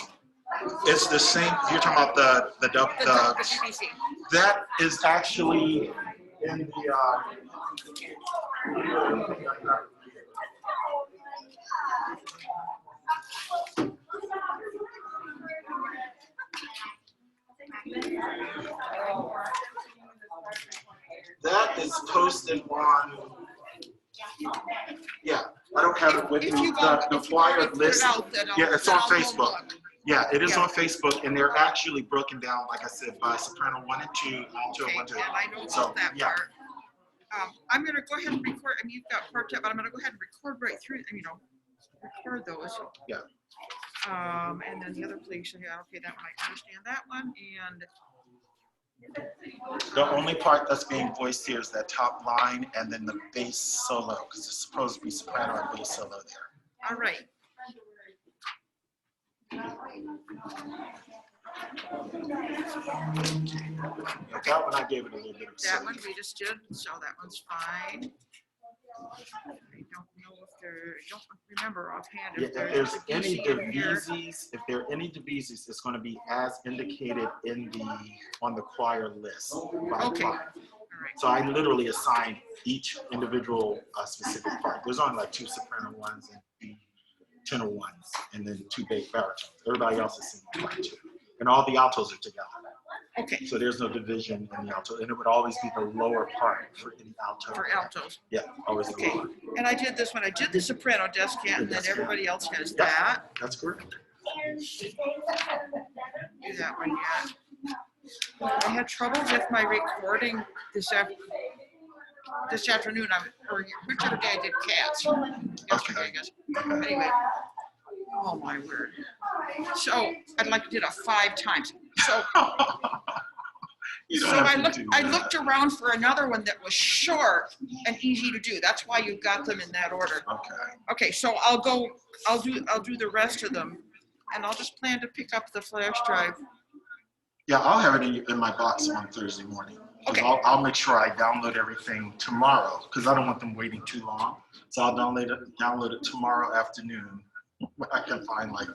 It's the same. You're talking about the BBC. that is actually in the. That is posted on. Yeah, I don't have it with me. The flyer list. Yeah, it's on Facebook. Yeah, it is on Facebook, and they're actually broken down, like I said, by soprano 1 and 2, alto Okay, 1, 2. and I know So, about that yeah. part. I'm gonna go ahead and record, I mean, you've got part two, but I'm gonna go ahead and record right through, record those. Yeah. And then the other place, yeah, okay, that one, I understand that one, and The only part that's being voiced here is that top line and then the bass solo, because it's supposed to be soprano and bass solo there. all right. Yeah, that one I gave it a little bit of That one singing. we just did, so that one's fine. I don't know if there, I don't remember offhand Yeah, if if there's there's a any DC in here. divises, if there are any divises, it's going to be as indicated in on the choir list by Okay. choir. All right. So I literally assigned each individual specific part. There's only like 2 soprano ones and 2 tenor ones, and then 2 bass baritones. Everybody else is singing part 2, and all the altos are together. Okay, So there's no division in the alto, and it would always be the lower part for any alto. for altos. Yeah, always the Okay, lower. and I did this one, I did the soprano descant, and then everybody else has Yeah. that. That's correct. Do that one yet. I had trouble with my recording this afternoon, or whichever day I did cats. Yesterday, I guess. Anyway. Oh my word. So I'd like to do it 5 times. So You don't So have I to looked, do I that. looked around for another one that was short and easy to do. That's why you got them in that order. Okay. Okay, so I'll do the rest of them, and I'll just plan to pick up the flash drive. Yeah, I'll have it in my box on Thursday morning. 'Cause Okay. I'll make sure I download everything tomorrow because I don't want them waiting too long. So I'll download it tomorrow afternoon when I can find like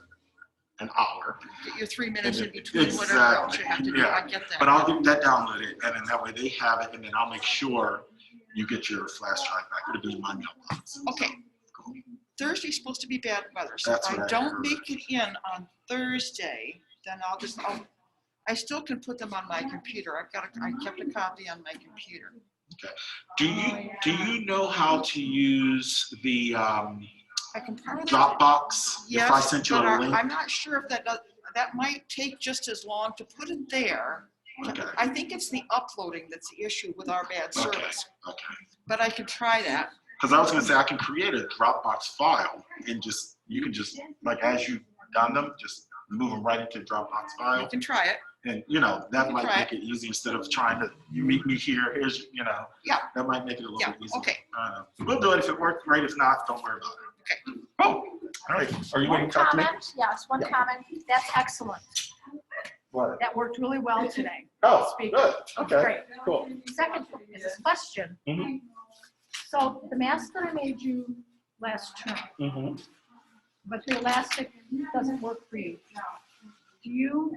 an hour. Get your 3 minutes in between Exactly. whatever else you have to do. Yeah. I get that. But I'll get that downloaded, and then that way they have it, and then I'll make sure you get your flash drive back. It'll be in my mailbox. Okay. Cool. Thursday's supposed to be bad weather, so That's if I what I don't heard. make it in on Thursday, then I still can put them on my computer. I kept a copy on my computer. Do you know how to use the I can probably. Dropbox? If I Yes, sent you but a link. I'm not sure if that that might take just as long to put it there. Okay. I think it's the uploading that's the issue with our bad Okay. service, Okay. but I could try that. Because I was gonna say I can create a Dropbox file and just you can just like as you've done them, just move them right into Dropbox You file, can try it. and you know that can might try make it easy instead of trying to you meet me here. Here's Yeah. That might make it a little Yeah, bit easier. okay. We'll do it if it works. Great. If not, don't worry about it. Okay. Oh, all right. Are you waiting One to talk to me? comment, yes, one Yeah. comment. That's excellent. What? That worked really well today. Oh, Speak. good. Okay. Great. Cool. Second is this question. Mhm. So the mask that I made you last term, Mhm. but the elastic doesn't work for you. Do you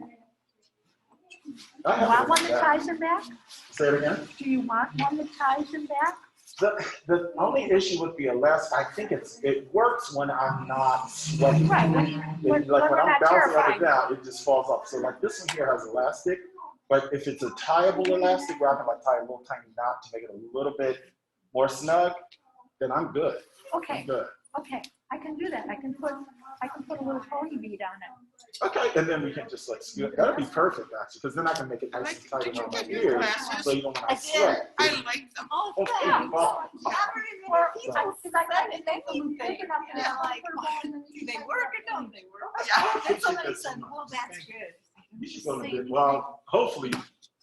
I have want it one that back. ties in back? Say it again. Do you want one that ties in back? The only issue with the elastic, I think it works when I'm not sweating. Right, when Like when we're I'm not bouncing up terrified. and down, it just falls off. So like this one here has elastic, but if it's a tieable elastic where I can like tie a little tiny knot to make it a little bit more snug, then I'm good. Okay, I'm good. okay, I can do that. I can put a little pony bead on it. Okay, and then we can just like scoot. That'd be perfect actually, because then I can make it nice and tight Did you around my get new ears, glasses? so you don't want I to did. sweat. I like them. Oh, Okay. yeah. Well, Or, because I can make them big enough to Yeah. like, do they work or don't they work? Yeah. Then somebody said, well, that's good. you should go to bed. Well, hopefully.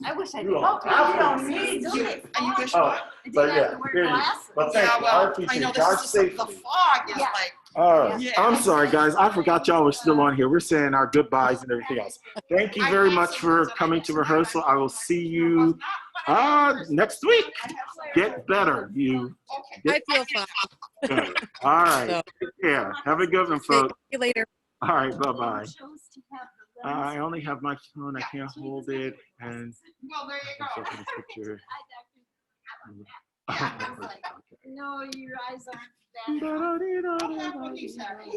I wish I You did. don't Oh, have you to. don't need to. And you wish Oh, what? but yeah, here you go. But thank Yeah, you. I well, I appreciate know it. Drive this is the safely. fog is Yeah. like, All right. Yeah. I'm sorry, guys. I forgot y'all were still on here. We're saying our goodbyes and everything else. Thank you very much for coming to rehearsal. I will see you next week. Get better, you. okay. I feel fine. Good. All right. So- Take care. Have a good one, See folks. you later. All right. Bye-bye. I only have my phone. I can't hold it. And Well, there you I'm go. taking a picture. No, your eyes aren't I'll have what he's having.